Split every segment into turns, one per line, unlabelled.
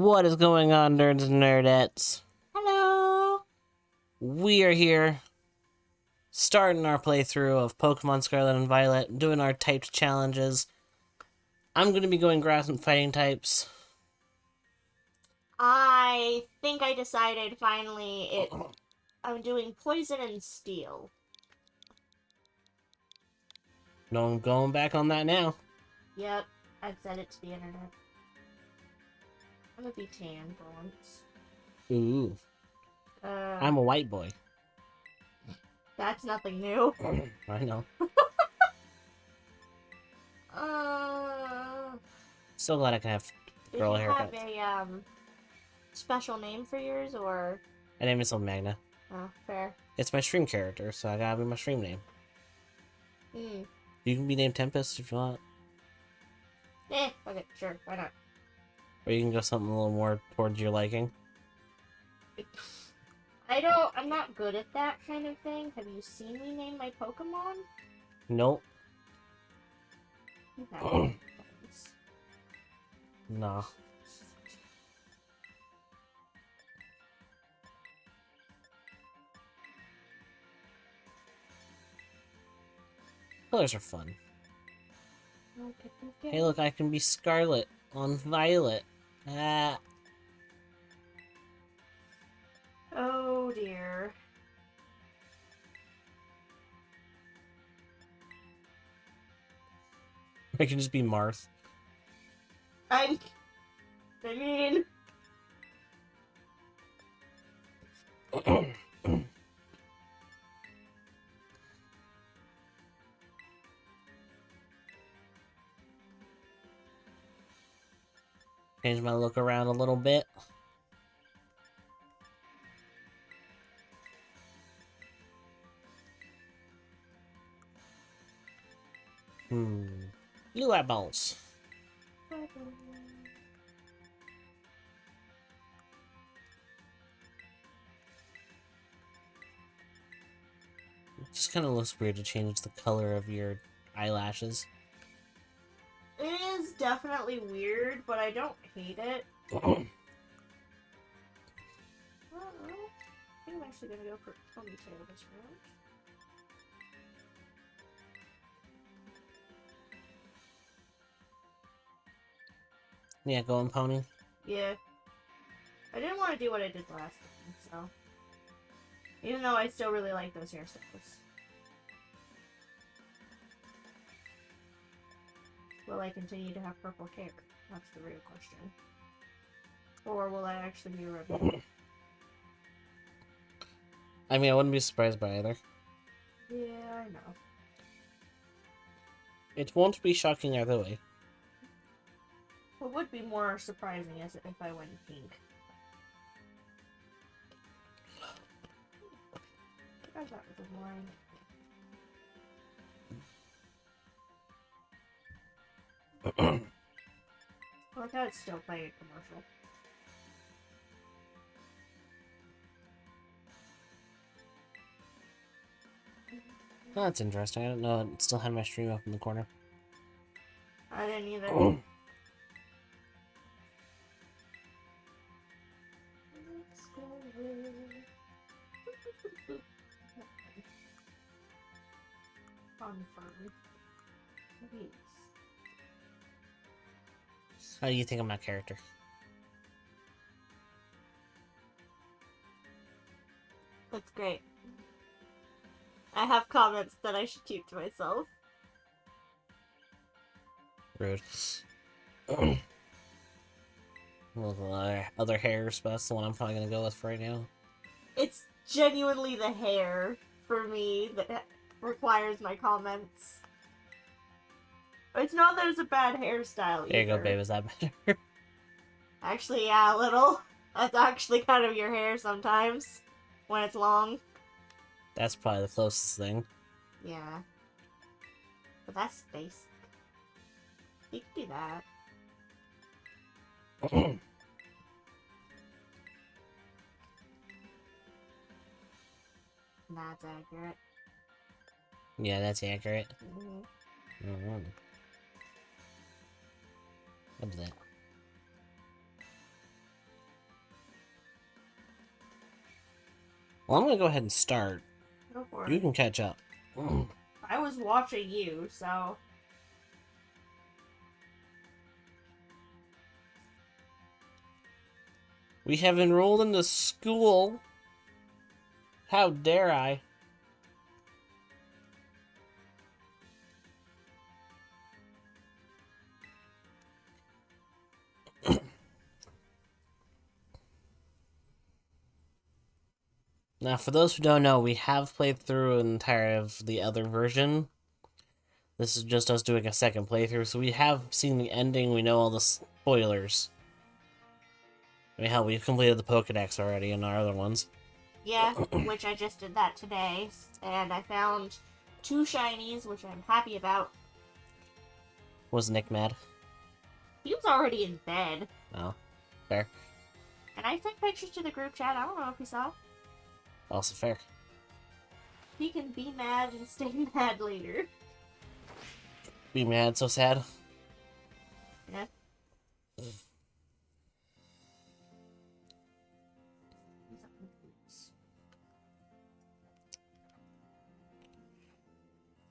What is going on, nerds and nerdettes?
Hello!
We are here, starting our playthrough of Pokemon Scarlet and Violet, doing our typed challenges. I'm going to be going grass and fighting types.
I think I decided finally I'm doing poison and steel.
No, I'm going back on that now.
Yep, I've said it to the internet. I'm gonna be tan for once.
Ooh, I'm a white boy.
That's nothing new.
I know.
Uh,
So glad I can have
did
girl
you
haircuts.
have a special name for yours, or?
My name is Magna.
Oh, fair.
It's my stream character, so I gotta be my stream name.
Hmm.
You can be named Tempest if you want.
Okay, sure, why not?
Or you can go something a little more towards your liking.
I'm not good at that kind of thing. Have you seen me name my Pokemon?
Nope.
Okay.
Nah. Colors are fun.
Okay.
Hey, look, I can be Scarlet on Violet. Ah.
Oh dear.
I can just be Marth.
I mean...
Change my look around a little bit. New eyeballs. It just kind of looks weird to change the color of your eyelashes.
It is definitely weird, but I don't hate it. I think I'm actually gonna go for ponytail this round.
Yeah, go on pony.
Yeah. I didn't want to do what I did last time, so... Even though I still really like those hairstyles. Will I continue to have purple hair? That's the real question. Or will I actually be a rebel?
I mean, I wouldn't be surprised by either.
Yeah, I know.
It won't be shocking either way.
What would be more surprising is if I went pink. I thought that was boring. I like how it's still playing a commercial.
Oh, that's interesting. I didn't know it still had my stream up in the corner.
I didn't either. Confirm. Yes.
How do you think of my character?
That's great. I have comments that I should keep to myself.
Rude. Well, other hair stuff's the one I'm probably gonna go with for right now.
It's genuinely the hair for me that requires my comments. It's not that it's a bad hairstyle either.
There you go, babe. Is that better?
Actually, yeah, a little. That's actually kind of your hair sometimes. When it's long.
That's probably the closest thing.
Yeah. But that's basic. You can do that. That's accurate.
Yeah, that's accurate. What is that? Well, I'm gonna go ahead and start.
Go for
You
it.
can catch up.
I was watching you, so...
We have enrolled in the school. How dare I? Now, for those who don't know, we have played through an entire of the other version. This is just us doing a second playthrough, so we have seen the ending, we know all the spoilers. I mean, hell, we've completed the Pokedex already in our other ones.
Yeah, which I just did that today, and I found 2 shinies, which I'm happy about.
Was Nick mad?
He was already in bed.
Oh, fair.
And I sent pictures to the group chat, I don't know if you saw.
Also fair.
He can be mad and stay mad later.
Be mad, so sad.
Yeah.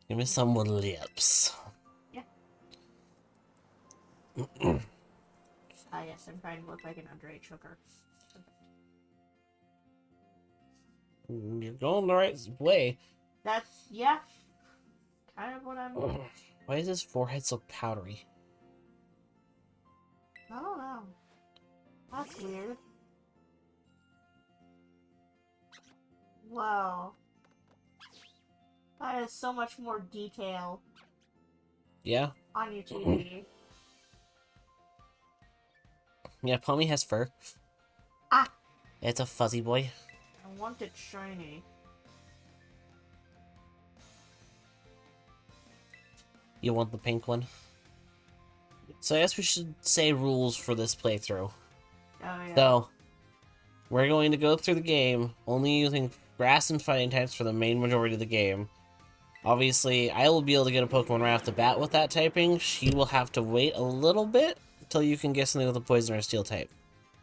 Give me some with lips.
Yeah. Yes, I'm trying to look like an underage hooker.
You're going the right way.
That's, yeah. Kind of what I'm...
Why is his forehead so powdery?
I don't know. That's weird. Whoa. That is so much more detail
Yeah?
on your TV.
Yeah, Pommy has fur.
Ah!
It's a fuzzy boy.
I want it shiny.
You want the pink one? So I guess we should say rules for this playthrough.
Oh, yeah.
So, we're going to go through the game only using grass and fighting types for the main majority of the game. Obviously, I will be able to get a Pokemon right off the bat with that typing. She will have to wait a little bit until you can get something with a poison or a steel type.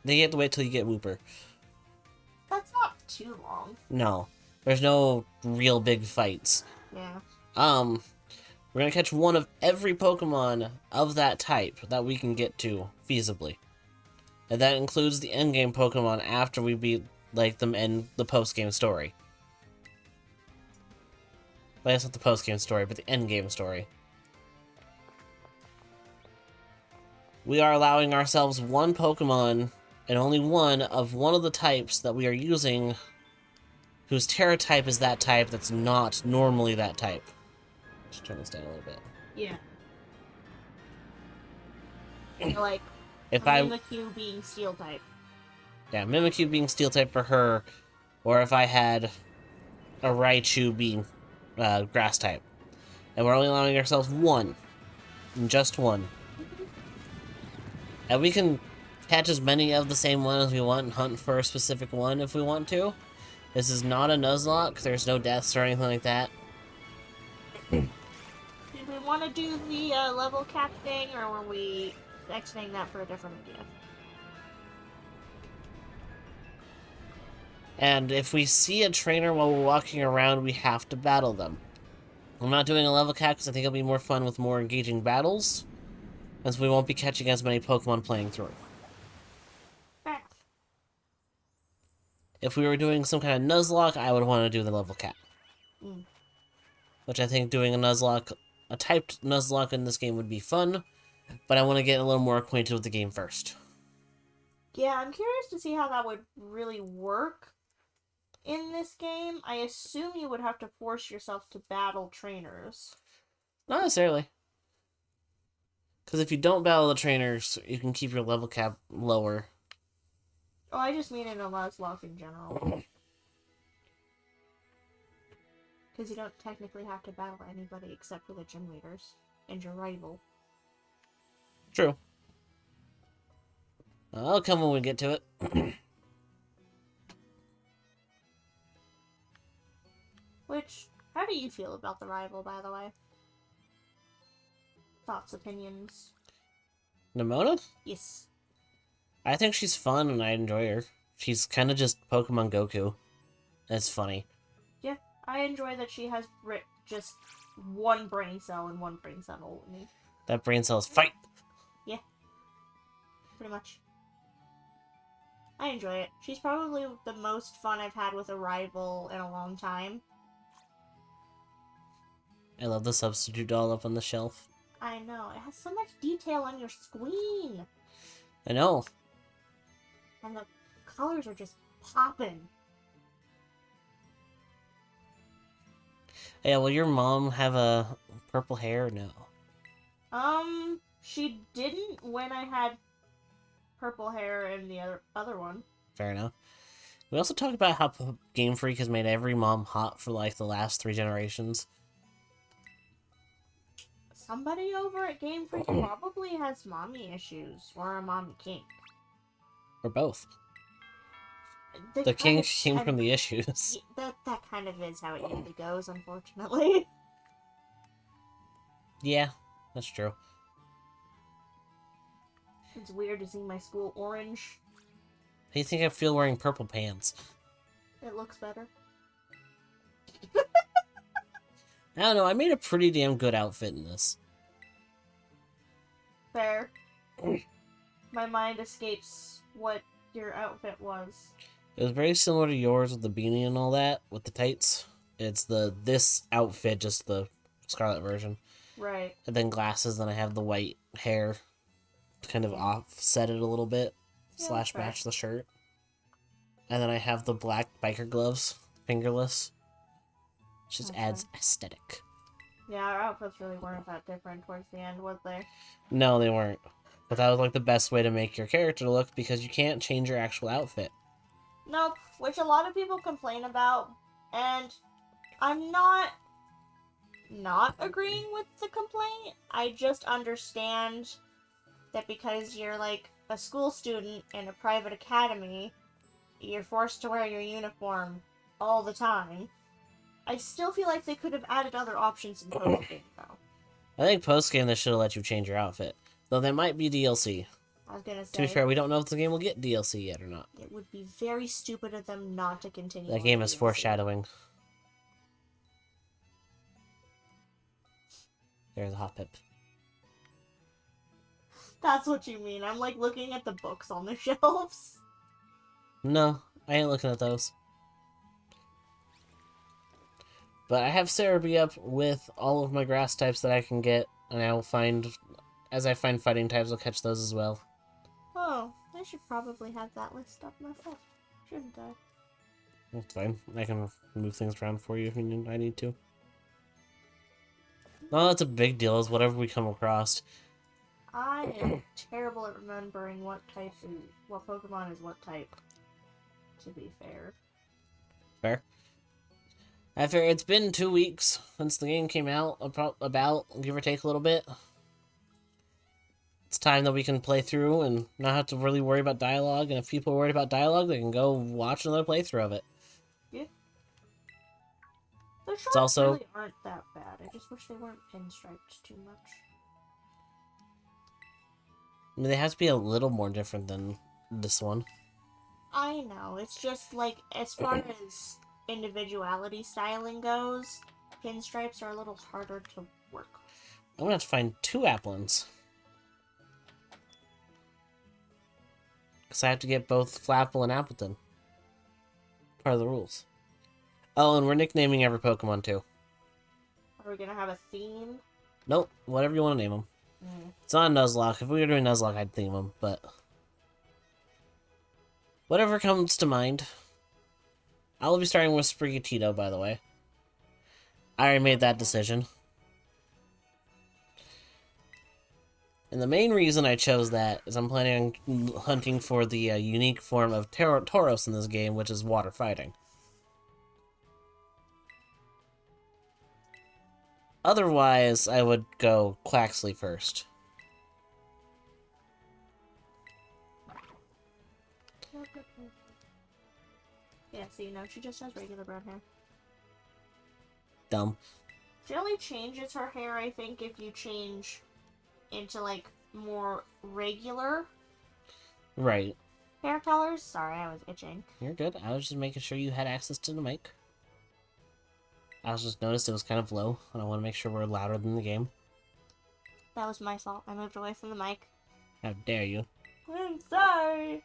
Then you have to wait till you get Wooper.
That's not too long.
No, there's no real big fights.
Yeah.
We're gonna catch one of every Pokemon of that type that we can get to feasibly. And that includes the endgame Pokemon after we beat, like, them in the post-game story. Well, that's not the post-game story, but the endgame story. We are allowing ourselves one Pokemon, and only one of the types that we are using, whose Terra type is that type that's not normally that type. Just turn this down a little bit.
Yeah. So, like,
If
Mimikyu being steel type.
Yeah, Mimikyu being steel type for her, or if I had a Raichu being grass type. And we're only allowing ourselves one. Just one. And we can catch as many of the same one as we want and hunt for a specific one if we want to. This is not a Nuzlocke, there's no deaths or anything like that.
Did we want to do the level cap thing, or were we exiting that for a different idea?
And if we see a trainer while we're walking around, we have to battle them. I'm not doing a level cap because I think it'll be more fun with more engaging battles, as we won't be catching as many Pokemon playing through.
Fair.
If we were doing some kind of Nuzlocke, I would want to do the level cap. Which I think doing a Nuzlocke, a typed Nuzlocke in this game would be fun, but I want to get a little more acquainted with the game first.
Yeah, I'm curious to see how that would really work in this game. I assume you would have to force yourself to battle trainers.
Not necessarily. Because if you don't battle the trainers, you can keep your level cap lower.
Oh, I just mean in a Nuzlocke in general. Because you don't technically have to battle anybody except for the gym leaders and your rival.
True. I'll come when we get to it.
Which, how do you feel about the rival, by the way? Thoughts, opinions?
Nimona?
Yes.
I think she's fun and I enjoy her. She's kind of just Pokemon Goku. It's funny.
Yeah, I enjoy that she has just one brain cell and one brain cell only.
That brain cells fight!
Yeah, pretty much. I enjoy it. She's probably the most fun I've had with a rival in a long time.
I love the substitute doll up on the shelf.
I know, it has so much detail on your screen!
I know.
And the colors are just popping.
Yeah, will your mom have a purple hair? No.
She didn't when I had purple hair in the other one.
Fair enough. We also talked about how Game Freak has made every mom hot for like the last 3 generations.
Somebody over at Game Freak probably has mommy issues, or a mommy kink.
Or both.
They
The
kind
kink
of-
came
and
from the issues.
that kind of is how it usually goes, unfortunately.
Yeah, that's true.
It's weird to see my school orange.
How do you think I feel wearing purple pants?
It looks better.
I don't know, I made a pretty damn good outfit in this.
Fair. My mind escapes what your outfit was.
It was very similar to yours with the beanie and all that, with the tights. It's this outfit, just the Scarlet version.
Right.
And then glasses, then I have the white hair to kind of offset it a little bit,
Yeah,
slash
fair.
match the shirt. And then I have the black biker gloves, fingerless. Just
That's
adds aesthetic.
Yeah, our outfits really weren't that different towards the end, was they?
No, they weren't. But that was like the best way to make your character look because you can't change your actual outfit.
Nope, which a lot of people complain about, and I'm not agreeing with the complaint. I just understand that because you're like a school student in a private academy, you're forced to wear your uniform all the time. I still feel like they could have added other options in post-game, though.
I think post game they should have let you change your outfit. Though that might be DLC.
I was gonna
To be
say,
fair, we don't know if the game will get DLC yet or not.
it would be very stupid of them not to continue.
That
on
game
the
is
DLC.
foreshadowing. There's a hot pip.
That's what you mean. I'm like looking at the books on the shelves.
No, I ain't looking at those. But I have Cerebi up with all of my grass types that I can get, and I will find, as I find fighting types, I'll catch those as well.
Oh, I should probably have that list up myself, shouldn't I?
That's fine. I can move things around for you if I need to. No, that's a big deal, is whatever we come across.
I am terrible at remembering what Pokemon is what type, to be fair.
Fair. I figure it's been 2 weeks since the game came out, about give or take a little bit. It's time that we can play through and not have to really worry about dialogue, and if people are worried about dialogue, they can go watch another playthrough of it.
Yeah. The shorts
also-
really aren't that bad. I just wish they weren't pinstriped too much.
I mean, they have to be a little more different than this one.
I know, it's just like, as far as individuality styling goes, pinstripes are a little harder to work.
I'm gonna have to find 2 Applins. Because I have to get both Flapple and Appleton. Part of the rules. Oh, and we're nicknaming every Pokemon too.
Are we gonna have a theme?
Nope, whatever you want to name them. It's not Nuzlocke. If we were doing Nuzlocke, I'd theme them, but... whatever comes to mind. I will be starting with Sprigatito, by the way. I already made that decision. And the main reason I chose that is I'm planning on hunting for the unique form of Tauros in this game, which is water fighting. Otherwise, I would go Quaxley first.
Yeah, see, no, she just has regular brown hair.
Dumb.
She only changes her hair, I think, if you change into, like, more regular.
Right.
Hair colors? Sorry, I was itching.
You're good. I was just making sure you had access to the mic. I was just noticed it was kind of low, and I want to make sure we're louder than the game.
That was my fault. I moved away from the mic.
How dare you?
I'm sorry.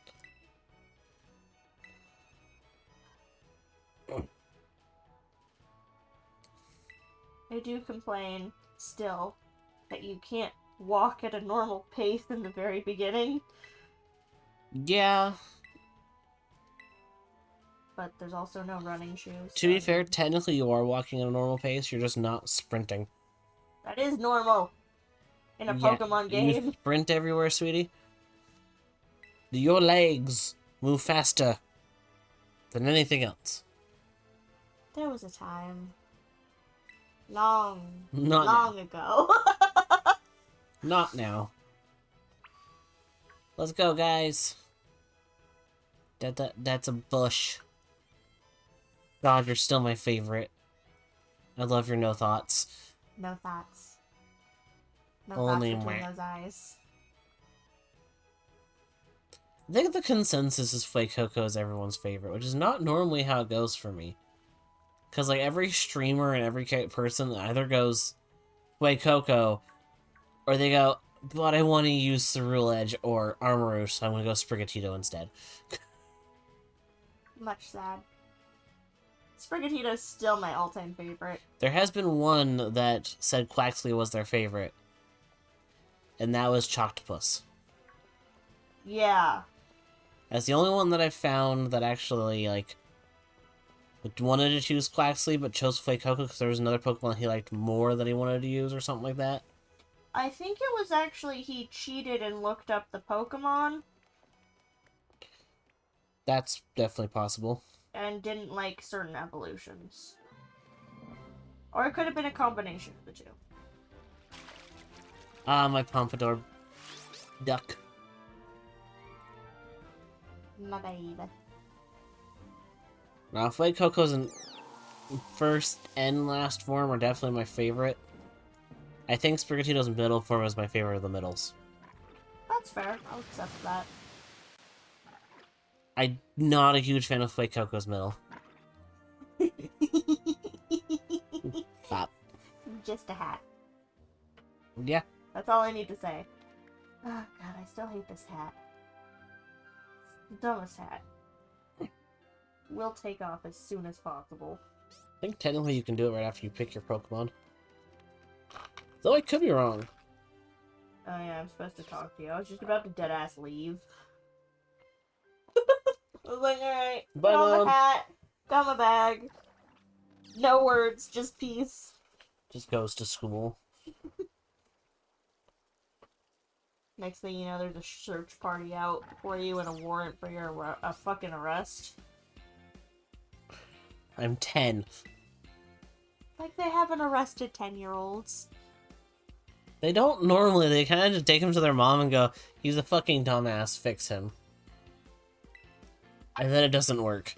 I do complain, still, that you can't walk at a normal pace in the very beginning.
Yeah.
But there's also no running shoes.
To be fair, technically you are walking at a normal pace, you're just not sprinting.
That is normal in a Pokemon game.
You sprint everywhere, sweetie. Your legs move faster than anything else.
There was a time. Long
Not
ago.
Not now. Let's go, guys. That's a bush. God, you're still my favorite. I love your no thoughts.
No thoughts. No
Only
thoughts between
meh.
those eyes.
I think the consensus is Fuecoco is everyone's favorite, which is not normally how it goes for me. Because, like, every streamer and every person either goes Fuecoco, or they go, but I want to use Ceruledge or Armarouge, so I'm going to go Sprigatito instead.
Much sad. Sprigatito's still my all-time favorite.
There has been one that said Quaxley was their favorite, and that was Choctopus.
Yeah.
That's the only one that I've found that actually, like, wanted to choose Quaxley, but chose Fuecoco because there was another Pokemon he liked more that he wanted to use, or something like that.
I think it was actually he cheated and looked up the Pokemon
That's definitely possible.
and didn't like certain evolutions. Or it could have been a combination of the two.
Ah, my Pompadour duck.
My baby.
Now, Fuecoco's in first and last form are definitely my favorite. I think Sprigatito's middle form is my favorite of the middles.
That's fair. I'll accept that.
I'm not a huge fan of Fuecoco's middle. Bop.
Just a hat.
Yeah.
That's all I need to say. Oh god, I still hate this hat. It's the dumbest hat. Will take off as soon as possible.
I think technically you can do it right after you pick your Pokemon. Though I could be wrong.
Oh yeah, I'm supposed to talk to you. I was just about to deadass leave. I was like, alright,
Bye,
got
Mom.
my hat, got my bag. No words, just peace.
Just goes to school.
Next thing you know, there's a search party out for you and a warrant for your fucking arrest.
I'm 10.
Like they haven't arrested 10-year-olds.
They don't normally. They kind of just take him to their mom and go, he's a fucking dumbass, fix him. And then it doesn't work.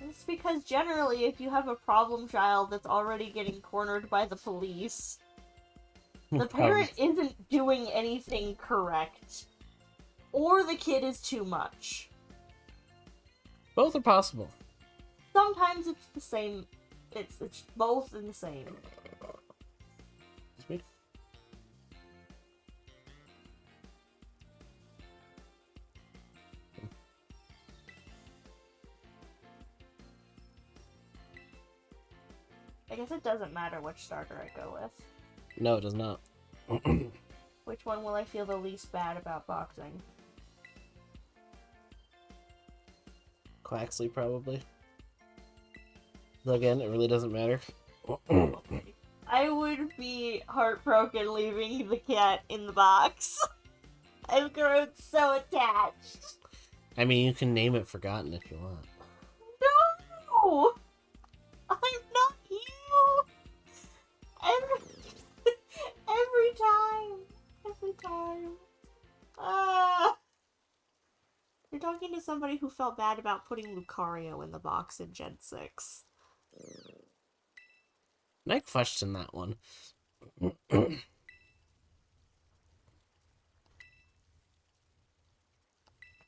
It's because generally, if you have a problem child that's already getting cornered by the police, the parent isn't doing anything correct. Or the kid is too much.
Both are possible.
Sometimes it's the same. It's both in the same.
Excuse me.
I guess it doesn't matter which starter I go with.
No, it does not.
Which one will I feel the least bad about boxing?
Quaxley, probably. Though again, it really doesn't matter.
I would be heartbroken leaving the cat in the box. I've grown so attached.
I mean, you can name it Forgotten if you want.
No! I'm not you! Every time. Every time. You're talking to somebody who felt bad about putting Lucario in the box in Gen 6.
And I question that one.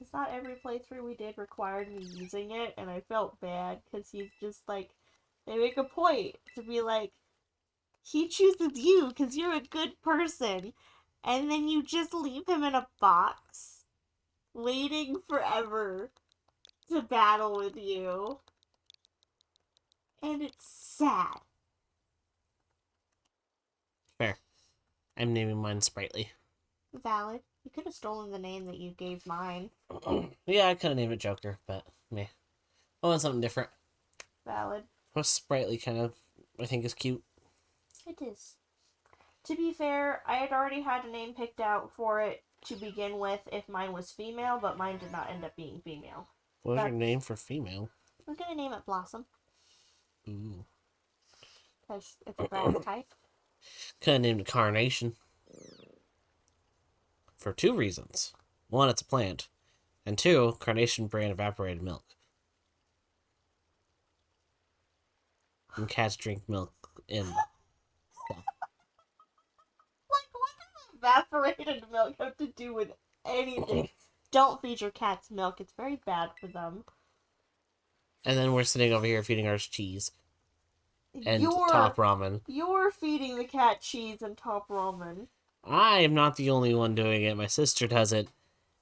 Because not every playthrough we did required me using it, and I felt bad, because he's just like, they make a point to be like, he chooses you because you're a good person, and then you just leave him in a box, waiting forever to battle with you. And it's sad.
Fair. I'm naming mine Sprightly.
Valid. You could have stolen the name that you gave mine.
Yeah, I could have named it Joker, but meh. I want something different.
Valid.
Plus, Sprightly kind of, I think, is cute.
It is. To be fair, I had already had a name picked out for it to begin with if mine was female, but mine did not end up being female.
What was your name for female?
I was gonna name it Blossom.
Ooh.
Because it's a grass type.
Could have named it Carnation. For 2 reasons. 1, it's a plant. And 2, Carnation brand evaporated milk. And cats drink milk in stuff.
Like, what does evaporated milk have to do with anything? Don't feed your cats milk. It's very bad for them.
And then we're sitting over here feeding ours cheese. And top ramen.
You're feeding the cat cheese and top ramen.
I am not the only one doing it. My sister does it.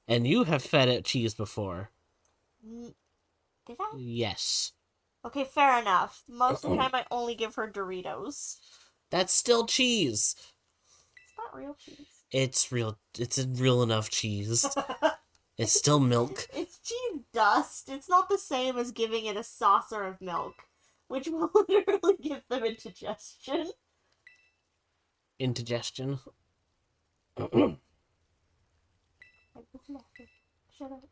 And you have fed it cheese before.
Did I?
Yes.
Okay, fair enough. Most of the time I only give her Doritos.
That's still cheese.
It's not real cheese.
It's real. It's a real enough cheese. It's still milk.
It's cheese dust. It's not the same as giving it a saucer of milk, which will literally give them indigestion.
Indigestion.
Shut up.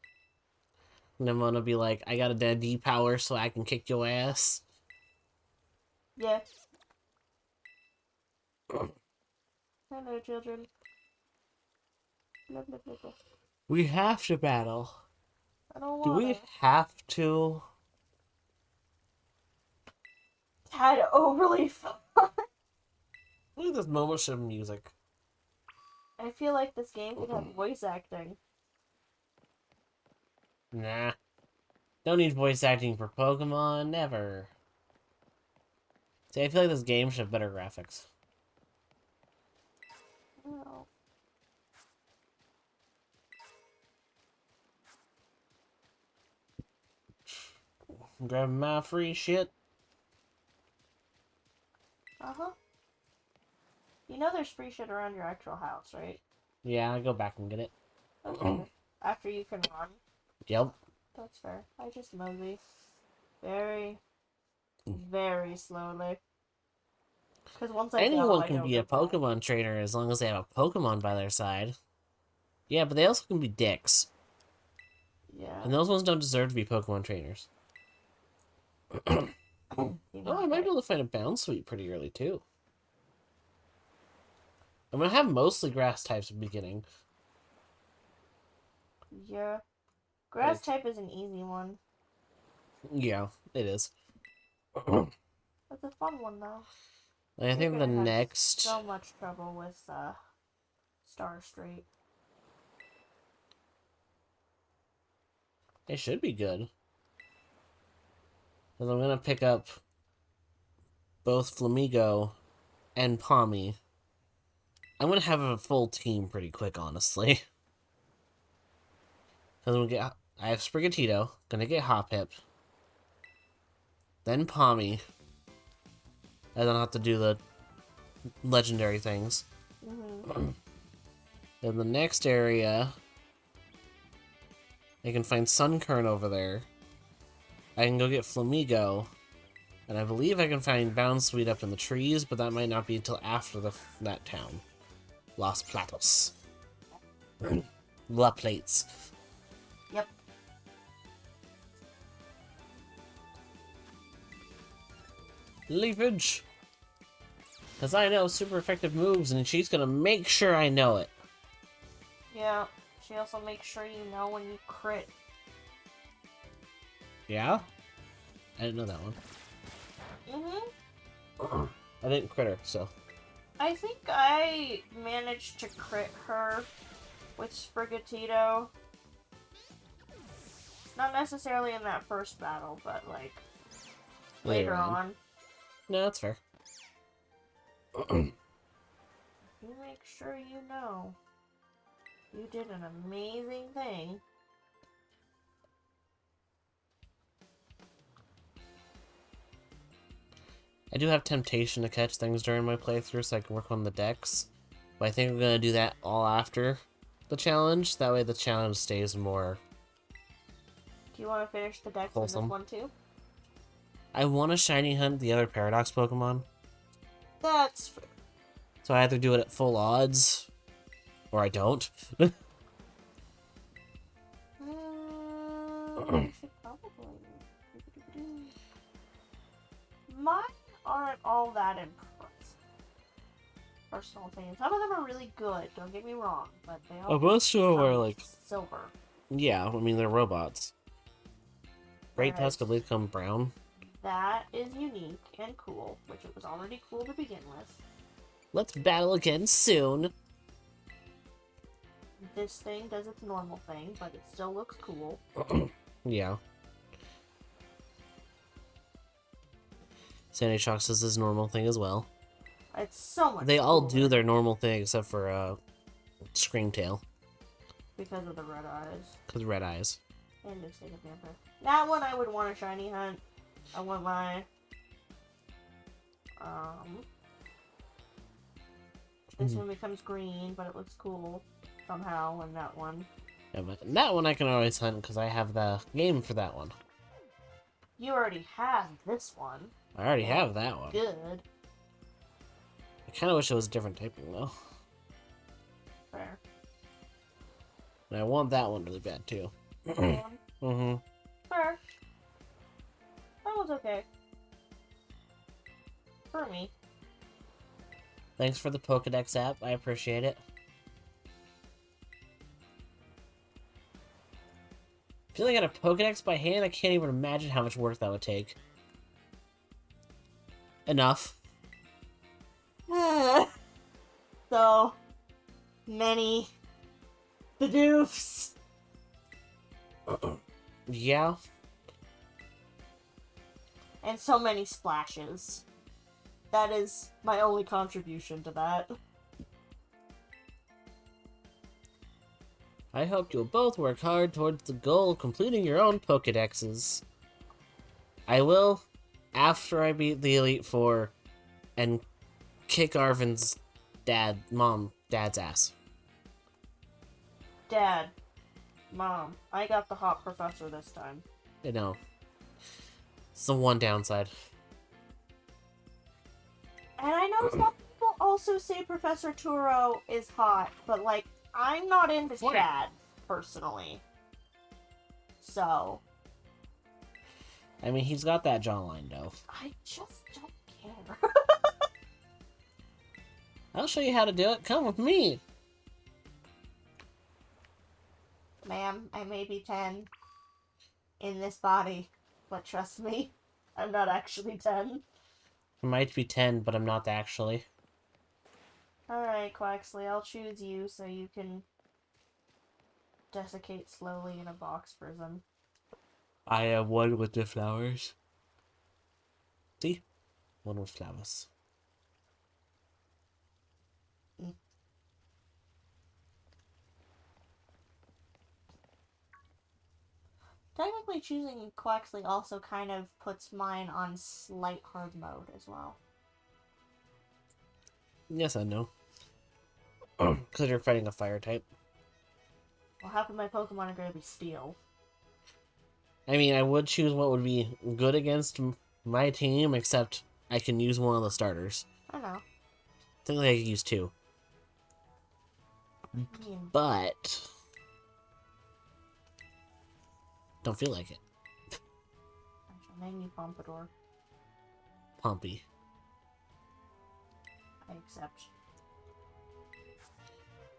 And I'm gonna be like, I got a dead D power so I can kick your ass.
Yeah. Hello, children. Blah, blah, blah, blah.
We have to battle.
I don't
Do
want
we have to?
Had overly fun.
Look at this motion music.
I feel like this game could have voice acting.
Nah. Don't need voice acting for Pokemon, never. See, I feel like this game should have better graphics.
Oh.
Grab my free shit.
Uh-huh. You know there's free shit around your actual house, right?
Yeah, I go back and get it.
Okay. After you can run.
Yep.
That's fair. I just mosey. Very, very slowly. Because once I go,
Anyone
I
can
don't
be a
go back.
Pokemon trainer as long as they have a Pokemon by their side. Yeah, but they also can be dicks.
Yeah.
And those ones don't deserve to be Pokemon trainers. Oh, I might be able to find a Bounce Sweep pretty early, too. I'm gonna have mostly grass types at the beginning.
Yeah. Grass type is an easy one.
Yeah, it is.
It's a fun one, though.
I think the next...
So much trouble with, Star Street.
It should be good. Because I'm gonna pick up both Flamigo and Palmy. I'm gonna have a full team pretty quick, honestly. Because I have Sprigatito, gonna get Hoppip, then Palmy. I don't have to do the legendary things.
Mm-hmm.
In the next area, I can find Sunkern over there. I can go get Flamigo. And I believe I can find Bounce Sweet up in the trees, but that might not be until after that town. Los Platos. La Plates.
Yep.
Leafage. Because I know super effective moves, and she's gonna make sure I know it.
Yeah. She also makes sure you know when you crit.
Yeah? I didn't know that one.
Mm-hmm.
I didn't crit her, so.
I think I managed to crit her with Sprigatito. Not necessarily in that first battle, but like later on.
No, that's fair.
You make sure you know. You did an amazing thing.
I do have temptation to catch things during my playthrough so I can work on the decks. But I think I'm going to do that all after the challenge. That way the challenge stays more
Do you want to finish the decks in this
wholesome.
one too?
I want to shiny hunt the other Paradox Pokemon.
That's fair.
So I either do it at full odds, or I don't.
I should probably. Mine aren't all that impressive. Personal opinion. Some of them are really good. Don't get me wrong, but they all.
Most of them are like,
silver.
yeah. I mean, they're robots. Great
Right.
Tusk of Licom Brown.
That is unique and cool, which it was already cool to begin with.
Let's battle again soon.
This thing does its normal thing, but it still looks cool.
Yeah. Sandy Shox does his normal thing as well.
It's so much.
They all
cooler
do their normal thing except for Screamtail,
because of the red eyes
because red eyes.
and the state of vampire. That one I would want a shiny hunt. I want my This one becomes green, but it looks cool somehow. And that one.
Yeah, but that one I can always hunt because I have the game for that one.
You already have this one.
I already have that one.
Good.
I kind of wish it was a different typing though.
Fair.
And I want that one really bad too.
Fair.
Mm-hmm.
That was okay. For me.
Thanks for the Pokedex app. I appreciate it. Filling out a Pokedex by hand, I can't even imagine how much work that would take. Enough.
So many Bidoofs.
Yeah.
And so many splashes. That is my only contribution to that.
I hope you'll both work hard towards the goal of completing your own Pokedexes. I will, after I beat the Elite Four and kick Arvin's dad's ass.
Dad. Mom. I got the hot professor this time.
You know, it's the one downside.
And I know some people also say Professor Turo is hot, but like, I'm not into Chad, personally. So.
I mean, he's got that jawline, though.
I just don't care.
I'll show you how to do it. Come with me.
Ma'am, I may be 10 in this body, but trust me, I'm not actually 10.
I might be 10, but I'm not actually.
Alright, Quaxley, I'll choose you so you can desiccate slowly in a box prison.
I am one with the flowers. See? One with flowers.
Technically, choosing Quaxley also kind of puts mine on slight hard mode as well.
Yes, I know. Because you're fighting a fire type.
Well, half of my Pokemon are going to be steel.
I mean, I would choose what would be good against my team, except I can use one of the starters.
I know.
Technically, I could use two.
I mean,
But don't feel like it.
I shall name you Pompadour.
Pompey.
I accept.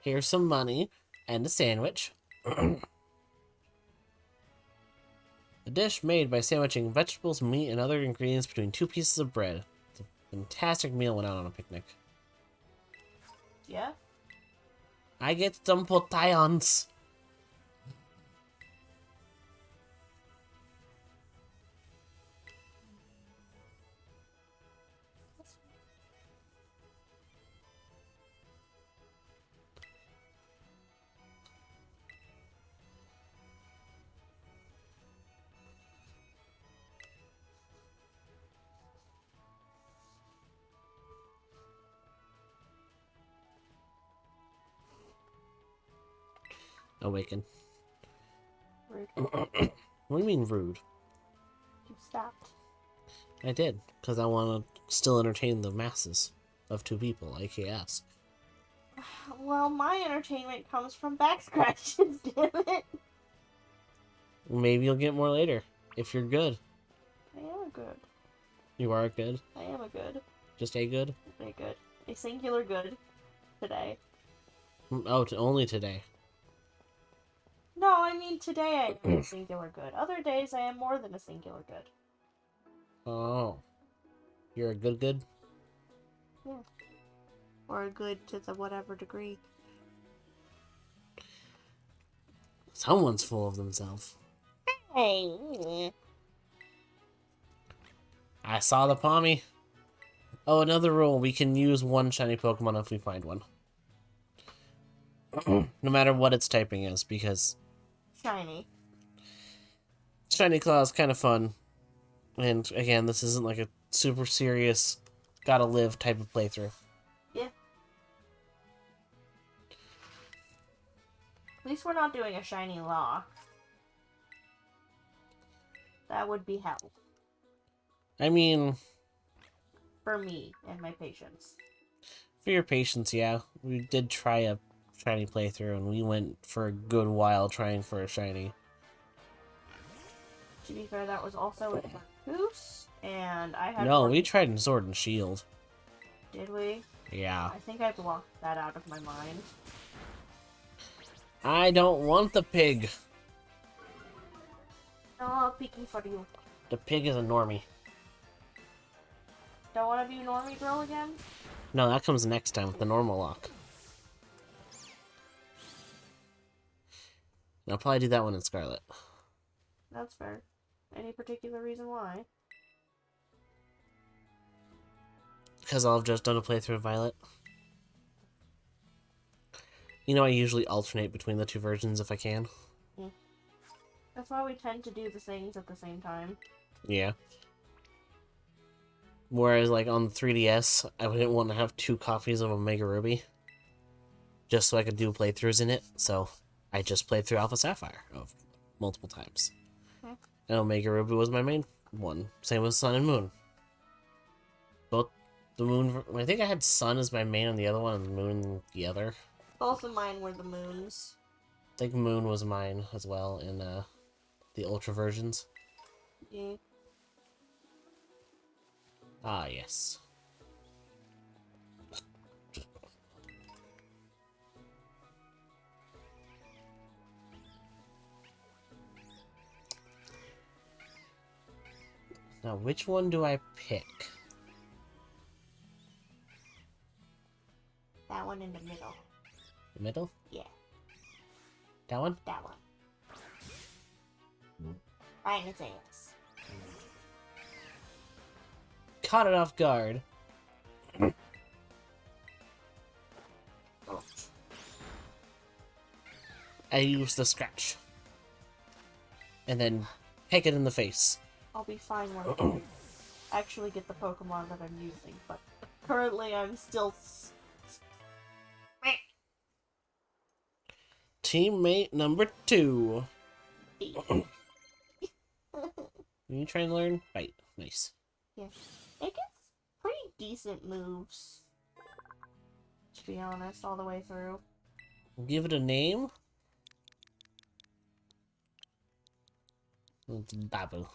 Here's some money and a sandwich. A dish made by sandwiching vegetables, meat, and other ingredients between two pieces of bread. It's a fantastic meal when out on a picnic.
Yeah?
I get some potayons. Awaken.
Rude.
What do you mean rude?
You stopped.
I did, because I want to still entertain the masses of 2 people, AKS.
Well, my entertainment comes from back scratches, damn it.
Maybe you'll get more later, if you're good.
I am a good.
You are good?
I am a good.
Just a good?
A good. A singular good. Today.
Oh, only today.
No, I mean today I am a singular good. Other days I am more than a singular good.
Oh. You're a good?
Yeah. Or a good to the whatever degree.
Someone's full of themselves.
Hey.
I saw the Pommy. Oh, another rule. We can use 1 shiny Pokemon if we find one. No matter what its typing is, because
Shiny.
Shiny Claw is kind of fun. And again, this isn't like a super serious, gotta live type of playthrough.
Yeah. At least we're not doing a shiny law. That would be hell.
I mean,
For me and my patience.
for your patience, yeah. We did try a shiny playthrough, and we went for a good while trying for a shiny.
To be fair, that was also in Goose, and I had.
No, we tried in Sword and Shield.
Did we?
Yeah.
I think I blocked that out of my mind.
I don't want the pig.
Oh, peeking for you.
The pig is a normie.
Don't want to be normie girl again?
No, that comes next time with the normal lock. I'll probably do that one in Scarlet.
That's fair. Any particular reason why?
Because I'll have just done a playthrough of Violet. You know, I usually alternate between the 2 versions if I can.
That's why we tend to do the things at the same time.
Yeah. Whereas, like, on the 3DS, I didn't want to have 2 copies of Omega Ruby. Just so I could do playthroughs in it, so I just played through Alpha Sapphire multiple times.
Okay.
And Omega Ruby was my main one. Same with Sun and Moon. Both the Moon... I think I had Sun as my main on the other one, and Moon the other.
Both of mine were the moons.
I think Moon was mine as well in the Ultra versions.
Yeah.
Ah, yes. Now, which one do I pick?
That one in the middle.
The middle?
Yeah,
That one?
that one. Right in its anus.
Caught it off guard. I used the scratch. And then peck it in the face.
I'll be fine when I actually get the Pokemon that I'm using, but currently I'm still...
Teammate number 2. Are you trying to learn? Bite. Nice.
Yeah. It gets pretty decent moves. To be honest, all the way through.
Give it a name. It's Babu.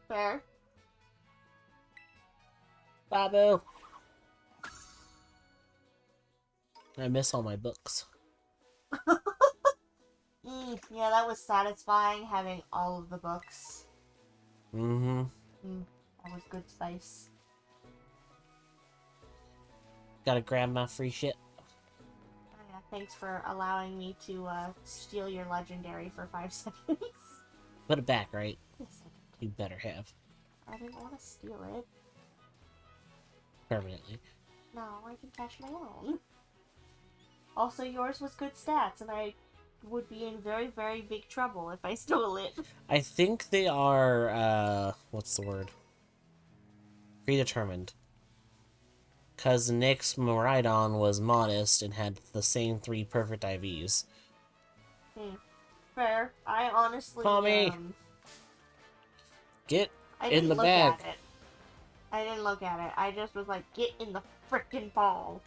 Fair.
Babu! I miss all my books.
Yeah, that was satisfying having all of the books.
Mm-hmm.
That was good spice.
Gotta grab my free shit.
Oh, yeah, thanks for allowing me to steal your legendary for 5 seconds.
Put it back, right?
Yes, I did.
You better have.
I didn't want to steal it.
Permanently.
No, I can cash my own. Also, yours was good stats, and I would be in very, very big trouble if I stole it.
I think they are, what's the word? Predetermined. Because Nick's Miraidon was modest and had the same 3 perfect IVs.
Fair. I honestly,
Tommy! Get
I
in
didn't
the
look
bag.
at it. I didn't look at it. I just was like, get in the frickin' ball.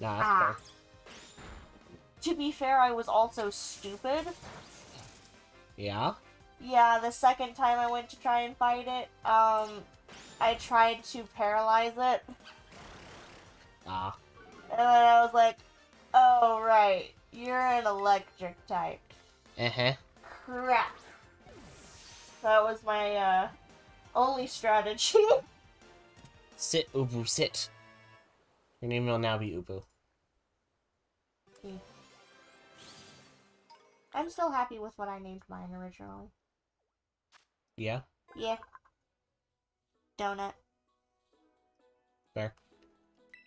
Nah, that's fair.
To be fair, I was also stupid.
Yeah?
Yeah, the second time I went to try and fight it, I tried to paralyze it.
Ah.
And then I was like, oh, right. You're an electric type.
Uh-huh.
Crap. That was my, only strategy.
Sit, Ubu, sit. Your name will now be Ubu.
I'm still happy with what I named mine originally.
Yeah?
Yeah. Donut.
Fair.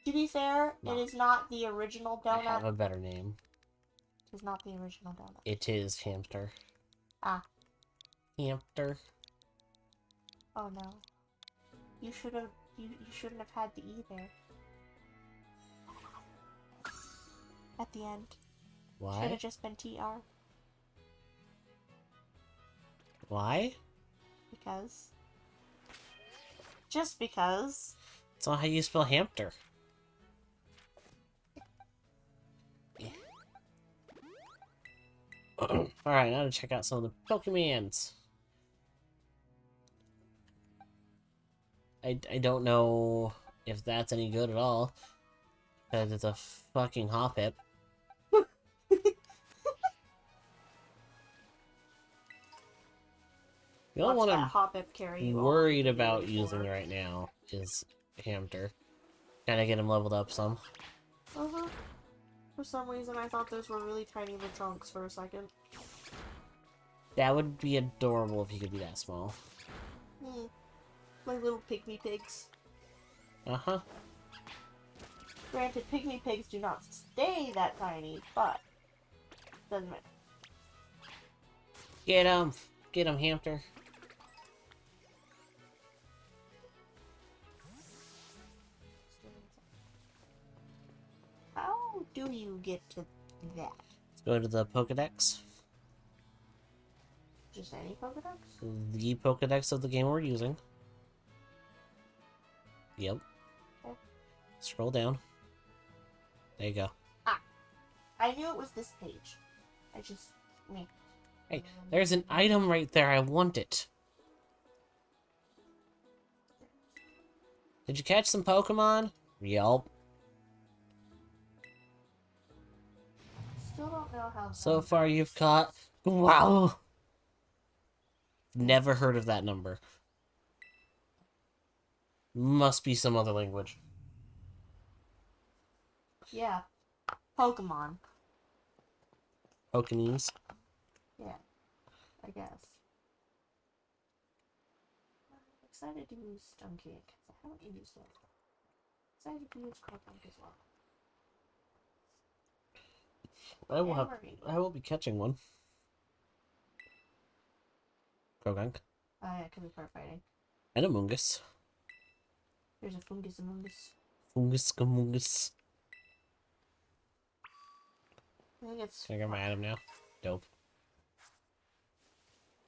To be fair,
No.
it is not the original
I
donut.
have a better name.
It is not the original donut.
It is Hamster.
Ah.
Hamster.
Oh no. You should have. You shouldn't have had the E there. At the end. Should
Why?
have just been TR.
Why?
Because. Just because.
It's not how you spell hamster. Alright, now to check out some of the Pokemons. I don't know if that's any good at all. Because it's a fucking Hoppip. The only one I'm
Hoppip carry you
worried about using right now is Hamster. Kinda get him leveled up some.
Uh-huh. For some reason, I thought those were really tiny little chunks for a second.
That would be adorable if he could be that small.
Like little pygmy pigs.
Uh-huh.
Granted, pygmy pigs do not stay that tiny, but doesn't matter.
Get him! Get him, Hamster.
How do you get to that?
Let's go to the Pokedex.
Just any Pokedex?
The Pokedex of the game we're using. Yep.
Okay.
Scroll down. There you go.
I knew it was this page. I just... me.
Hey, there's an item right there. I want it. Did you catch some Pokemon? Yep.
Still don't know how...
So far you've caught... Wow! Never heard of that number. Must be some other language.
Yeah. Pokemon.
Pokenese.
Yeah. I guess. I'm excited to use Stunky because I haven't used it. Excited to use Crocunk as well.
I will be catching one. Krogunk.
Oh yeah, because it's part fighting.
And a Mungus.
There's a Fungus Among Us.
Fungus.
I think it's...
Can I get my item now? Dope.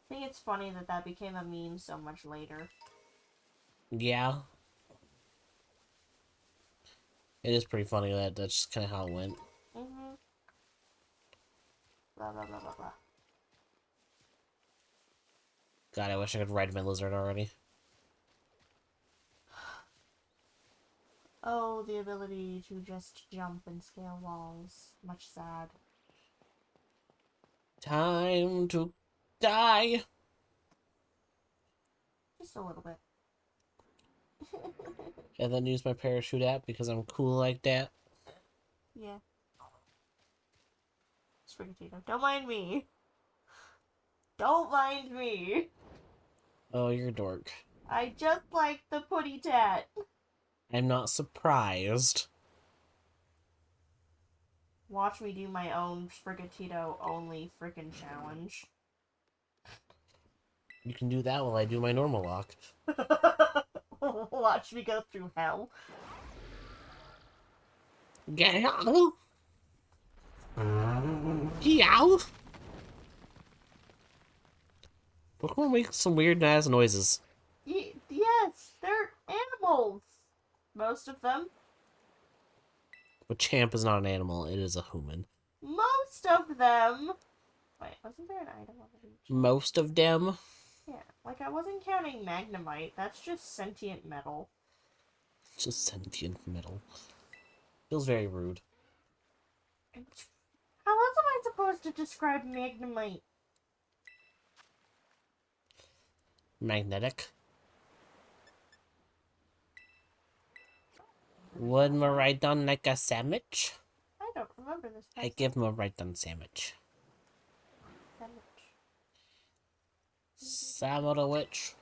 I think it's funny that that became a meme so much later.
Yeah. It is pretty funny that that's just kind of how it went.
Mm-hmm. Blah, blah, blah, blah, blah.
God, I wish I could ride my lizard already.
Oh, the ability to just jump and scale walls. Much sad.
Time to die!
Just a little bit.
And then use my parachute app because I'm cool like that.
Yeah. Sprigatito. Don't mind me. Don't mind me.
Oh, you're a dork.
I just like the putty tat.
I'm not surprised.
Watch me do my own Sprigatito only frickin' challenge.
You can do that while I do my normal lock.
Watch me go through hell.
Get out! Yow! Pokemon make some weird ass noises.
Yes, they're animals. Most of them.
But Champ is not an animal, it is a human.
Most of them. Wait, wasn't there an item on the beach?
Most of them?
Yeah, like I wasn't counting Magnemite. That's just sentient metal.
Just sentient metal. Feels very rude.
How else am I supposed to describe Magnemite?
Magnetic. Would Miraidon like a sandwich?
I don't remember this.
I give Miraidon sandwich. Sandwich.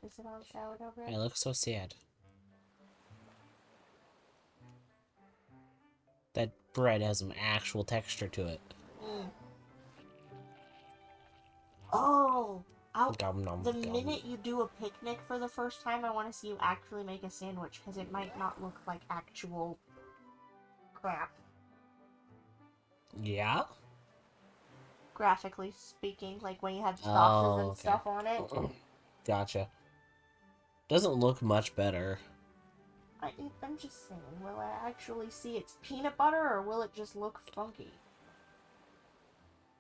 Is it on sourdough bread?
I look so sad. That bread has some actual texture to it.
Mm. Oh!
Gum, nom,
The
gum.
minute you do a picnic for the first time, I want to see you actually make a sandwich, because it might not look like actual crap.
Yeah?
Graphically speaking, like when you have sauces and
okay.
stuff on it.
Gotcha. Doesn't look much better.
I'm just saying, will I actually see it's peanut butter, or will it just look funky?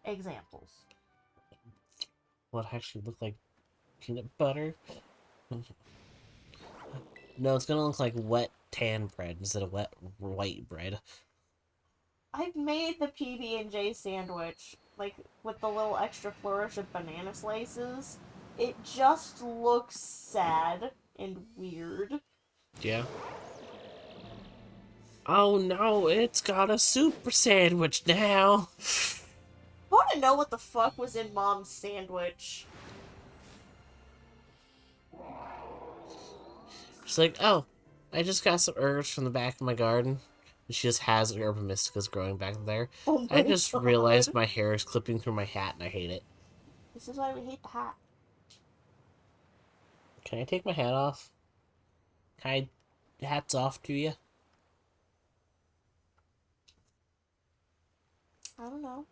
Examples.
Will it actually look like peanut butter? No, it's gonna look like wet tan bread instead of wet white bread.
I've made the PB&J sandwich, like, with the little extra flourish of banana slices. It just looks sad and weird.
Yeah. Oh no, it's got a super sandwich now.
I want to know what the fuck was in Mom's sandwich.
She's like, oh, I just got some herbs from the back of my garden. And she just has Herba Mysticas growing back there.
Oh my
I just
God.
realized my hair is clipping through my hat and I hate it.
This is why we hate the hat.
Can I take my hat off? Can I... Hats off to you?
I don't know.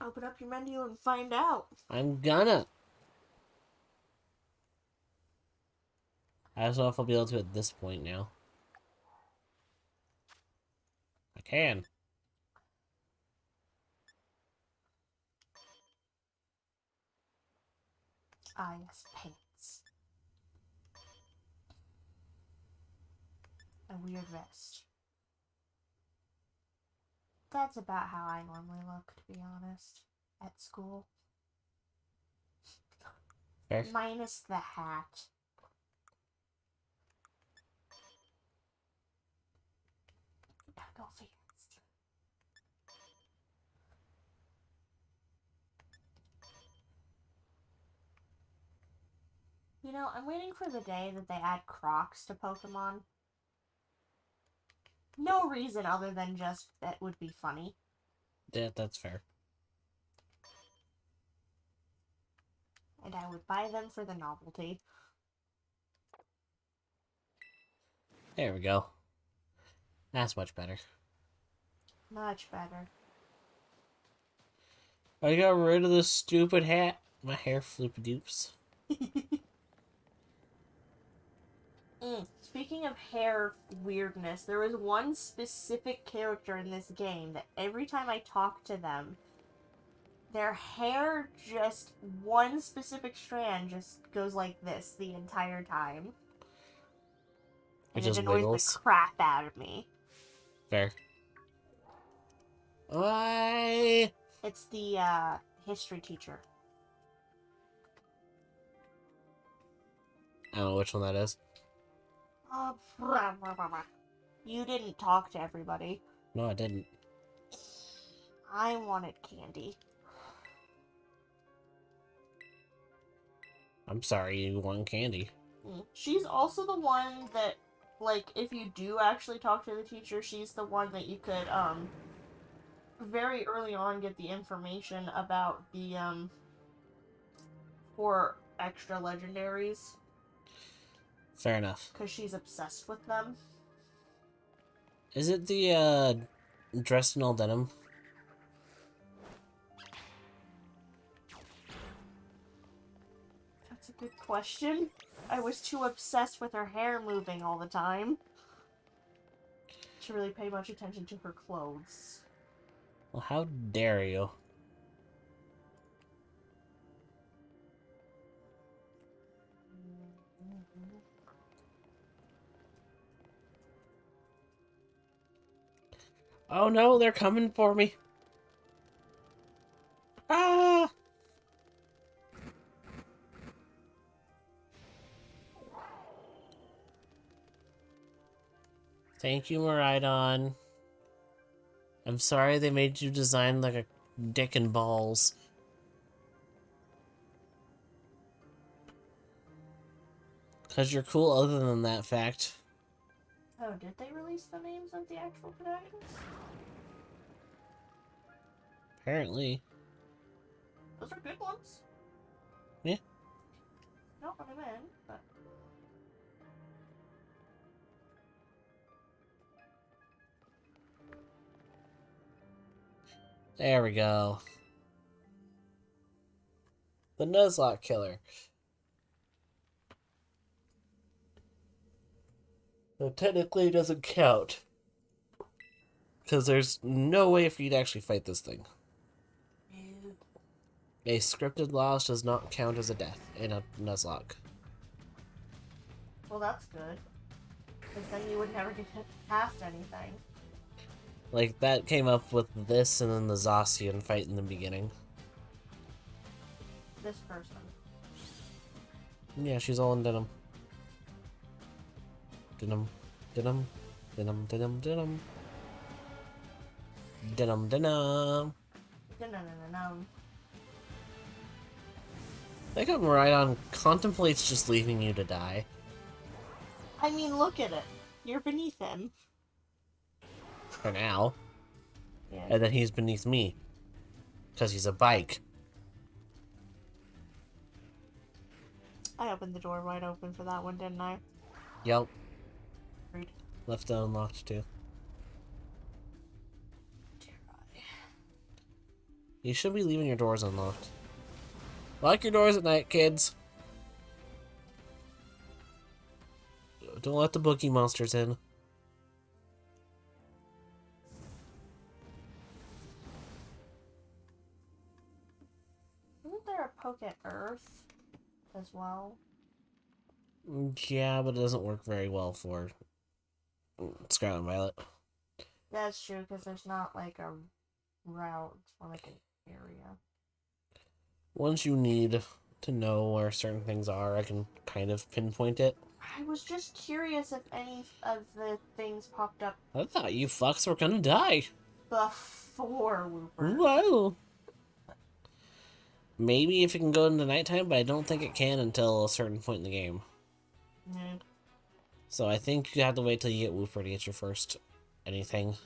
Open up your menu and find out.
I'm gonna. I don't know if I'll be able to at this point now. I can.
Ah, yes, pants. A weird vest. That's about how I normally look, to be honest, at school.
Fair.
Minus the hat. Go figure. You know, I'm waiting for the day that they add Crocs to Pokemon. No reason other than just that would be funny.
Yeah, that's fair.
And I would buy them for the novelty.
There we go. That's much better.
Much better.
I got rid of this stupid hat. My hair floopy doops.
Speaking of hair weirdness, there was one specific character in this game that every time I talk to them, their hair just, one specific strand just goes like this the entire time.
It
And
just
it annoys
wiggles.
the crap out of me.
Fair. Why?
It's the, history teacher.
I don't know which one that is.
You didn't talk to everybody.
No, I didn't.
I wanted candy.
I'm sorry, you want candy.
She's also the one that, like, if you do actually talk to the teacher, she's the one that you could, very early on get the information about the, 4 extra legendaries.
Fair enough.
Because she's obsessed with them.
Is it the, dressed in all denim?
That's a good question. I was too obsessed with her hair moving all the time to really pay much attention to her clothes.
Well, how dare you? Oh no, they're coming for me. Ah! Thank you, Miraidon. I'm sorry they made you design like a dick and balls. Because you're cool other than that fact.
Oh, did they release the names of the actual protagonists?
Apparently.
Those are good ones.
Yeah.
Not what I meant, but...
There we go. The Nuzlocke Killer. So technically it doesn't count. Because there's no way for you to actually fight this thing. A scripted loss does not count as a death in a Nuzlocke.
Well, that's good. Because then you would never get past anything.
Like, that came up with this and then the Zacian fight in the beginning.
This person.
Yeah, she's all in denim. Denim. Denim. Denim, denim, denim. Denim, denim.
No.
I think Miraidon contemplates just leaving you to die.
I mean, look at it. You're beneath him.
For now.
Yeah.
And then he's beneath me. Because he's a bike.
I opened the door wide open for that one, didn't I?
Yep.
Agreed.
Left it unlocked too.
Dear God.
You should be leaving your doors unlocked. Lock your doors at night, kids. Don't let the bookie monsters in.
Isn't there a poke at Earth as well?
Yeah, but it doesn't work very well for Scarlet and Violet.
That's true, because there's not like a route, it's more like an area.
Once you need to know where certain things are, I can kind of pinpoint it.
I was just curious if any of the things popped up
I thought you fucks were gonna die.
before Wooper.
Well, maybe if it can go into nighttime, but I don't think it can until a certain point in the game.
Mm.
So I think you have to wait till you get Wooper to get your first anything.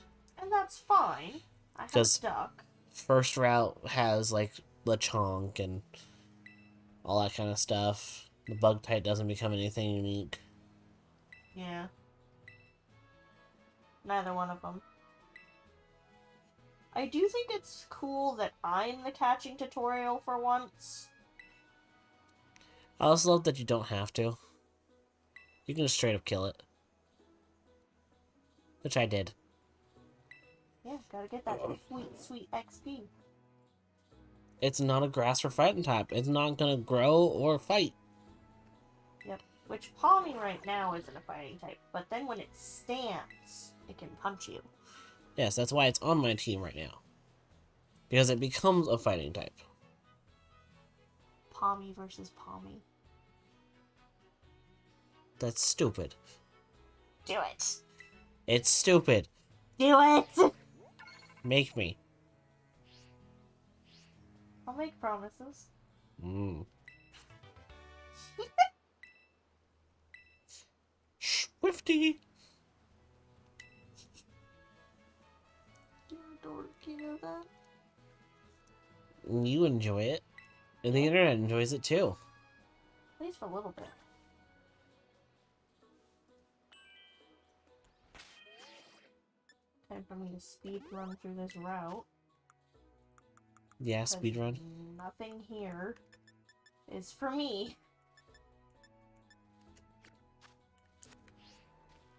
And that's fine. I have
'Cause-
duck.
First route has like Lechonk and all that kind of stuff. The bug type doesn't become anything unique.
Yeah. Neither one of them. I do think it's cool that I'm the catching tutorial for once.
I also love that you don't have to. You can just straight up kill it. Which I did.
Yeah, gotta get that sweet, sweet XP.
It's not a grass or fighting type. It's not gonna grow or fight.
Yep. Which Palmy right now isn't a fighting type, but then when it stands, it can punch you.
Yes, that's why it's on my team right now. Because it becomes a fighting type.
Palmy versus Palmy.
That's stupid.
Do it!
It's stupid.
Do it!
Make me.
I'll make promises.
Swifty.
You're a dork, you know that?
You enjoy it. And the internet enjoys it too.
At least for a little bit. time for me to speed run through this route.
Yeah,
'Cause
speedrun.
nothing here is for me.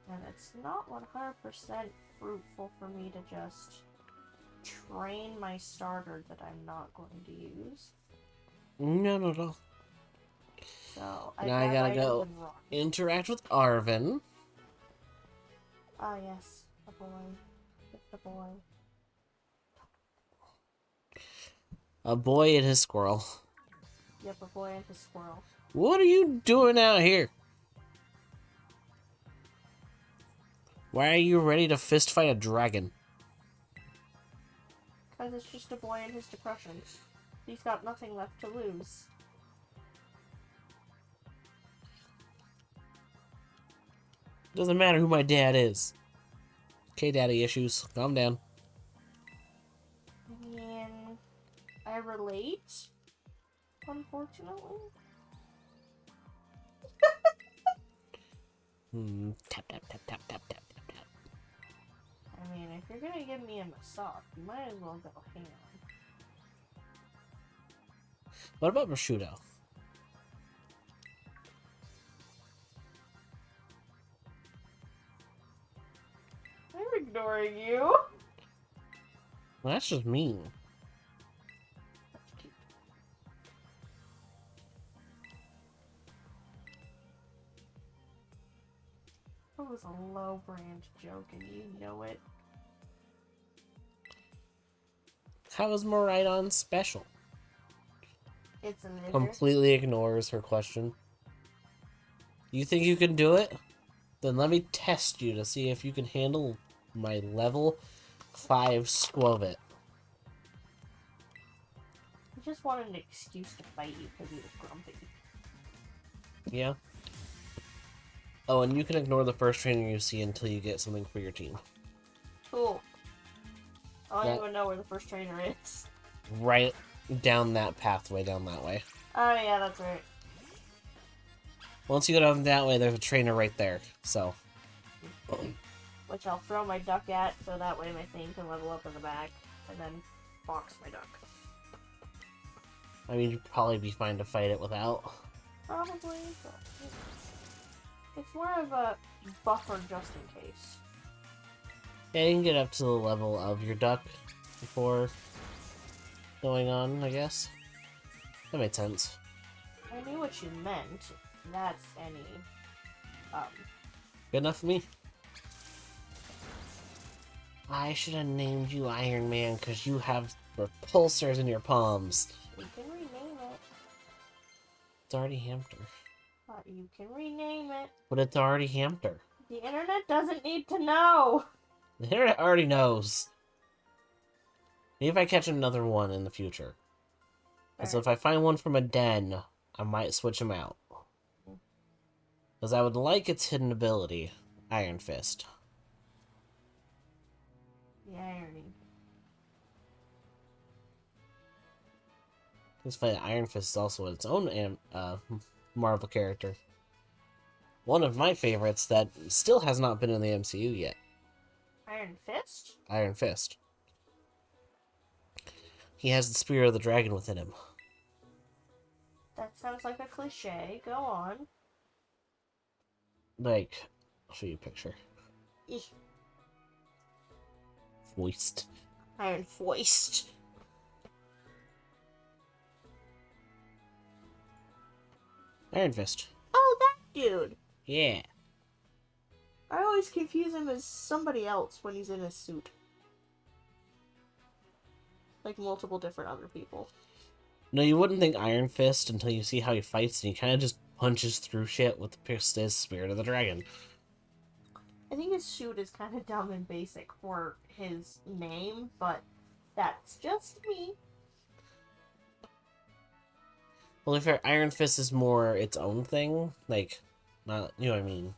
And it's not 100% fruitful for me to just train my starter that I'm not going to use.
No.
So
Now I gotta
grab items
go
and run.
interact with Arvin.
Ah, yes, a boy. Just a boy.
A boy and his squirrel.
Yep, a boy and his squirrel.
What are you doing out here? Why are you ready to fist fight a dragon?
Because it's just a boy and his depression. He's got nothing left to lose.
Doesn't matter who my dad is. Okay, daddy issues. Calm down.
I mean, I relate, unfortunately.
Tap, tap, tap, tap, tap, tap, tap, tap.
I mean, if you're gonna give me a massage, you might as well go ham.
What about prosciutto?
I'm ignoring you.
Well, that's just mean.
That's cute. That was a low brand joke, and you know it.
How is Moridon special?
It's a lizard.
Completely ignores her question. You think you can do it? Then let me test you to see if you can handle my level 5 Squovit.
I just wanted an excuse to fight you because he was grumpy.
Yeah. Oh, and you can ignore the first trainer you see until you get something for your team.
Cool. I don't
That-
even know where the first trainer is.
Right down that pathway, down that way.
Oh yeah, that's right.
Once you go down that way, there's a trainer right there. So,
Which I'll throw my duck at, so that way my thing can level up in the back, and then box my duck.
I mean, you'd probably be fine to fight it without.
Probably, but it's more of a buffer just in case.
Yeah, you can get up to the level of your duck before going on, I guess. That made sense.
I knew what you meant. That's any,
Good enough for me. I should have named you Iron Man because you have repulsors in your palms.
you can rename it.
It's already Hamster.
But you can rename it.
But it's already Hamster.
The internet doesn't need to know.
The internet already knows. Maybe if I catch another one in the future. So if I find one from a den, I might switch him out. Because I would like its hidden ability, Iron Fist.
The irony.
This fight, Iron Fist is also its own Marvel character. One of my favorites that still has not been in the MCU yet.
Iron Fist?
Iron Fist. He has the Spirit of the Dragon within him.
That sounds like a cliche. Go on.
Like, I'll show you a picture.
Eeh.
Foist.
Iron Foist.
Iron Fist.
Oh, that dude!
Yeah.
I always confuse him as somebody else when he's in his suit. Like multiple different other people.
No, you wouldn't think Iron Fist until you see how he fights, and he kind of just punches through shit with the Spirit of the Dragon.
I think his suit is kind of dumb and basic for his name, but that's just me.
Well, if Iron Fist is more its own thing, like, not, you know what I mean?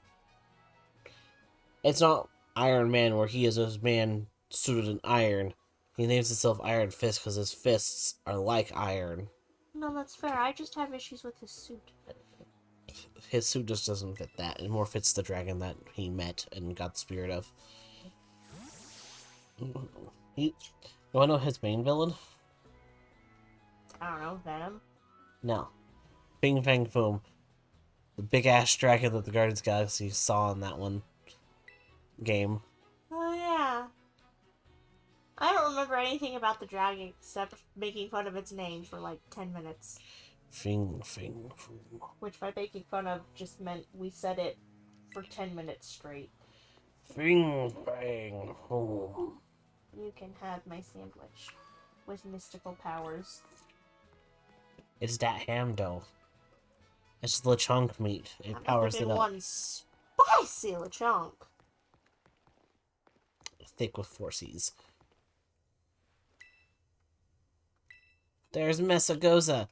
It's not Iron Man where he is a man suited in iron. He names himself Iron Fist because his fists are like iron.
No, that's fair. I just have issues with his suit.
His suit just doesn't fit that. It more fits the dragon that he met and got the spirit of. You wanna know his main villain?
I don't know, Venom.
No. Bing Fang Foom. The big ass dragon that the Guardians of the Galaxy saw in that one game.
Oh yeah. I don't remember anything about the dragon except making fun of its name for like 10 minutes.
Fing Fang Foom.
Which by making fun of just meant we said it for 10 minutes straight.
Fing Fang Foom.
You can have my sandwich with mystical powers.
It's that ham dough. It's LeChonk meat. It
I'm
powers it
thinking
up.
one spicy LeChonk.
Thick with 4Cs. There's Mesagoza.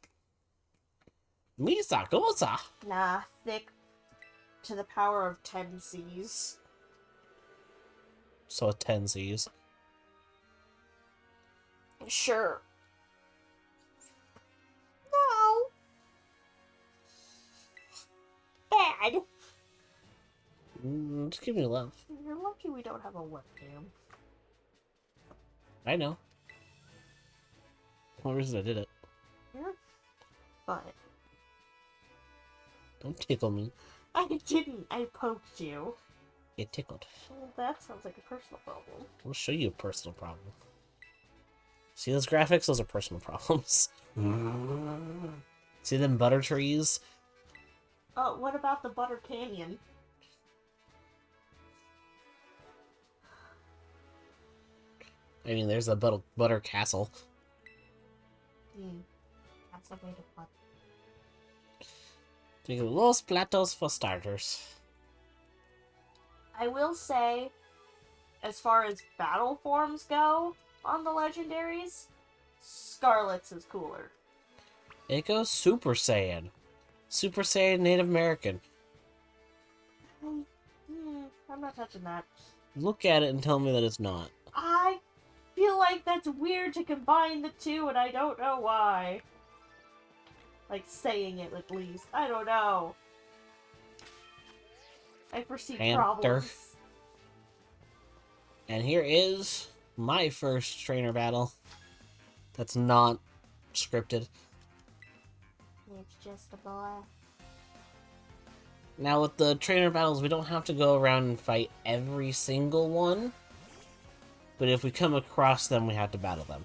Misagoza.
Nah, thick to the power of 10 C's.
So 10 Z's.
Sure. No. Bad.
Just give me love.
You're lucky we don't have a webcam.
I know. One reason I did it.
Yeah. But
Don't tickle me.
I didn't. I poked you.
Get tickled.
Well, that sounds like a personal problem.
I'll show you a personal problem. See those graphics? Those are personal problems. See them butter trees?
Oh, what about the Butter Canyon?
I mean, there's a butter castle.
That's a way to put it.
Think of Los Platos for starters.
I will say, as far as battle forms go on the legendaries, Scarlet's is cooler.
It goes Super Saiyan. Super Saiyan Native American.
I'm not touching that.
Look at it and tell me that it's not.
I feel like that's weird to combine the two, and I don't know why. Like, saying it at least. I don't know. I foresee
Panther.
problems.
And here is my first trainer battle. That's not scripted.
It's just a boy.
Now with the trainer battles, we don't have to go around and fight every single one. But if we come across them, we have to battle them.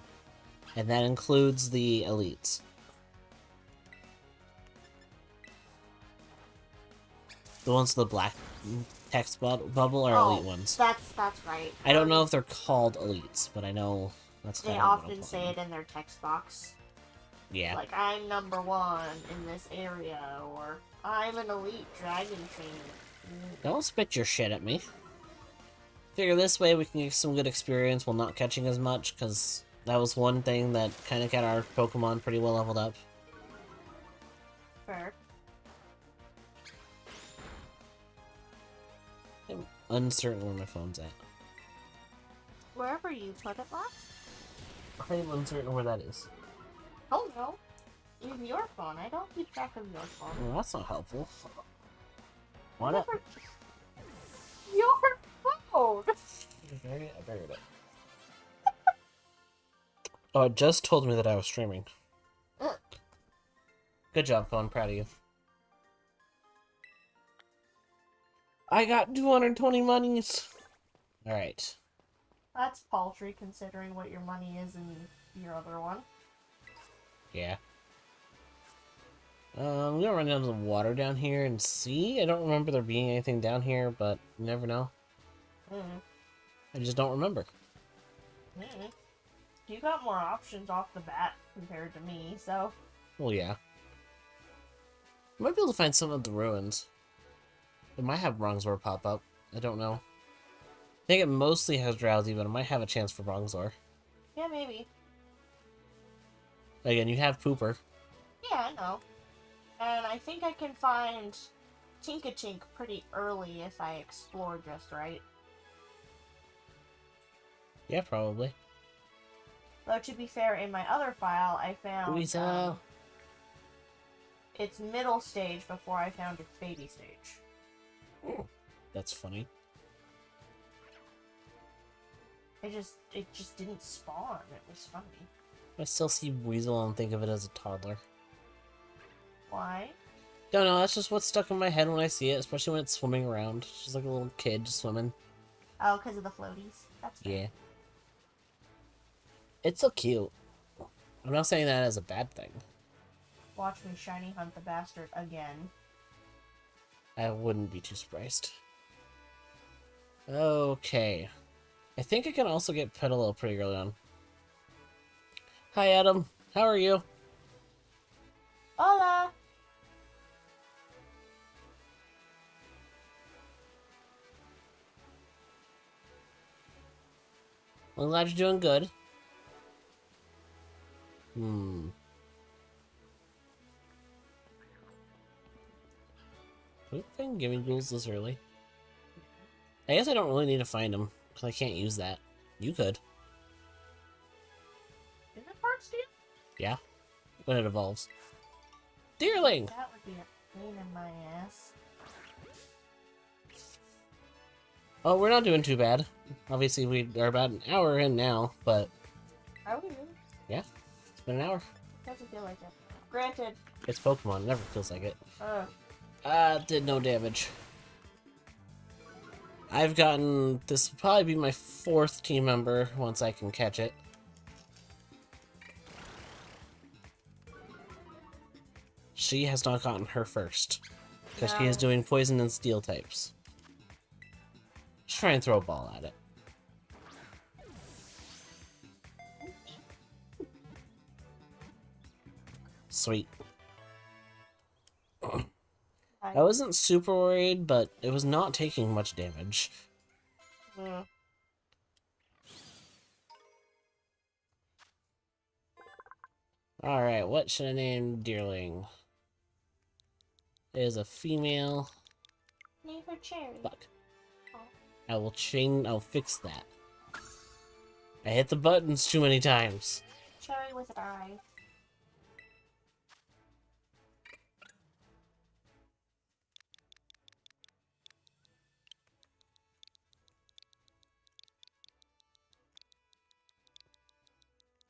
And that includes the elites. The ones with the black text bubble are elite ones.
That's right.
I don't know if they're called elites, but I know that's
They
kind of
often say it in their text box.
Yeah.
Like, I'm number one in this area, or I'm an elite dragon trainer.
Don't spit your shit at me. Figure this way we can get some good experience while not catching as much, because that was one thing that kind of got our Pokemon pretty well leveled up.
Fair.
I'm uncertain where my phone's at.
Wherever you put it last?
I'm uncertain where that is.
Oh no. In your phone. I don't keep track of your phone.
Well, that's not helpful. Why not?
Your phone!
I buried it. Oh, it just told me that I was streaming. Good job, phone. Proud of you. I got 220 monies. Alright.
That's paltry considering what your money is in your other one.
Yeah. I'm gonna run down to the water down here and see. I don't remember there being anything down here, but you never know. I just don't remember.
You got more options off the bat compared to me, so...
Well, yeah. Might be able to find some of the ruins. It might have Bronzor pop up. I don't know. I think it mostly has Drowsy, but it might have a chance for Bronzor.
Yeah, maybe.
Again, you have Pooper.
Yeah, I know. And I think I can find Tinkachink pretty early if I explore just right.
Yeah, probably.
Though, to be fair, in my other file, I found...
Weasel.
its middle stage before I found its baby stage.
That's funny.
It just didn't spawn. It was funny.
I still see Weasel and think of it as a toddler.
Why?
Don't know, that's just what's stuck in my head when I see it, especially when it's swimming around. It's just like a little kid just swimming.
Oh, because of the floaties. That's fair.
Yeah. It's so cute. I'm not saying that as a bad thing.
Watch me shiny hunt the bastard again.
I wouldn't be too surprised. Okay. I think I can also get Petalil pretty early on. Hi, Adam. How are you?
Hola!
I'm glad you're doing good. Who's been giving ghouls this early? I guess I don't really need to find them, because I can't use that. You could.
Is it part steel?
Yeah. When it evolves. Deerling!
That would be a pain in my ass.
Oh, we're not doing too bad. Obviously, we are about an hour in now, but
Are we really?
yeah, it's been an hour.
Doesn't feel like it. Granted.
It's Pokemon, it never feels like it. Did no damage. I've gotten, this will probably be my 4th team member once I can catch it. She has not gotten her first, because she is
No.
doing poison and steel types. Let's try and throw a ball at it. Sweet. I wasn't super worried, but it was not taking much damage. Alright, what should I name Deerling? It is a female.
Name her Cherry.
Fuck.
Oh.
I'll fix that. I hit the buttons too many times.
Cherry with an eye.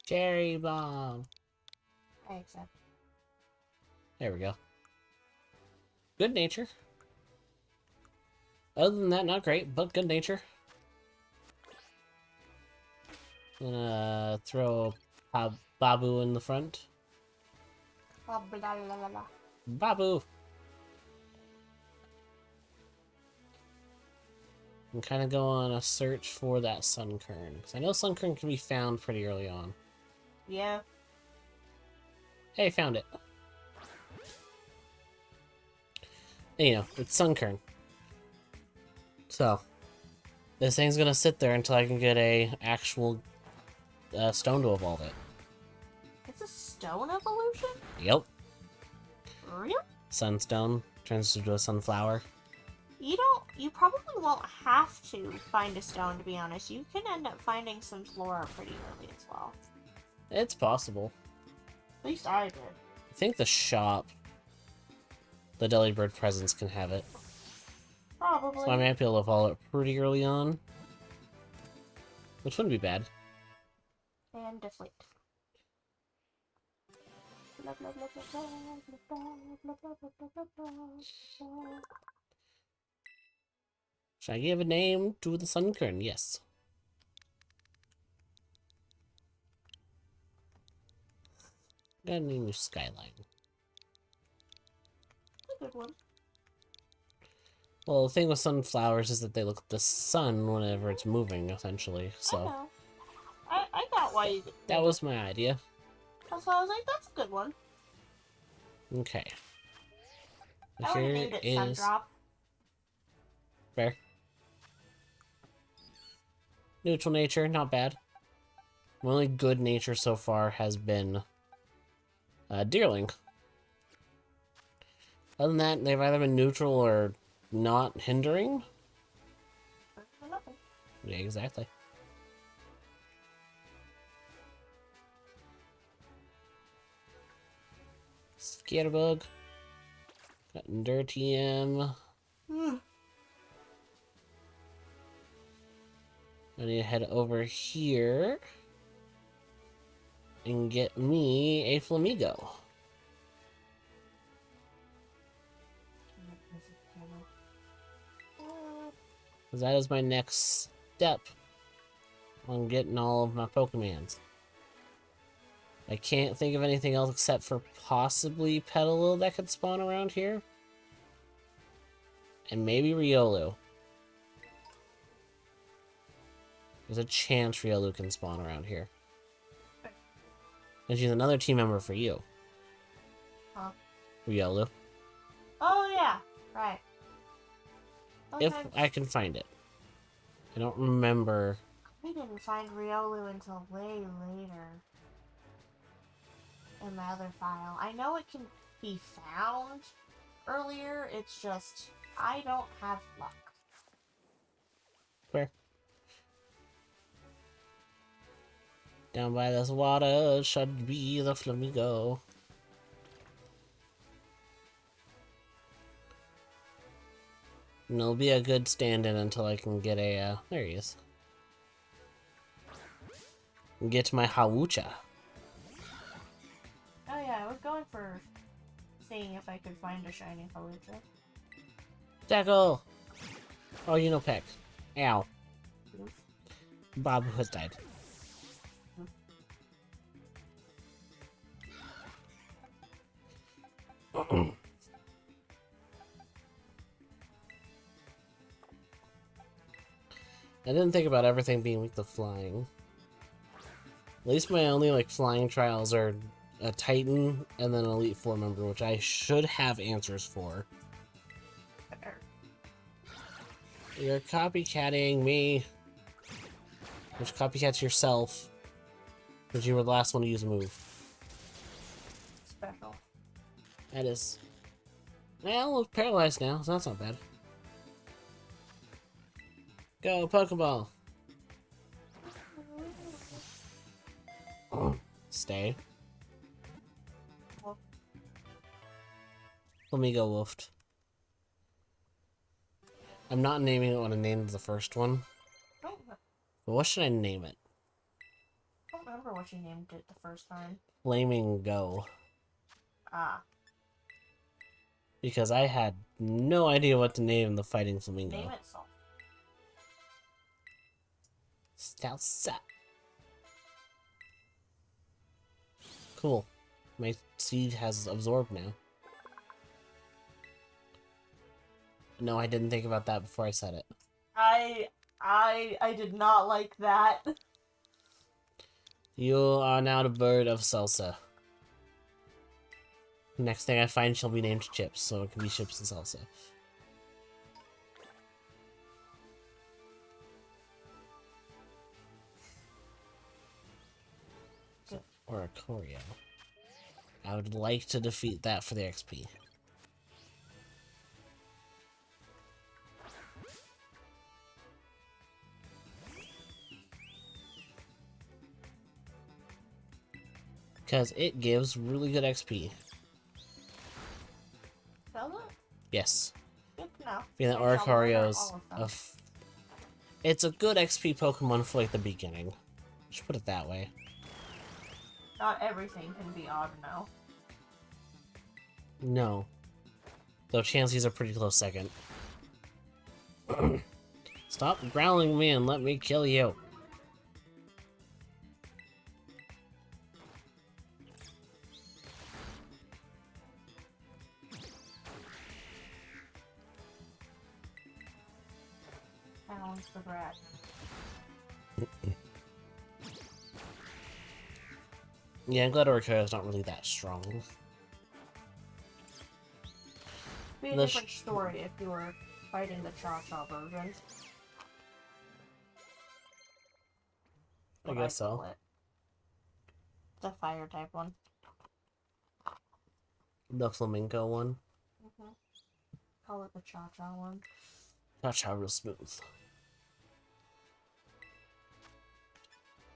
Cherry bomb.
I accept.
There we go. Good nature. Other than that, not great, but good nature. Gonna throw a Babu in the front.
Oh, blah, blah, blah, blah.
Babu! And kind of go on a search for that Sunkern. Because I know Sunkern can be found pretty early on.
Yeah.
Hey, found it. And, you know, it's Sunkern. So, this thing's gonna sit there until I can get a actual stone to evolve it.
It's a stone evolution?
Yep.
Really?
Sunstone turns into a sunflower.
You probably won't have to find a stone, to be honest. You can end up finding some flora pretty early as well.
It's possible.
At least I did.
I think the shop, the Delibird presence, can have it.
Probably.
So I might be able to evolve it pretty early on. Which wouldn't be bad.
And deflate. Blah, blah, blah, blah, blah, blah, blah, blah, blah, blah, blah, blah.
Should I give a name to the Sunkern? Yes. Gotta name you Skyline.
A good one.
Well, the thing with sunflowers is that they look at the sun whenever it's moving, essentially.
I
So
know. I got why you did
that was my idea.
That's why I was like, that's a good one.
Okay.
I already
Here
named it
is
Sundrop.
fair. Neutral nature, not bad. My only good nature so far has been Deerling. Other than that, they've either been neutral or not hindering.
Nothing.
Yeah, exactly. Scatterbug. Got Dirty-M. I need to head over here and get me a Flamigo. Because that is my next step on getting all of my Pokemons. I can't think of anything else except for possibly Petalil that could spawn around here. And maybe Riolu. There's a chance Riolu can spawn around here. And she's another team member for you.
Huh?
Riolu.
Oh, yeah. Right.
If
Okay.
I can find it. I don't remember.
I didn't find Riolu until way later. In my other file. I know it can be found earlier, it's just I don't have luck.
Where? Down by this water should be the Flamigo. And it'll be a good stand-in until I can get a, there he is. Get my Hawucha.
Oh yeah, I was going for seeing if I could find a shiny Hawlucha.
Tackle! Oh, you know Peck. Ow.
Oof.
Bob has died. I didn't think about everything being weak to flying. At least my only like flying trials are a Titan and then an Elite Four member, which I should have answers for. You're copycatting me. Which copycats yourself. Because you were the last one to use a move.
Special.
That is. Well, it's paralyzed now, so that's not bad. Go, Pokeball! Stay. Flamigo woofed. I'm not naming it what I named the first one.
I
But what should I name it?
don't remember what you named it the first time.
Flaming Go.
Ah,
Because I had no idea what to name the fighting
name
Flamingo.
it Salt.
Salsa. Cool. My seed has absorbed now. No, I didn't think about that before I said it.
I did not like that.
You are now the bird of salsa. Next thing I find, she'll be named Chips, so it can be Chips and Salsa. Or a Choreo. I would like to defeat that for the XP. Because it gives really good XP.
Does it?
Yes.
Good to know.
Being that
Maybe I'll learn
Oricorio's
all of them.
it's a good XP Pokemon for like the beginning. Just put it that way.
Not everything can be odd now.
No. Though Chansey's a pretty close second. Stop growling me and let me kill you.
Balance the brat.
Yeah, I'm glad Oricorio's not really that strong.
Be a
The
different story if you were fighting the Cha-Cha version.
I
What
guess so.
call it. The fire type one.
The Flamingo one.
Mm-hmm. Call it the Cha-Cha one.
That's how real smooth.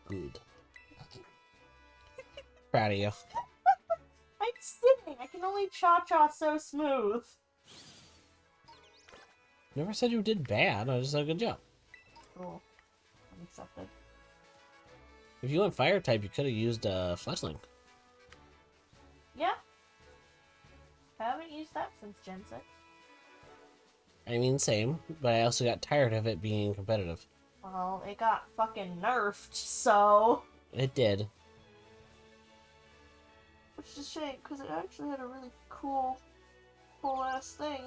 Good. Proud of you.
I'm sitting! I can only Cha-Cha so smooth.
Never said you did bad. I just said good job.
Cool. accepted.
If you went fire type, you could have used Fletchling.
Yeah. I haven't used that since Gen 6.
I mean, same, but I also got tired of it being competitive.
Well, it got fucking nerfed, so...
It did.
Which is a shame, because it actually had a really cool ass thing.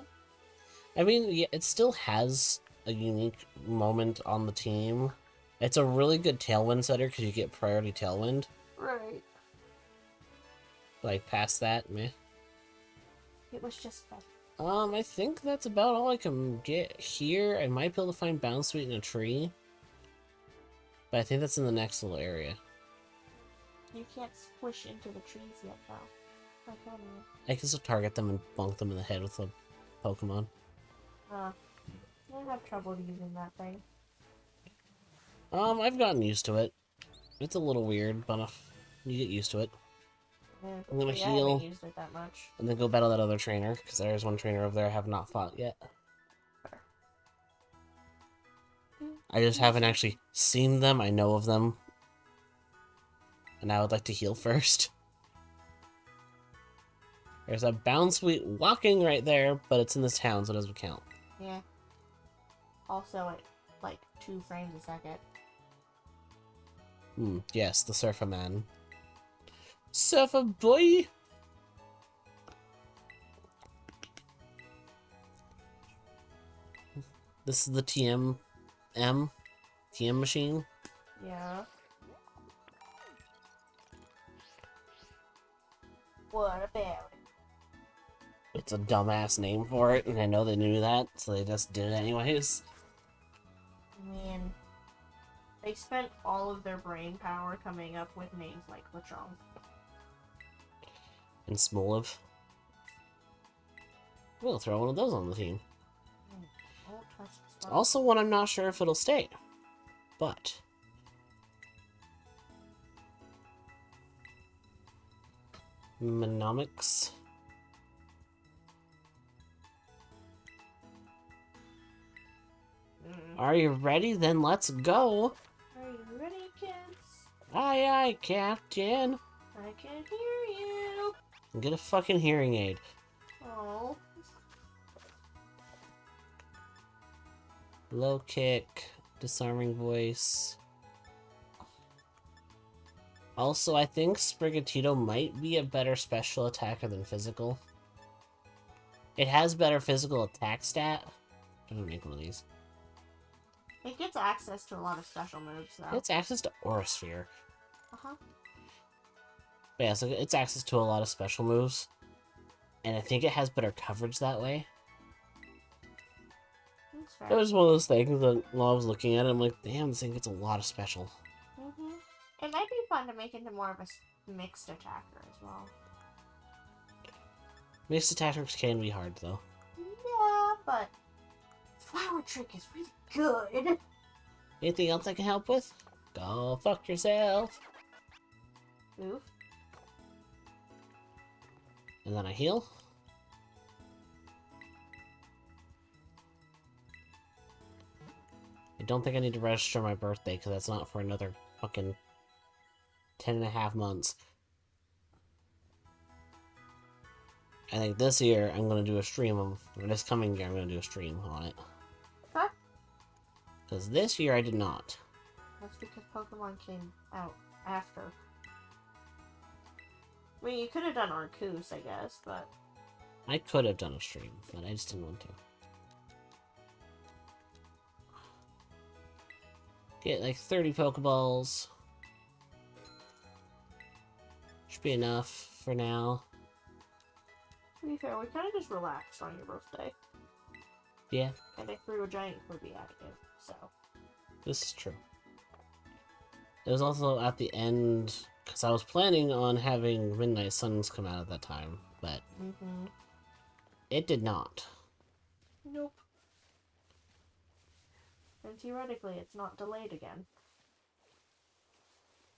I mean, yeah, it still has a unique moment on the team. It's a really good Tailwind setter because you get priority Tailwind.
Right.
Like, past that, meh.
It was just fun.
I think that's about all I can get here. I might be able to find Bound Sweet in a tree. But I think that's in the next little area.
You can't squish into the trees yet, though. How can you?
I can still target them and bonk them in the head with a Pokemon.
I have trouble using that thing.
I've gotten used to it. It's a little weird, but you get used to it.
Yeah,
I'm gonna
I
heal.
haven't used it that much.
And then go battle that other trainer, because there's one trainer over there I have not fought yet. I just haven't actually seen them. I know of them. And I would like to heal first. There's a Bound Sweet walking right there, but it's in this town, so it doesn't count.
Yeah. Also at, like, 2 frames a second.
Yes, the Surfer Man. Surfer boy! This is the TM machine.
Yeah. What about it?
It's a dumbass name for it, and I know they knew that, so they just did it anyways.
Man. They spent all of their brain power coming up with names like Lechonk.
And Smoliv. We'll throw one of those on the team.
Don't touch the slug.
Also one I'm not sure if it'll stay. But... Monomics. Are you ready? Then let's go!
Are you ready, kids?
Aye aye, Captain!
I can hear you!
Get a fucking hearing aid.
Oh.
Low kick. Disarming voice. Also, I think Sprigatito might be a better special attacker than physical. It has better physical attack stat. I'm gonna make one of these.
It gets access to a lot of special moves, though.
It's access to Aura Sphere.
Uh-huh.
But yeah, so it's access to a lot of special moves. And I think it has better coverage that way.
That's fair.
It was one of those things that while I was looking at it, I'm like, damn, this thing gets a lot of special.
Mm-hmm. It might be fun to make into more of a mixed attacker as well.
Mixed attackers can be hard, though.
Yeah, but Flower Trick is really good.
Anything else I can help with? Go fuck yourself.
Oof.
And then I heal. I don't think I need to register my birthday, because that's not for another fucking 10.5 months. I think this year I'm going to do a stream of, or this coming year I'm going to do a stream on it.
Huh?
Because this year I did not.
That's because Pokemon came out after. I mean, you could have done Arceus, I guess, but...
I could have done a stream, but I just didn't want to. Get like 30 Pokeballs. Should be enough for now.
To be fair, we kind of just relaxed on your birthday.
Yeah,
And I threw a giant Kirby at you, so...
this is true. It was also at the end, because I was planning on having Midnight Suns come out at that time, but
Mm-hmm.
it did not.
Nope. And theoretically, it's not delayed again.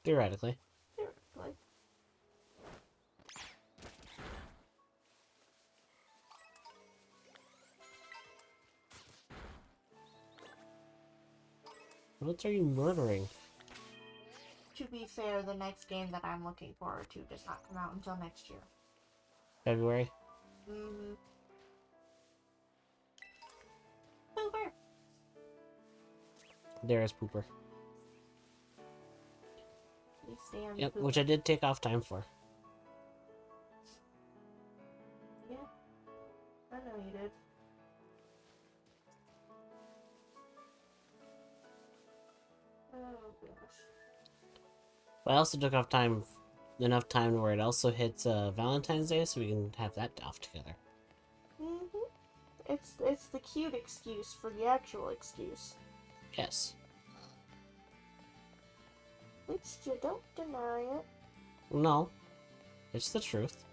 Theoretically.
Theoretically.
What are you murdering?
To be fair, the next game that I'm looking forward to does not come out until next year.
February?
Mm-hmm. Pooper!
There is Pooper.
Please stay on
Yep,
Pooper.
which I did take off time for.
Yeah. I know you did. Oh gosh.
But I also took off time, enough time where it also hits Valentine's Day, so we can have that off together.
Mm-hmm. It's the cute excuse for the actual excuse.
Yes.
Which you don't deny it.
No. It's the truth.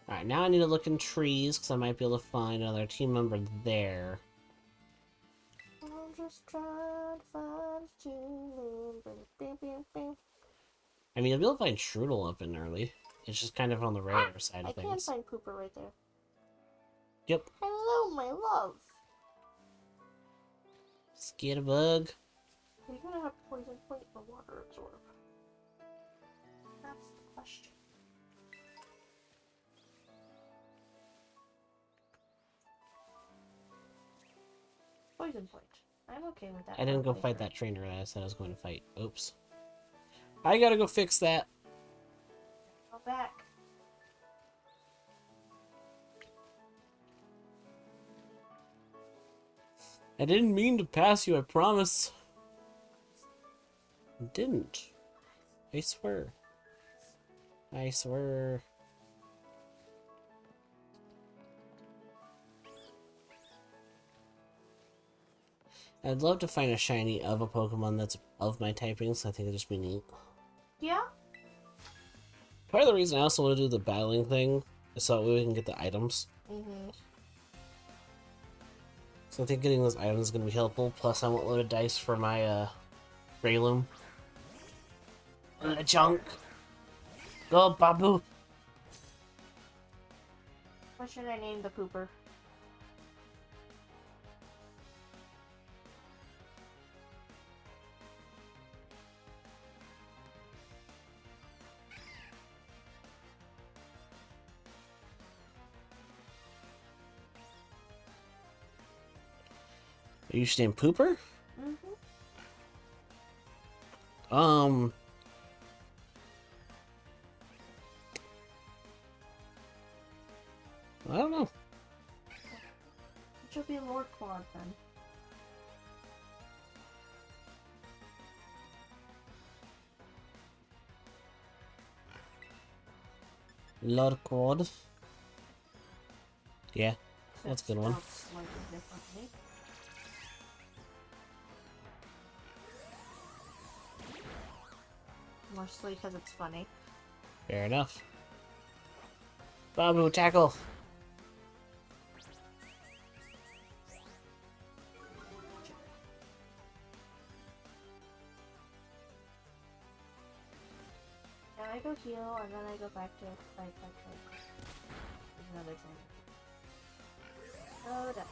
Alright, now I need to look in trees, because I might be able to find another team member there.
I'm just trying to find a team member.
I mean, you'll be able to find Strudel up in early. It's just kind of on the rare side
I
of
can
things.
find Pooper right there.
Yep.
Hello, my love.
Skitterbug.
Are you gonna have poison point or water absorb? That's the question. Poison point. I'm okay with that.
I didn't go
for
fight
later.
that trainer that I said I was going to fight. Oops. I gotta go fix that.
Go back.
I didn't mean to pass you, I promise. I didn't. I swear. I swear. I'd love to find a shiny of a Pokemon that's of my typing, so I think it'd just be neat.
Yeah?
Part of the reason I also want to do the battling thing is so that way we can get the items.
Mm-hmm.
So I think getting those items is going to be helpful. Plus, I want loaded dice for my Breloom. Chunk. Go, Babu.
What should I name the Pooper?
Are you staying Pooper?
Mm-hmm.
I don't know.
It should be Lord Quad then.
Lord Quad. Yeah, that's a good one.
Spelled slightly differently. Mostly because it's funny.
Fair enough. Babu, tackle.
Now I go heal, and then I go back to fight that trainer. There's another trainer. Load up.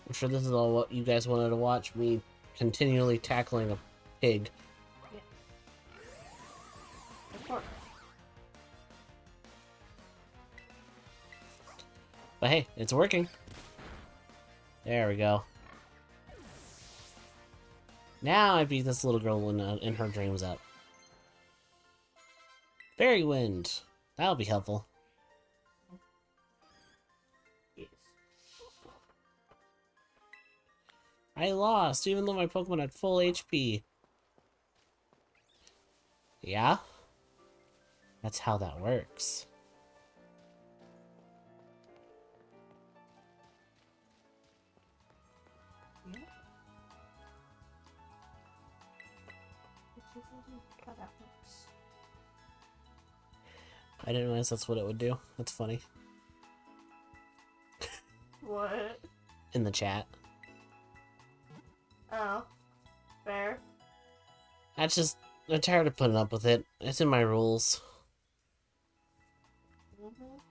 I'm sure this is all what you guys wanted to watch, me continually tackling a pig.
Of course.
But hey, it's working. There we go. Now I beat this little girl in her dreams up. Fairy Wind. That'll be helpful.
Yes.
I lost, even though my Pokemon had full HP. Yeah? That's how that works.
Yeah. How that works.
I didn't realize that's what it would do. That's funny.
What?
In the chat.
Oh. Fair.
That's just I'm tired of putting up with it. It's in my rules.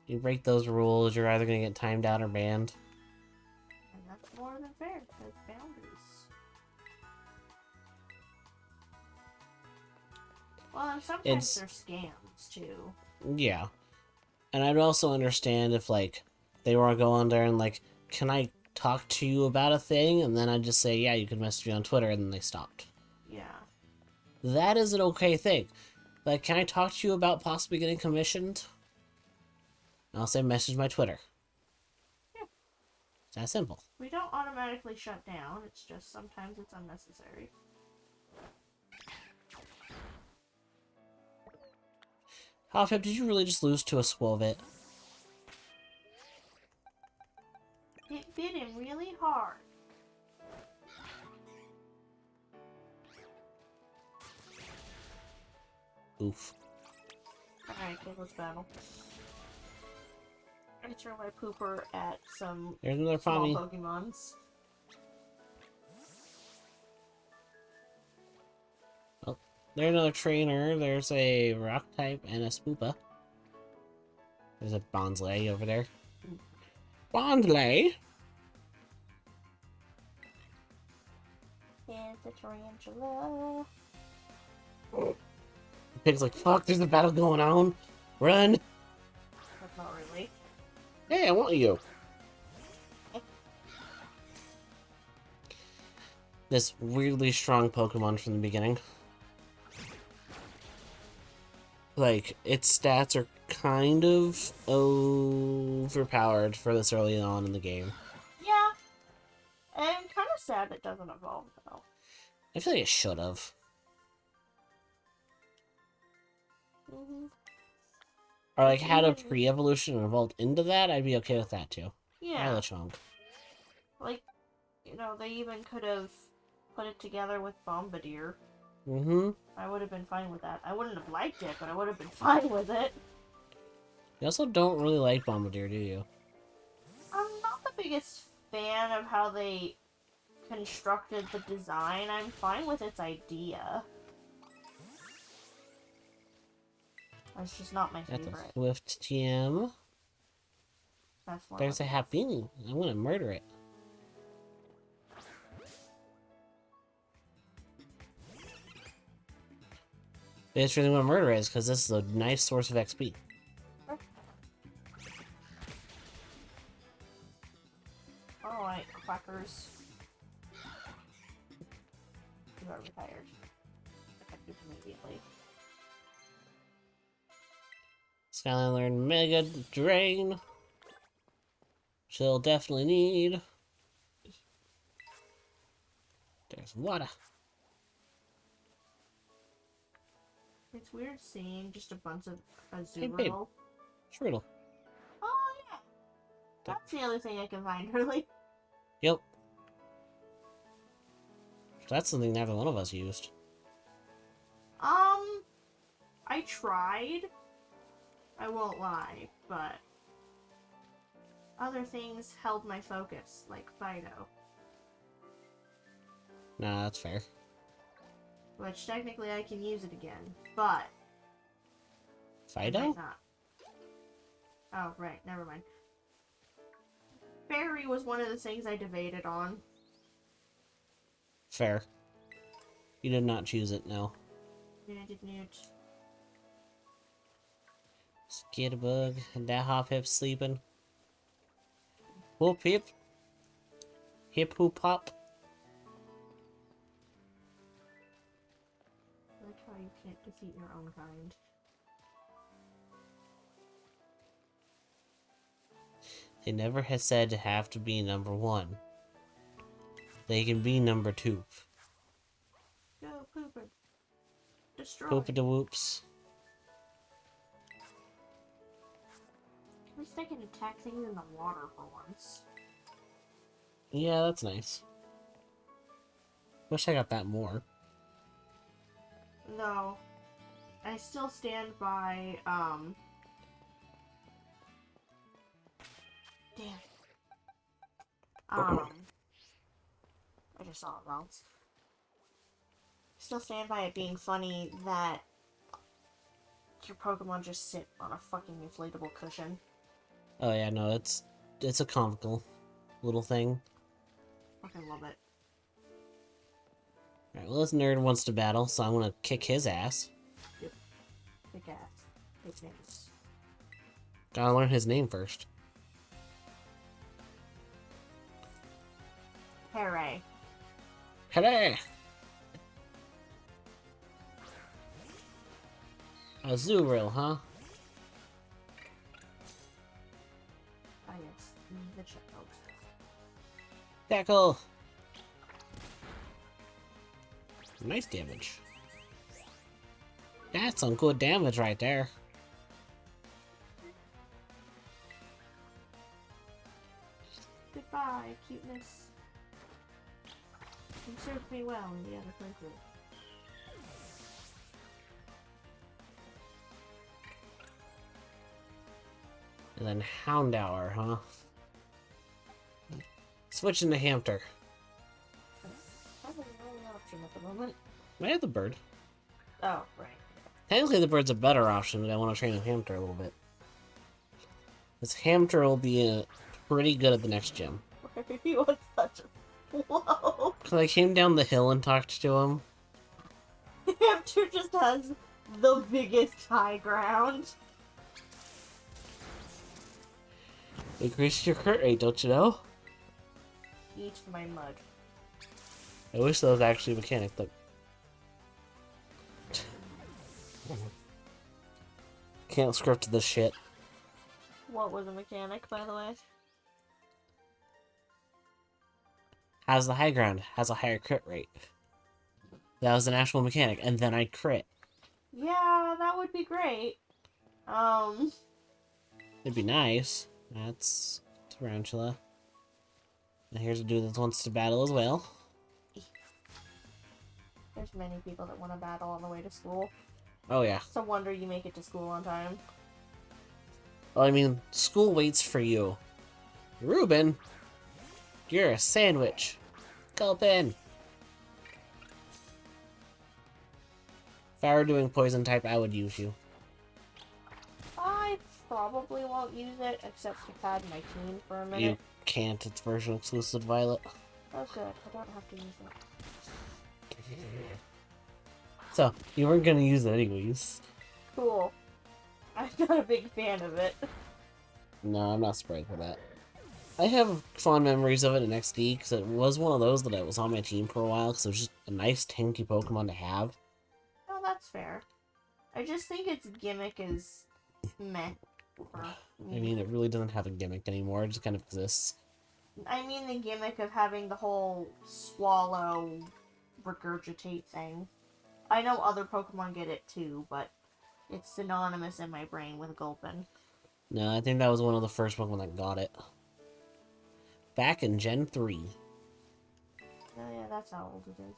You break those rules, you're either gonna get timed out or banned.
And that's more than fair, because boundaries. Well, and sometimes they're scams, too.
Yeah. And I'd also understand if, like, they were to go on there and, like, can I talk to you about a thing? And then I'd just say, yeah, you can message me on Twitter, and then they stopped.
Yeah.
That is an okay thing. Like, can I talk to you about possibly getting commissioned? I'll say message my Twitter.
Yeah.
It's that simple.
We don't automatically shut down, it's just sometimes it's unnecessary.
Hoppip, did you really just lose to a Squovit?
It bit him really hard.
Oof.
Alright, okay, let's battle. I throw my pooper at some
There's another
small
Pommy.
Pokemons.
Oh, there's another trainer. There's a rock type and a Spoopa. There's a Bonsly over there. Bonsly?
It's a tarantula.
Pig's like, fuck, there's a battle going on. Run!
But not really.
Hey, I want you. This weirdly strong Pokemon from the beginning. Like, its stats are kind of overpowered for this early on in the game.
Yeah. I'm kind of sad it doesn't evolve, though.
I feel like it should have. Or, like, had a pre-evolution and evolved into that, I'd be okay with that, too.
Yeah.
Relichonk.
Like, you know, they even could have put it together with Bombardier.
Mm-hmm.
I would have been fine with that. I wouldn't have liked it, but I would have been fine with it.
You also don't really like Bombardier, do you?
I'm not the biggest fan of how they constructed the design. I'm fine with its idea. It's just not my
That's
favorite.
a Swift TM.
That's more
There's a
like
Happiny. I'm gonna murder it. It's really want to murder it because this is a nice source of XP.
Alright, quackers. You are retired. Effective immediately.
Skyline learned Mega Drain. She'll definitely need. There's water.
It's weird seeing just a bunch of
Hey, babe.
Azurill.
Shriddle.
Oh, yeah. That's the other thing I can find, really.
Yep. That's something neither one of us used.
I tried. I won't lie, but other things held my focus, like Fido.
Nah, that's fair.
Which technically I can use it again, but I
Fido?
might not. Oh, right, never mind. Fairy was one of the things I debated on.
Fair. You did not choose it, no.
Yeah, I didn't.
Skitterbug and that Hoppip sleeping. Whoop hip. Hip hoop hop.
I like how you can't defeat your own kind.
They never had said to have to be number 1. They can be number 2.
Go, Pooper. Destroy.
Poopa da whoops.
At least I can attack things in the water for once.
Yeah, that's nice. Wish I got that more.
No. I still stand by, damn. I just saw it bounce. still stand by it being funny that your Pokemon just sit on a fucking inflatable cushion.
Oh yeah, no, it's a comical little thing.
Fucking love it.
Alright, well, this nerd wants to battle, so I'm gonna kick his ass.
Yep. Big ass. Big names.
Gotta learn his name first.
Hooray.
Hello! Azurill, huh?
Ah, yes. The chipmunks.
Tackle! Nice damage. That's some good damage right there.
Goodbye, cuteness. You served me well in the other country.
And then Houndour, huh? Switching to Hamter.
Probably the only option at the moment.
I have the bird.
Oh, right.
Technically, the bird's a better option, but I want to train a Hamter a little bit. This Hamter will be pretty good at the next gym.
He was such a... Whoa!
Cause I came down the hill and talked to him.
Hamster just has the biggest high ground.
Increase your crit rate, don't you know?
Eat my mud.
I wish that was actually a mechanic, but... Can't script this shit.
What was a mechanic, by the way?
Has the high ground, has a higher crit rate. That was an actual mechanic, and then I crit.
Yeah, that would be great.
It'd be nice. That's Tarantula. And here's a dude that wants to battle as well.
There's many people that want to battle on the way to school.
Oh yeah.
It's a wonder you make it to school on time.
Well, I mean, school waits for you. Ruben, you're a sandwich. Gulp in. If I were doing poison type, I would use you.
I probably won't use it, except to pad my team for a minute.
You can't, it's version exclusive Violet.
Oh good, I don't have to use it.
So, you weren't gonna use it anyways.
Cool. I'm not a big fan of it.
No, I'm not surprised for that. I have fond memories of it in XD, because it was one of those that I was on my team for a while, because it was just a nice tanky Pokemon to have.
Oh, that's fair. I just think its gimmick is meh. For me.
I mean, it really doesn't have a gimmick anymore, it just kind of exists.
I mean the gimmick of having the whole swallow regurgitate thing. I know other Pokemon get it too, but it's synonymous in my brain with Gulpin.
No, I think that was one of the first Pokemon that got it. Back in Gen 3.
Oh yeah, that's how old it is.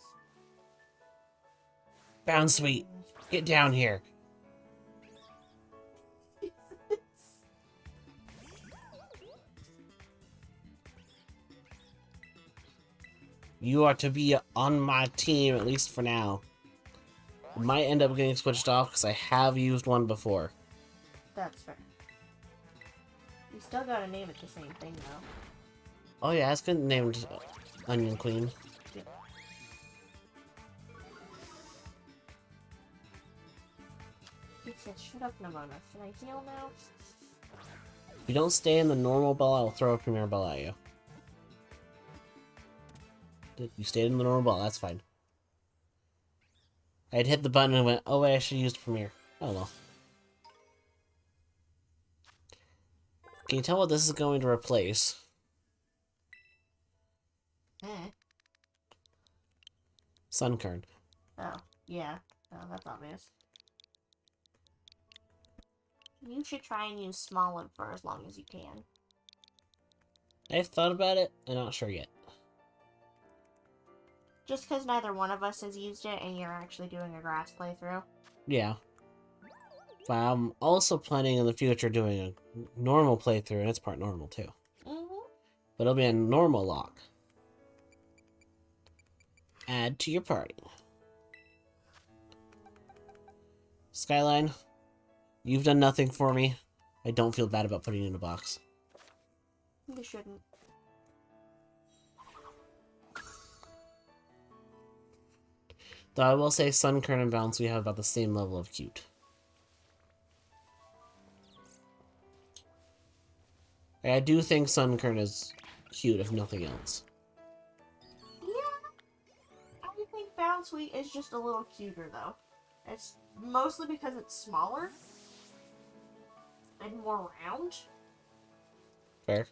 Bounsweet, get down here. You are to be on my team, at least for now. It might end up getting switched off, because I have used one before.
That's fair. You still gotta name it the same thing, though.
Oh yeah, it's been named Onion Queen.
Yeah. He said, shut up, Nimona. Can I heal now?
If you don't stay in the normal ball, I will throw a Premier Ball at you. You stayed in the normal ball, that's fine. I'd hit the button and went, oh wait, I should have used Premier. Oh well. Can you tell what this is going to replace? Sunkern.
Oh, yeah. Oh, that's obvious. You should try and use Smolin for as long as you can.
I've thought about it, I'm not sure yet.
Just because neither one of us has used it and you're actually doing a grass playthrough.
Yeah. But I'm also planning in the future doing a normal playthrough, and it's part normal too.
Mm-hmm.
But it'll be a normal lock. Add to your party. Skyline, you've done nothing for me. I don't feel bad about putting you in a box.
You shouldn't.
Though I will say Sunkern and Bounce, we have about the same level of cute. I do think Sunkern is cute, if nothing else.
Yeah, I think Bounsweet is just a little cuter, though. It's mostly because it's smaller and more round.
Fair.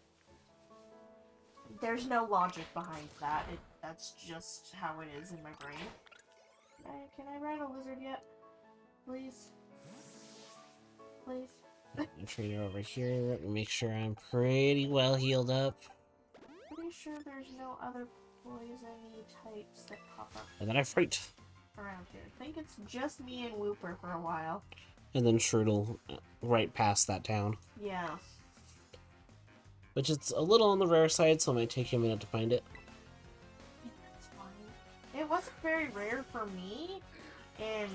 There's no logic behind that. That's just how it is in my brain. Can I ride a lizard yet? Please? Please?
Trainer over here. Let me make sure I'm pretty well healed up.
Pretty sure there's no other poison-y types that pop up
And then I fight.
around here. I think it's just me and Wooper for a while.
And then Shrootle right past that town.
Yeah.
Which is a little on the rare side, so it might take you a minute to find it.
That's fine. It wasn't very rare for me in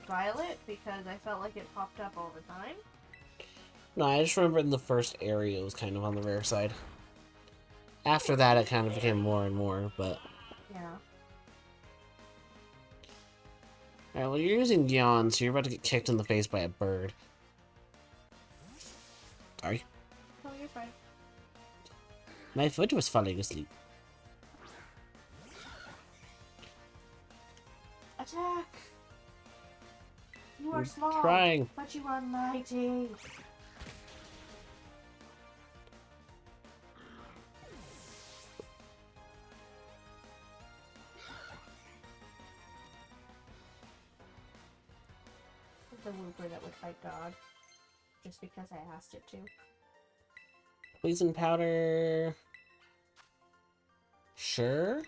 Violet, because I felt like it popped up all the time.
No, I just remember in the first area it was kind of on the rare side. After that, it kind of became more and more, but...
Yeah.
Alright, well, you're using Yawn, so you're about to get kicked in the face by a bird. Sorry.
Oh, you're fine.
My foot was falling asleep.
Attack! You are small,
Trying.
but you are mighty. The Wooper that would fight God, just because I asked it to.
Poison powder. Sure.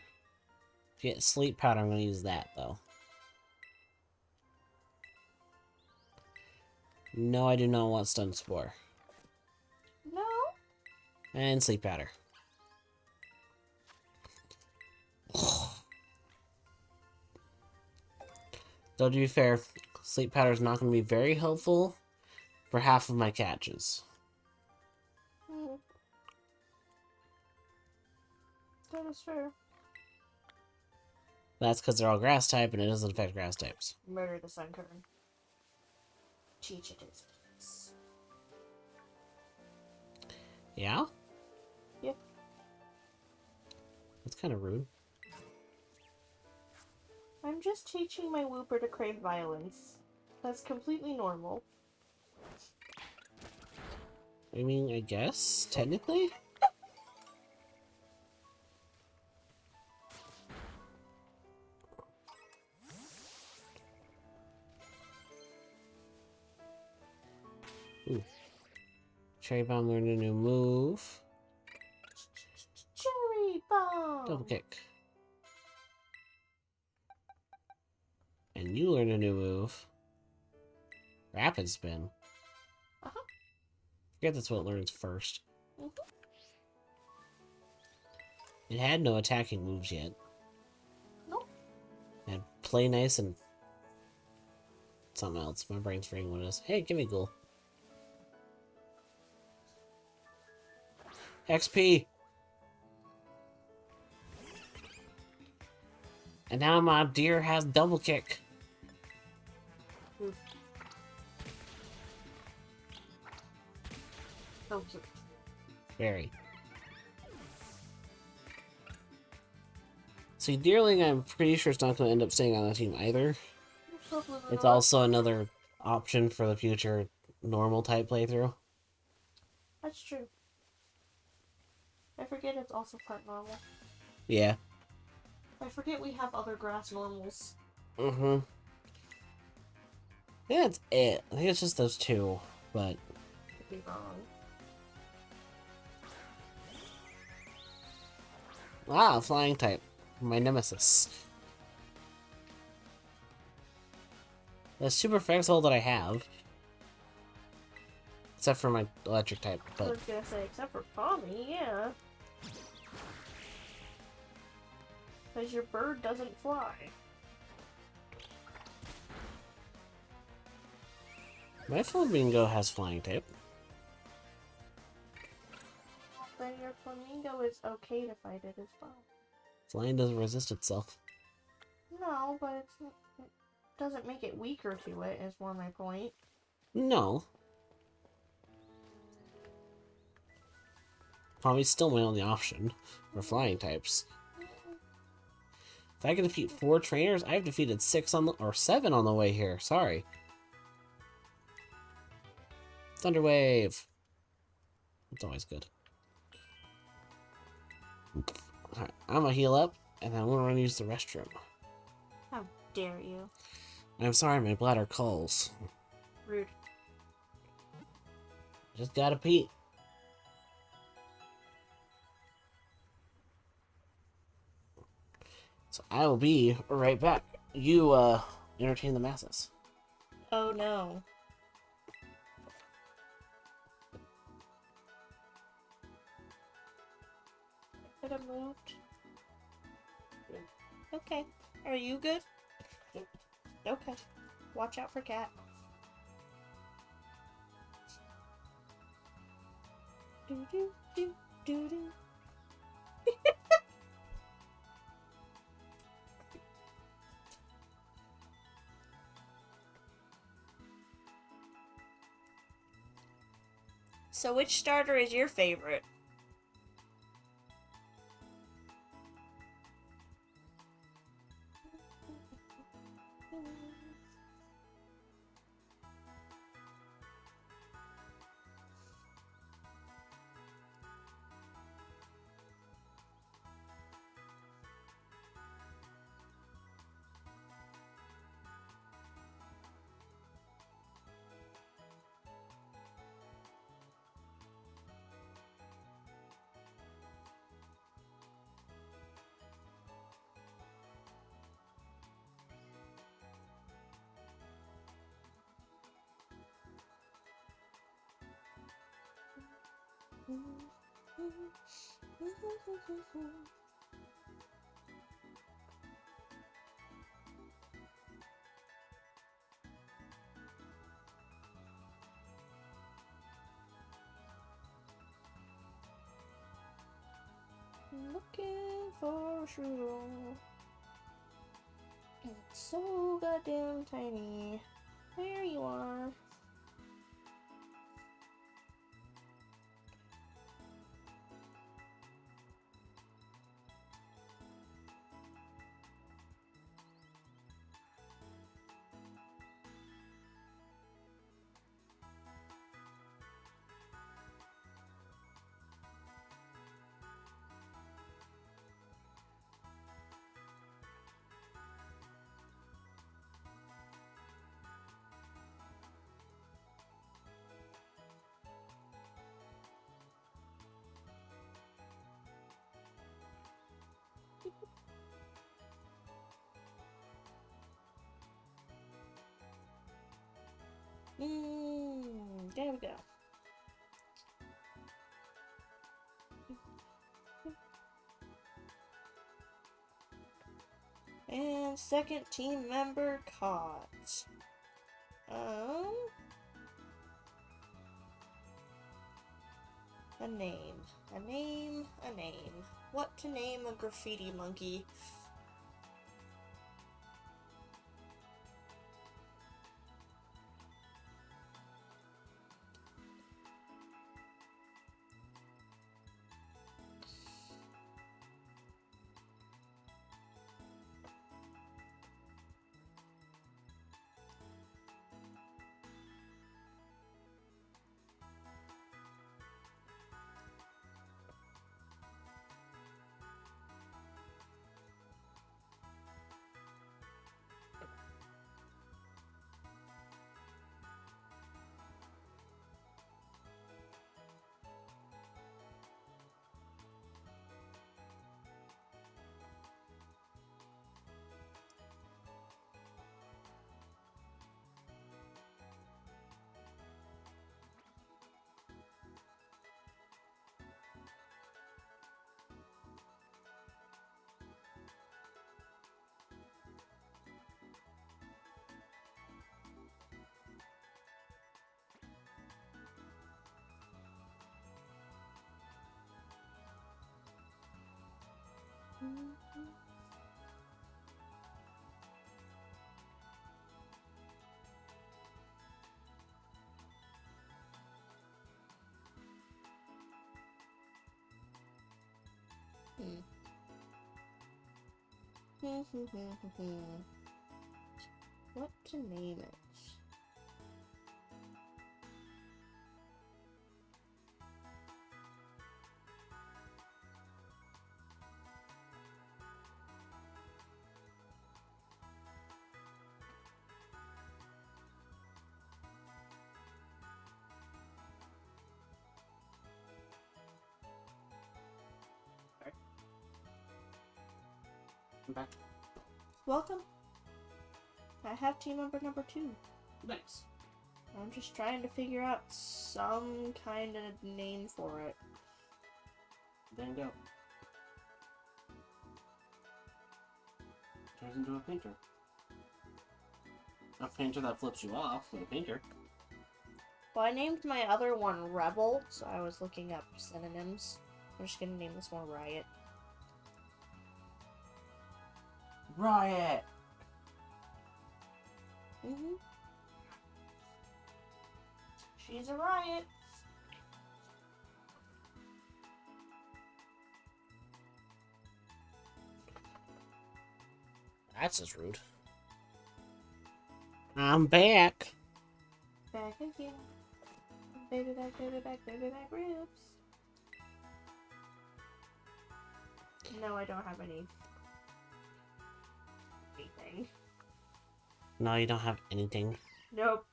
If you get sleep powder, I'm going to use that, though. No, I do not want stun spore.
No.
And sleep powder. Though, to be fair, sleep powder is not going to be very helpful for half of my catches.
That is fair.
That's because they're all grass type, and it doesn't affect grass types.
Murder the Sunkern. Teach it its place.
Yeah?
Yep.
That's kind of rude.
I'm just teaching my Wooper to crave violence. That's completely normal.
I mean, I guess, technically? Ooh. Cherry Bomb learned a new move.
Cherry Bomb!
Double kick. And you learned a new move. Rapid Spin.
Uh-huh.
Forget that's what it learns first.
Mm-hmm.
It had no attacking moves yet.
Nope.
It had Play Nice and something else. My brain's forgetting what it is. Hey, give me Ghoul. XP! And now my deer has double kick.
Oof. So cute.
Very. See, Deerling, I'm pretty sure it's not going to end up staying on the team either. It's also another option for the future normal type playthrough.
That's true. I forget it's also part normal.
Yeah.
I forget we have other grass normals.
Mm-hmm. Yeah, that's it. I think it's just those two, but...
Could be wrong.
Ah, flying type. My nemesis. The super effects all that I have. Except for my electric type,
I
but...
was gonna say, except for Tommy, yeah. Because your bird doesn't fly.
My flamingo has flying type.
But your flamingo is okay to fight it as well.
Flying doesn't resist itself.
No, but it doesn't make it weaker to it, is more my point.
No. Probably still my only option for flying types. If I can defeat 4 trainers, I've defeated 6 on the, or 7 on the way here. Sorry. Thunderwave. It's always good. Alright, I'm gonna heal up, and then I'm gonna run use the restroom.
How dare you?
I'm sorry, my bladder calls.
Rude.
Just gotta pee. So I will be right back. You, entertain the masses.
Oh no. Could have moved. Okay. Are you good? Okay. Watch out for Cat. Do do do do do. So which starter is your favorite? Looking for a Shroodle. It's so goddamn tiny. There you are. There we go. And second team member caught. A name. A name. A name. What to name a graffiti monkey? What to name it?
I'm back.
Welcome. I have team member number 2.
Nice.
I'm just trying to figure out some kind of name for it.
Then go. Turns into a painter. A painter that flips you off with a painter.
Well, I named my other one Rebel, so I was looking up synonyms. I'm just gonna name this one Riot.
Riot!
She's a riot.
That's just rude. I'm back.
Back again. Baby back, baby back, baby back ribs. No, I don't have anything.
No, you don't have anything.
Nope.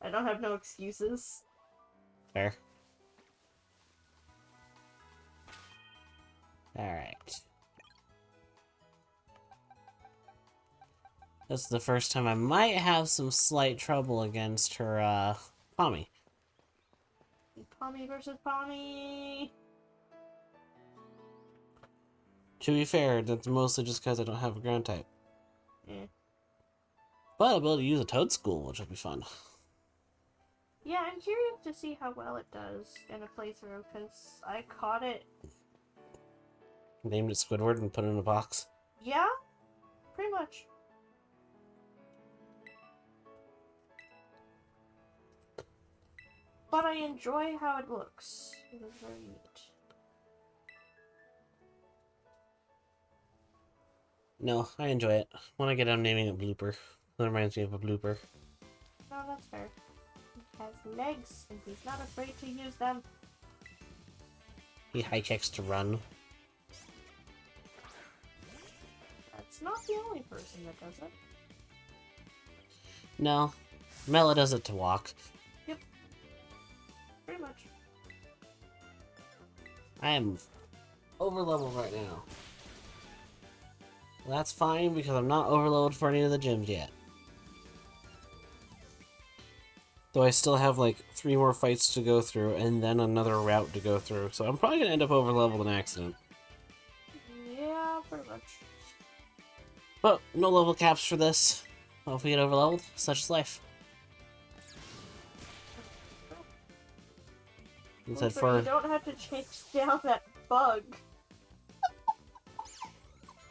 I don't have no excuses.
Fair. Alright. This is the first time I might have some slight trouble against her, Pommy.
Pommy versus Pommy!
To be fair, that's mostly just because I don't have a ground type.
Eh.
But I'll be able to use a Toadstool, which will be fun.
Yeah, I'm curious to see how well it does in a playthrough, because I caught it.
Named it Squidward and put it in a box.
Yeah? Pretty much. But I enjoy how it looks. It is very neat.
No, I enjoy it. When I get done naming it Blooper. That reminds me of a blooper.
No, that's fair. He has legs, and he's not afraid to use them.
He high kicks to run.
That's not the only person that does it.
No. Mela does it to walk.
Yep. Pretty much.
I am over leveled right now. Well, that's fine because I'm not overloaded for any of the gyms yet. Though I still have like 3 more fights to go through and then another route to go through. So I'm probably going to end up over leveled in accident.
Yeah, pretty much.
But no level caps for this. Well, if we get over leveled, such is life. Instead
Also,
for
you don't have to chase down that bug.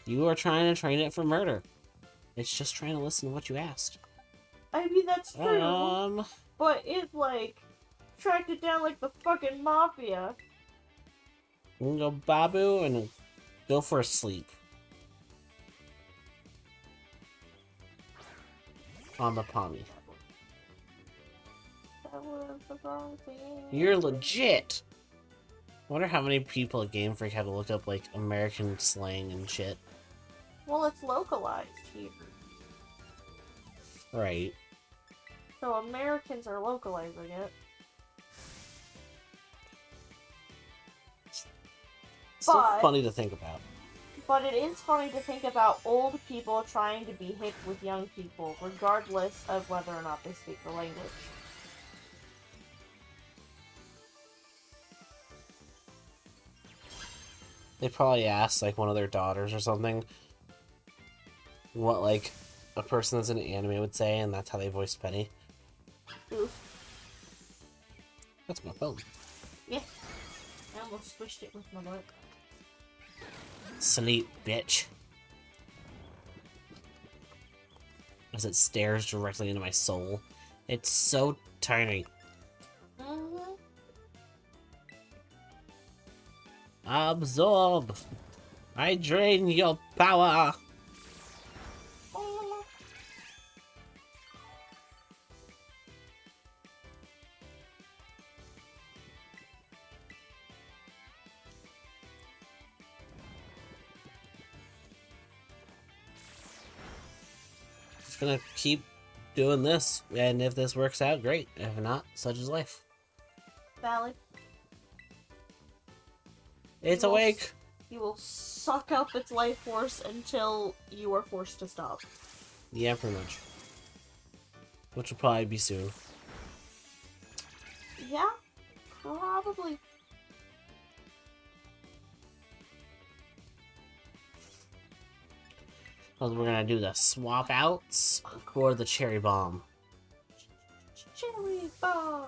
you are trying to train it for murder. It's just trying to listen to what you asked.
I mean, that's true. But it, like, tracked it down like the fucking mafia.
You can go Babu and go for a sleep. On the Pommy.
That was the wrong thing.
You're legit! Wonder how many people at Game Freak had to look up, like, American slang and shit.
Well, it's localized here.
Right.
So Americans are localizing it.
Still
But-
funny to think about.
But it is funny to think about old people trying to be hip with young people, regardless of whether or not they speak the language.
They probably asked, like, one of their daughters or something what, like, a person that's in anime would say, and that's how they voiced Penny.
Oof.
That's my phone.
Yeah. I almost squished it with my butt.
Sleep, bitch. As it stares directly into my soul. It's so tiny.
Mm-hmm.
Absorb! I drain your power.
Oh,
Just gonna keep doing this, and if this works out, great. If not, such is life.
valid.
It's
You will
awake.
You will suck up its life force until you are forced to stop.
Yeah, pretty much. Which will probably be soon.
Yeah, probably.
Because we're gonna do the swap outs for the cherry bomb.
Cherry bomb.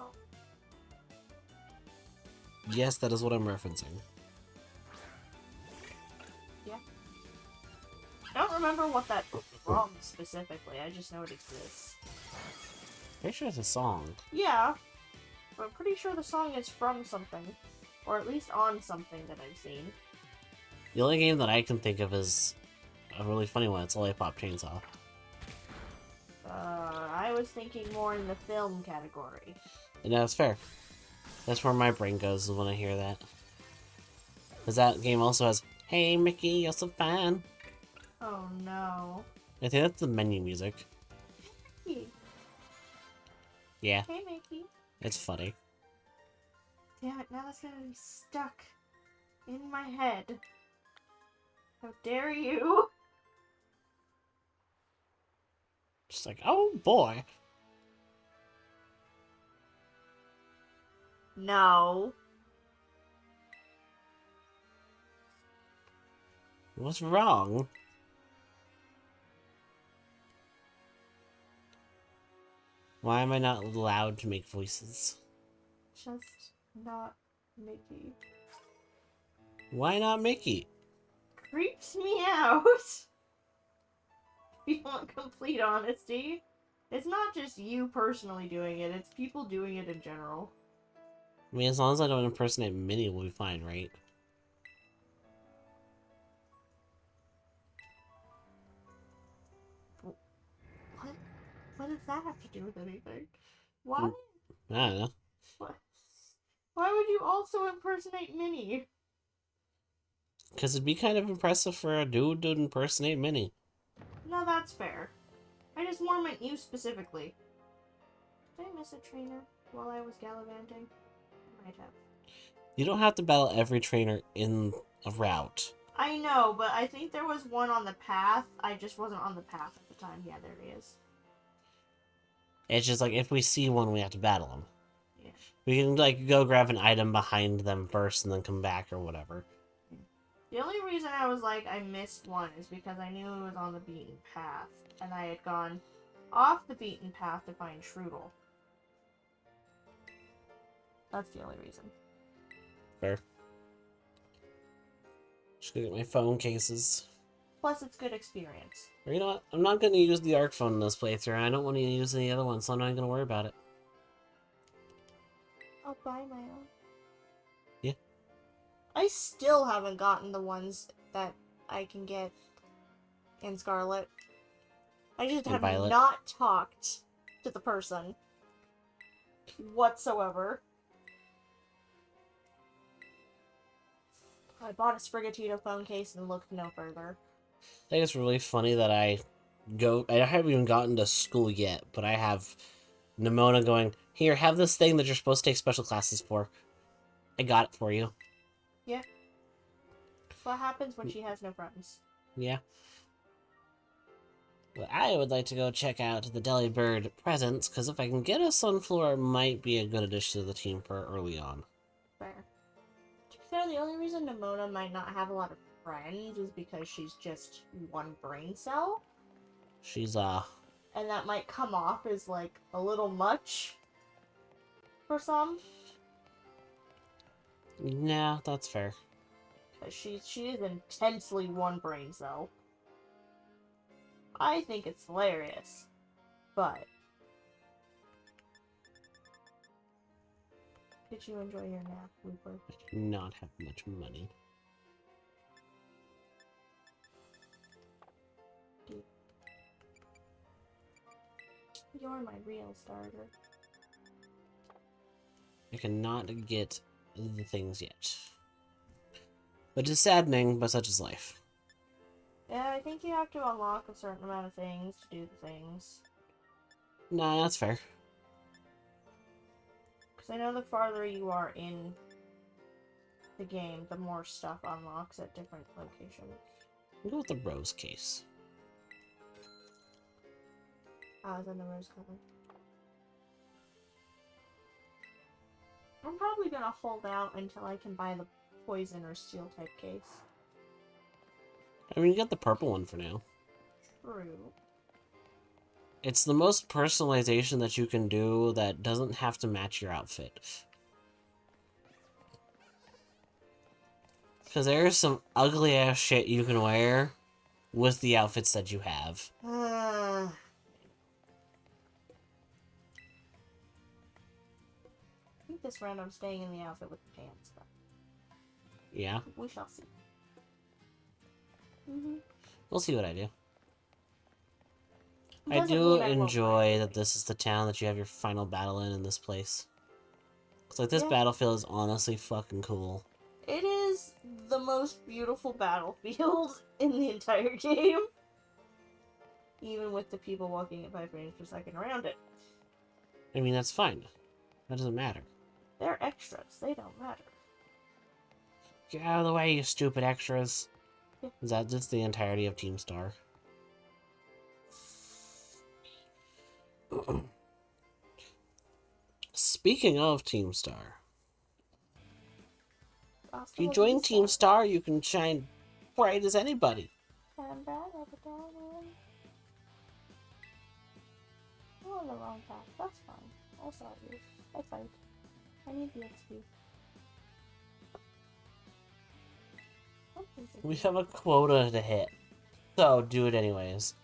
Yes, that is what I'm referencing.
I don't remember what that from specifically. I just know it exists.
Pretty sure it's a song.
Yeah, but I'm pretty sure the song is from something, or at least on something that I've seen.
The only game that I can think of is a really funny one. It's Lollipop Chainsaw.
I was thinking more in the film category.
And that's fair. That's where my brain goes is when I hear that. Because that game also has, "Hey Mickey, you're so fine."
Oh no.
I think that's the menu music.
Hey,
Yeah,
hey Mickey.
it's funny.
Damn it, now that's gonna be stuck in my head. How dare you?
Just like, oh boy.
No.
What's wrong? Why am I not allowed to make voices?
Just not Mickey.
Why not Mickey?
Creeps me out. If you want complete honesty. It's not just you personally doing it, it's people doing it in general.
I mean, as long as I don't impersonate Minnie, we'll be fine, right?
What? What does that have to do with anything? Why?
I don't know.
What? Why would you also impersonate Minnie?
Because it'd be kind of impressive for a dude to impersonate Minnie.
No, that's fair. I just more meant you specifically. Did I miss a trainer while I was gallivanting? I might have.
You don't have to battle every trainer in a route.
I know, but I think there was one on the path. I just wasn't on the path at the time. Yeah, there he is.
It's just like, if we see one, we have to battle him.
Yeah.
We can, like, go grab an item behind them first and then come back or whatever.
The only reason I was like, I missed one is because I knew it was on the beaten path. And I had gone off the beaten path to find Strudel. That's the only reason.
Fair. Just gonna get my phone cases.
Plus, it's good experience.
Or you know what? I'm not gonna use the ARC phone in this playthrough. I don't want to use any other one, so I'm not gonna worry about it.
I'll buy my own.
Yeah.
I still haven't gotten the ones that I can get in Scarlet. I just
In
have
Violet.
not talked to the person whatsoever. I bought a Sprigatito phone case and looked no further.
I think it's really funny that I haven't even gotten to school yet, but I have Nimona going, "Here, have this thing that you're supposed to take special classes for. I got it for you."
Yeah. That's what happens when she has no friends.
Yeah. But I would like to go check out the Delibird presents, because if I can get a Sunflower, it might be a good addition to the team for early on.
Fair. To be fair, the only reason Nimona might not have a lot of friends is because she's just one brain cell.
She's,
And that might come off as, like, a little much for some.
nah, that's fair.
But she is intensely one brain cell. I think it's hilarious. But did you enjoy your nap, Looper?
I do not have much money.
You're my real starter.
I cannot get the things yet. Which is saddening, but such is life.
Yeah, I think you have to unlock a certain amount of things to do the things.
Nah, that's fair.
Because I know the farther you are in the game, the more stuff unlocks at different locations.
We'll go with the rose case.
I was in the rose color. I'm probably gonna hold out until I can buy the poison or steel type case.
I mean, you got the purple one for now.
True.
It's the most personalization that you can do that doesn't have to match your outfit. Because there's some ugly ass shit you can wear with the outfits that you have.
I think this round I'm staying in the outfit with the pants, but
Yeah,
we shall see.
we'll see what I do. I
Doesn't
do
mean I won't
enjoy
play
that this is the town that you have your final battle in this place. It's like, this
Yeah.
battlefield is honestly fucking cool.
It is the most beautiful battlefield in the entire game. Even with the people walking at 5 frames per second around it.
I mean, that's fine. That doesn't matter.
They're extras. They don't matter.
Get out of the way, you stupid extras.
Yeah.
Is that just the entirety of Team Star? Speaking of Team Star, if you join Team Star, you can shine bright as anybody.
I'm on the wrong path. That's fine. I'll solve you. I fight. I need the XP.
We have a quota to hit, so do it anyways.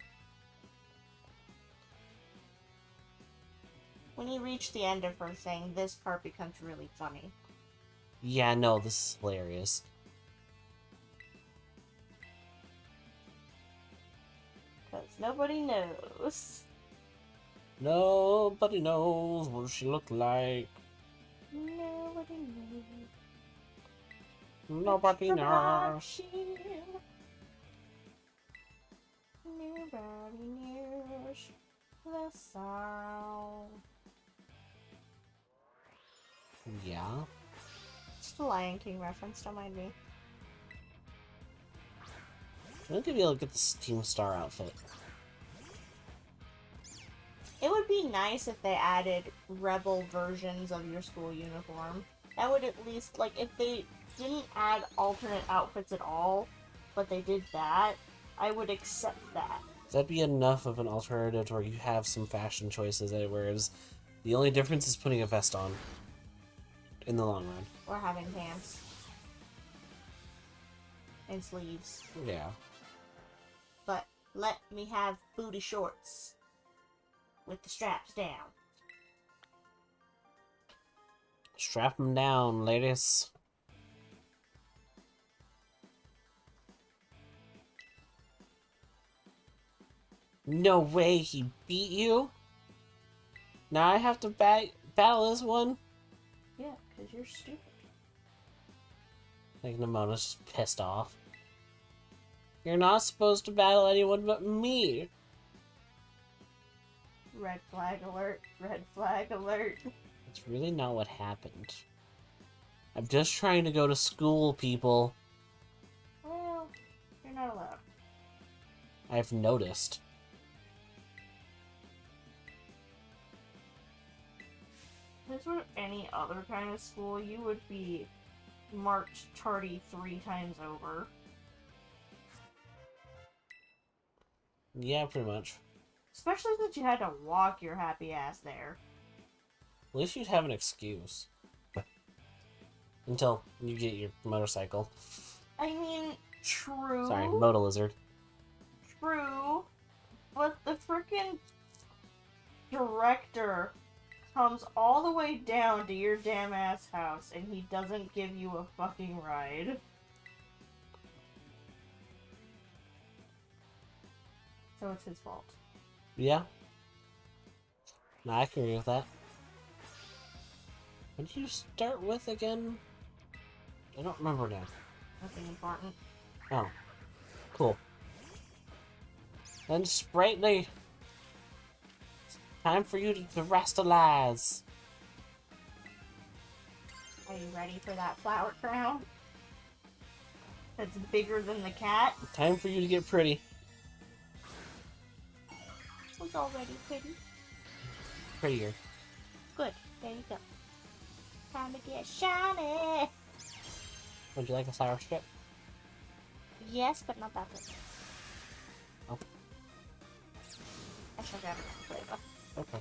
When you reach the end of her thing, this part becomes really funny.
Yeah, no, this is hilarious.
Because nobody knows.
Nobody knows what she looked like.
Nobody knows.
Nobody knows.
Nobody knows the sound.
Yeah.
It's the Lion King reference, don't mind me.
I think I'd be able to get the Team Star outfit.
It would be nice if they added rebel versions of your school uniform. That would at least, like, if they didn't add alternate outfits at all, but they did that, I would accept that.
That'd be enough of an alternative where you have some fashion choices, whereas the only difference is putting a vest on. In the long run.
Or having pants. And sleeves.
Yeah.
But let me have booty shorts. With the straps down.
Strap them down, ladies. No way he beat you? Now I have to battle this one?
Yeah, because you're stupid.
Like, Nemona's just pissed off. You're not supposed to battle anyone but me.
Red flag alert. Red flag alert.
That's really not what happened. I'm just trying to go to school, people.
Well, you're not allowed.
I've noticed.
If this were any other kind of school, you would be marked tardy 3 times over.
Yeah, pretty much.
Especially since you had to walk your happy ass there.
At least you'd have an excuse. Until you get your motorcycle.
I mean, true.
Sorry, Moto Lizard.
True. But the frickin' director comes all the way down to your damn ass house and he doesn't give you a fucking ride. So it's his fault.
Yeah. No, I can agree with that. What did you start with again? I don't remember now.
Nothing important.
Oh, cool. Then Sprightly. Time for you to restalize.
Are you ready for that flower crown? That's bigger than the cat.
Time for you to get pretty.
Who's already pretty?
Prettier.
Good. There you go. Time to get shiny.
Would you like a sour strip?
Yes, but not that one.
Oh,
I should grab another flavor.
okay.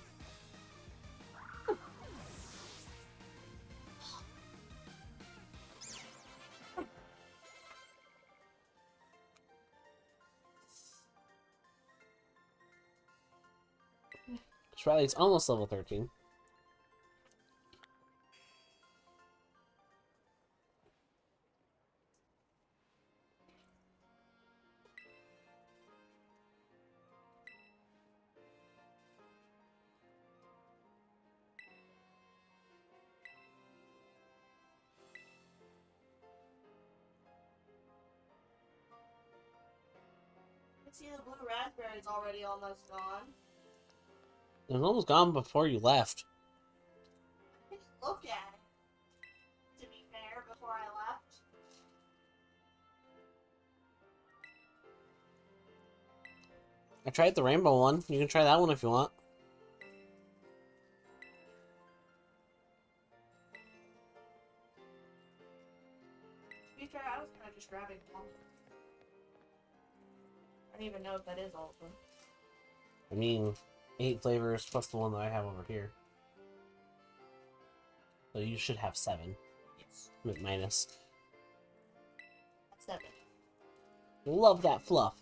Riley's almost level 13.
See, the blue raspberry's already almost gone.
It was almost gone before you left.
I just looked at it, to be fair, before I left.
I tried the rainbow one. You can try that one if you want.
To be fair, I was kind of just grabbing one. I don't even know if that is all of them.
I mean, 8 flavors plus the one that I have over here. So you should have 7.
Yes.
Minus.
That's 7.
Love that fluff.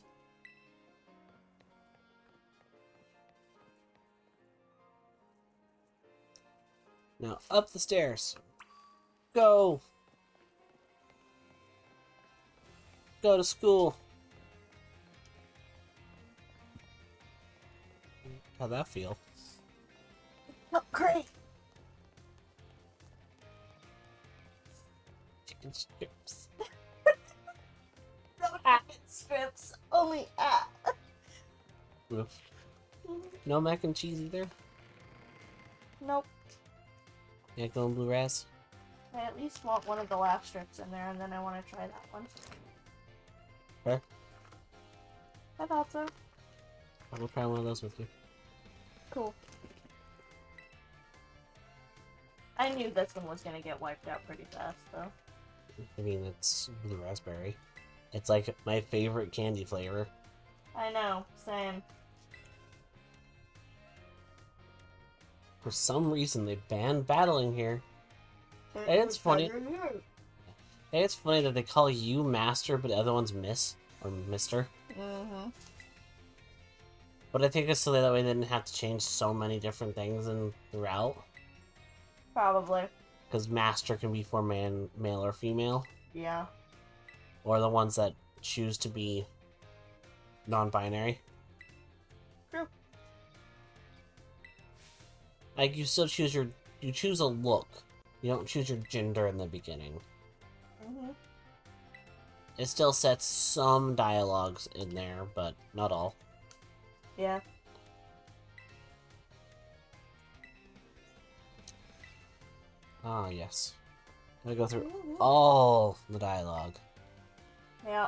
Now up the stairs. Go! Go to school. How'd that feel?
Oh, great!
Chicken strips.
No chicken strips, only
Oof. No mac and cheese either?
Nope.
You like the blue ras?
I at least want one of the last strips in there, and then I want to try that one.
Okay.
I thought so.
I will try one of those with you.
Cool. I knew this one was gonna get wiped out pretty fast, though.
I mean, it's blue raspberry. It's like my favorite candy flavor.
I know, same.
For some reason, they banned battling here. And it's funny. And it's funny that they call you Master, but the other one's Miss or Mister.
Mm-hmm.
But I think it's so that way they didn't have to change so many different things in the route.
Probably.
Because Master can be for male or female.
Yeah.
Or the ones that choose to be non-binary.
True.
Like, you still choose you choose a look. You don't choose your gender in the beginning.
Mm-hmm.
It still sets some dialogues in there, but not all.
Yeah.
Ah, yes. I go through all the dialogue.
Yeah.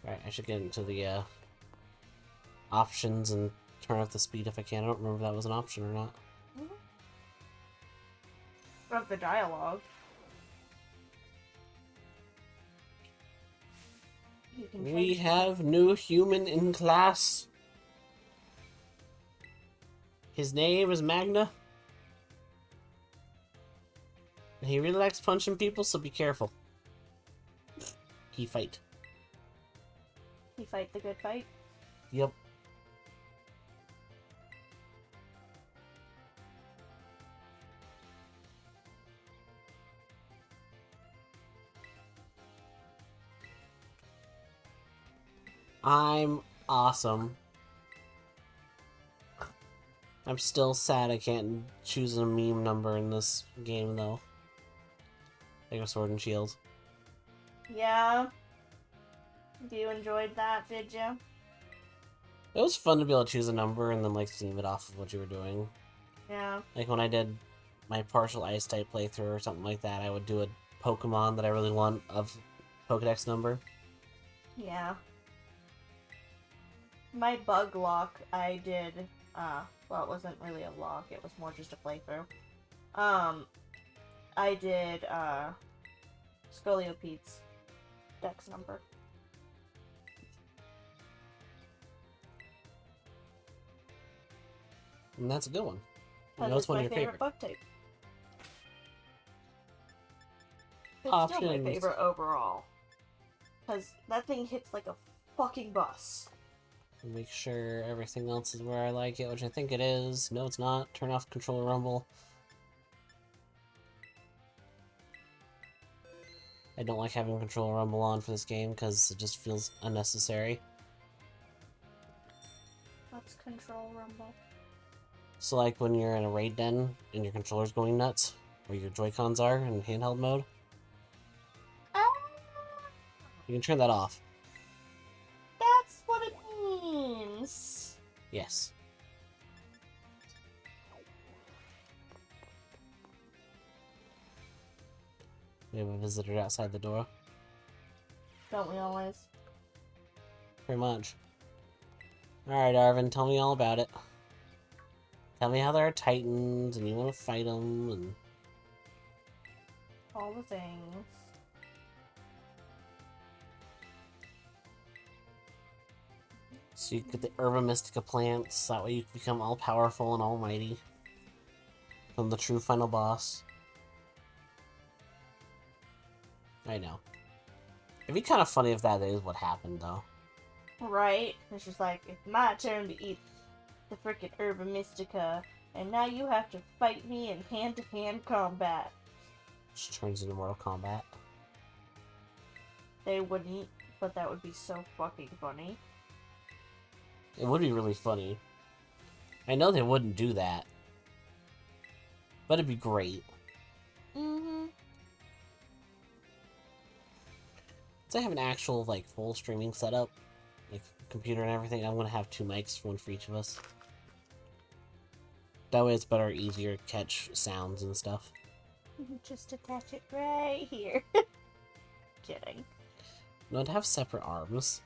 Right, I should get into the options and turn up the speed if I can. I don't remember if that was an option or not.
Of the dialogue. You can
We
change
have new human in class. His name is Magna. And he really likes punching people, so be careful. He fight.
He fight the good fight.
Yep. I'm awesome. I'm still sad I can't choose a meme number in this game, though. Like a Sword and Shield.
Yeah. You enjoyed that, did you?
It was fun to be able to choose a number and then, like, theme it off of what you were doing.
Yeah.
Like, when I did my partial Ice-type playthrough or something like that, I would do a Pokemon that I really want of Pokedex number.
Yeah. My bug lock, I did, well, it wasn't really a lock, it was more just a playthrough. I did, Scoliopede's dex number.
And that's a good one. I
Because
know
it's
one
my
of your
favorite bug type. It's still my
Options.
favorite overall. Because that thing hits like a fucking bus.
Make sure everything else is where I like it, which I think it is. No, it's not. Turn off Controller Rumble. I don't like having Controller Rumble on for this game because it just feels unnecessary.
What's control rumble?
So like when you're in a raid den and your controller's going nuts, or your Joy-Cons are in handheld mode, you can turn that off.
That's what it means.
Yes. We have a visitor outside the door.
Don't we always?
Pretty much. Alright, Arvin, tell me all about it. Tell me how there are titans and you want to fight them and...
All the things.
So you get the Herba Mystica plants, that way you can become all-powerful and almighty. From the true final boss. I know. It'd be kind of funny if that is what happened, though.
Right? It's just like, it's my turn to eat the frickin' Herba Mystica, and now you have to fight me in hand-to-hand combat.
Just turns into Mortal Kombat.
They wouldn't, but that would be so fucking funny.
It would be really funny. I know they wouldn't do that. But it'd be great.
Mm-hmm.
Since I have an actual, like, full streaming setup, like, computer and everything, I'm gonna have 2 mics, one for each of us. That way it's better, easier to catch sounds and stuff.
Just attach it right here. Kidding.
No, I'd have separate arms.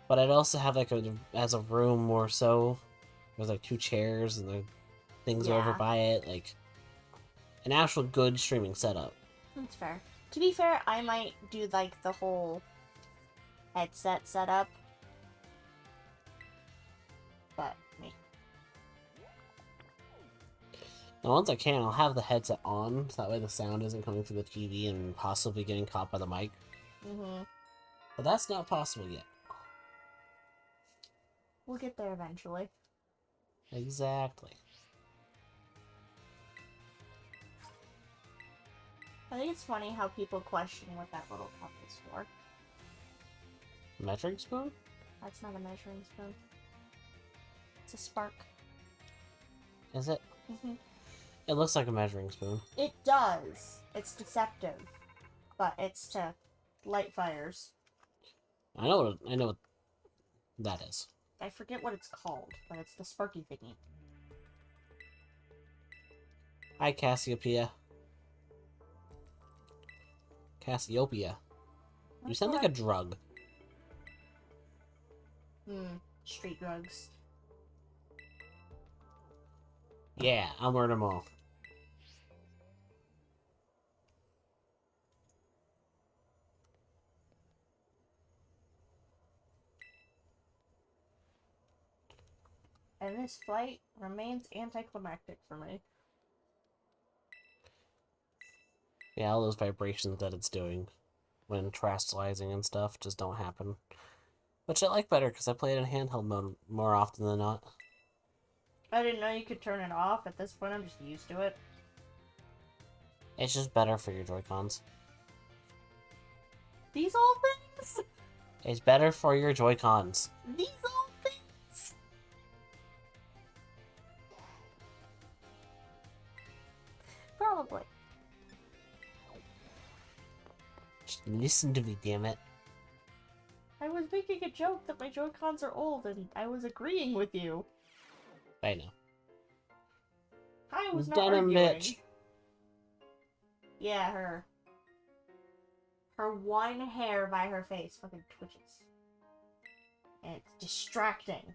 But I'd also have, like, as a room or so, with, like, 2 chairs and the things are over
Yeah.
by it, like, an actual good streaming setup.
That's fair. To be fair, I might do, like, the whole headset setup. But, me.
Now, once I can, I'll have the headset on, so that way the sound isn't coming through the TV and possibly getting caught by the mic.
Mm-hmm.
But that's not possible yet.
We'll get there eventually.
Exactly.
I think it's funny how people question what that little cup is for.
Measuring spoon?
That's not a measuring spoon. It's a spark.
Is it?
Mm-hmm.
It looks like a measuring spoon.
It does. It's deceptive. But it's to light fires.
I know what that is.
I forget what it's called, but it's the sparky thingy.
Hi, Cassiopeia. Cassiopeia. You sound like a drug.
Street drugs.
Yeah, I'll murder them all.
And this flight remains anticlimactic for me.
Yeah, all those vibrations that it's doing when terastallizing and stuff just don't happen. Which I like better because I play it in handheld mode more often than not.
I didn't know you could turn it off. At this point, I'm just used to it.
It's just better for your Joy-Cons.
These old things?
It's better for your Joy-Cons.
These old things. Probably.
Just listen to me, damn it.
I was making a joke that my Joy-Cons are old, and I was agreeing with you.
I know.
I was not
Denim
arguing.
bitch.
Yeah, her. Her one hair by her face fucking twitches. And it's distracting.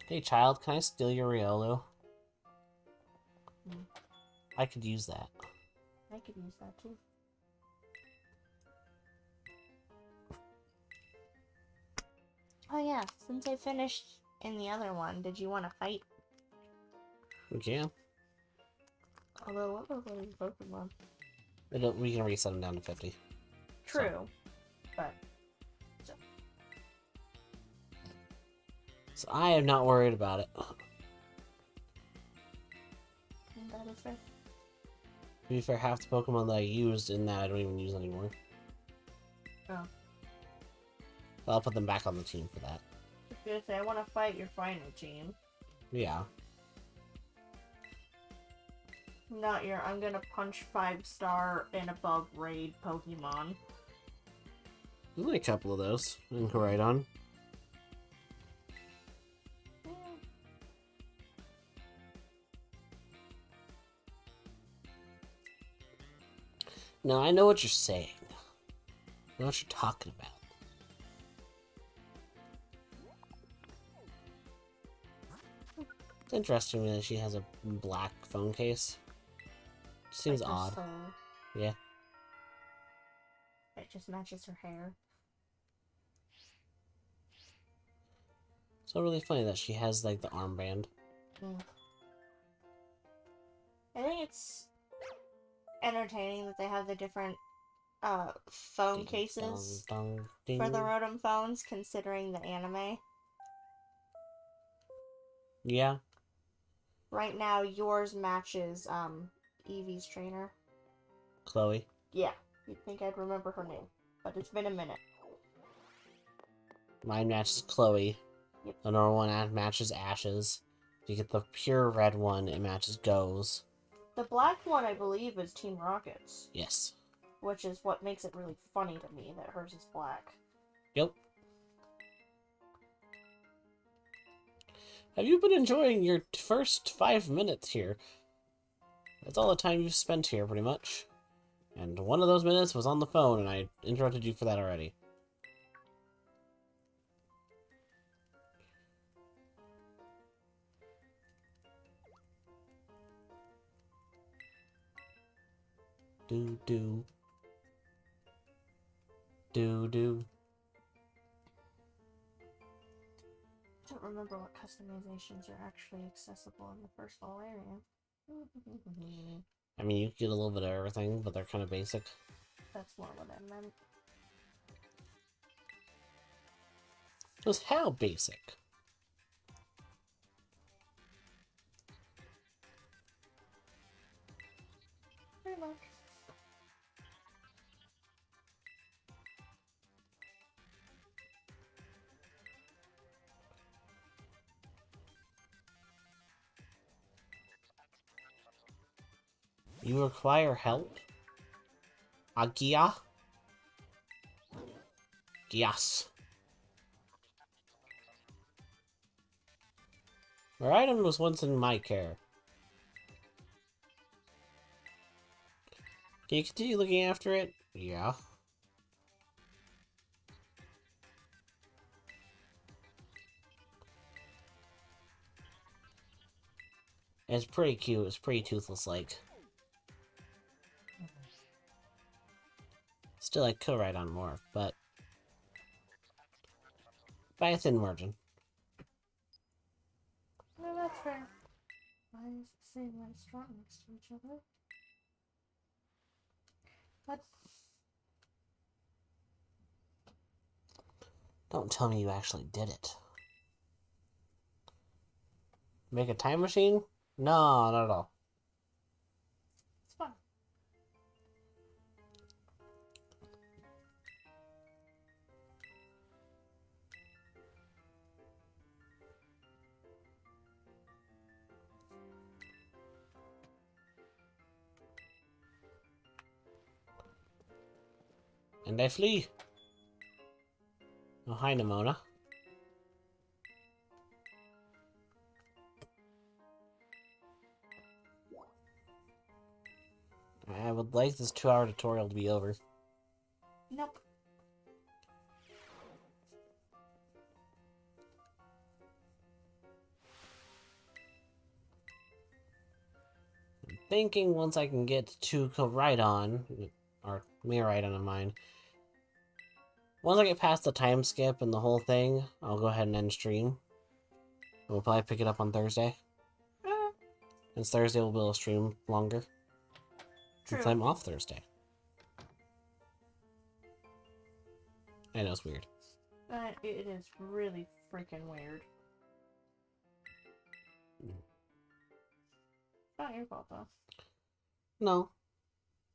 Hey, child, can I steal your Riolu?
Hmm.
I could use that.
I could use that too. Oh yeah, since I finished in the other one, did you want to fight?
We can.
Although, what level is Pokemon?
We can reset them down to 50.
True, but...
So I am not worried about it.
That is fair.
To be fair, half the Pokemon that I used in that I don't even use anymore.
Oh.
I'll put them back on the team for that.
I was gonna say, I want to fight your final team.
Yeah.
Not your, I'm gonna punch 5-star and above raid Pokemon.
There's only a couple of those in Koraidon. Now, I know what you're saying. I know what you're talking about. It's interesting that she has a black phone case. Seems
Like her
odd.
soul.
Yeah.
It just matches her hair.
It's so really funny that she has, like, the armband.
Mm. I think it's entertaining that they have the different phone cases
Ding, ding,
for the
ding.
Rotom phones, considering the anime.
Yeah.
Right now, yours matches Eevee's trainer.
Chloe.
Yeah, you'd think I'd remember her name, but it's been a minute.
Mine matches Chloe.
Yep.
The normal one matches Ash's. If you get the pure red one, it matches Go's.
The black one, I believe, is Team Rocket's,
Yes.
which is what makes it really funny to me that hers is black.
Yep. Have you been enjoying your first 5 minutes here? That's all the time you've spent here, pretty much. And one of those minutes was on the phone, and I interrupted you for that already. Do.
I don't remember what customizations are actually accessible in the personal area.
I mean, you get a little bit of everything, but they're kind of basic.
That's more what I meant.
Just how basic?
Pretty much.
You require help? Agia? Gias. Our item was once in my care. Can you continue looking after it? Yeah. It's pretty cute. It's pretty toothless-like. Still, I could ride on more, but by a thin margin.
No, that's fair. Why is it the same restaurant next to each other? What?
Don't tell me you actually did it. Make a time machine? No, not at all.
It's fun.
And I flee. Oh, hi, Nimona. I would like this 2-hour tutorial to be over.
Nope.
I'm thinking once I can get to Rhydon, or Miraidon of mine, once I get past the time skip and the whole thing, I'll go ahead and end stream. We'll probably pick it up on Thursday. Since Thursday we'll be able to stream longer.
True.
Since I'm off Thursday. I know it's weird.
It is really freaking weird. Not your fault, though.
No.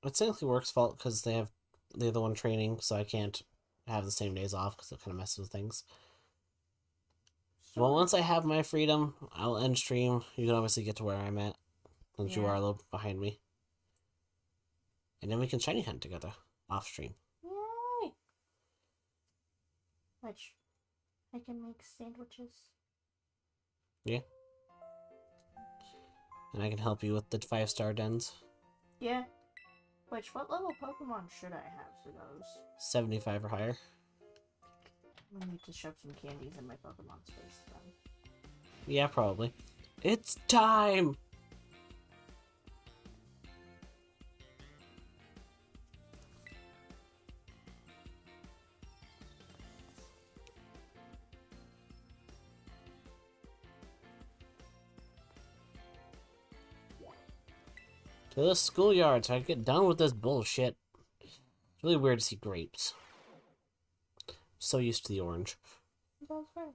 It's technically Work's fault because they're the one training, so I can't have the same days off because it kind of messes with things. Well, once I have my freedom, I'll end stream. You can obviously get to where I'm at, since you are a little behind me. And then we can shiny hunt together, off stream.
Yay! Which, I can make sandwiches.
Yeah. And I can help you with the 5-star dens.
Yeah. Which, what level Pokemon should I have for those?
75 or higher.
I need to shove some candies in my Pokemon space then.
Yeah, probably. It's time! To the schoolyard so I can get done with this bullshit. It's really weird to see grapes. So used to the orange.
That's fair.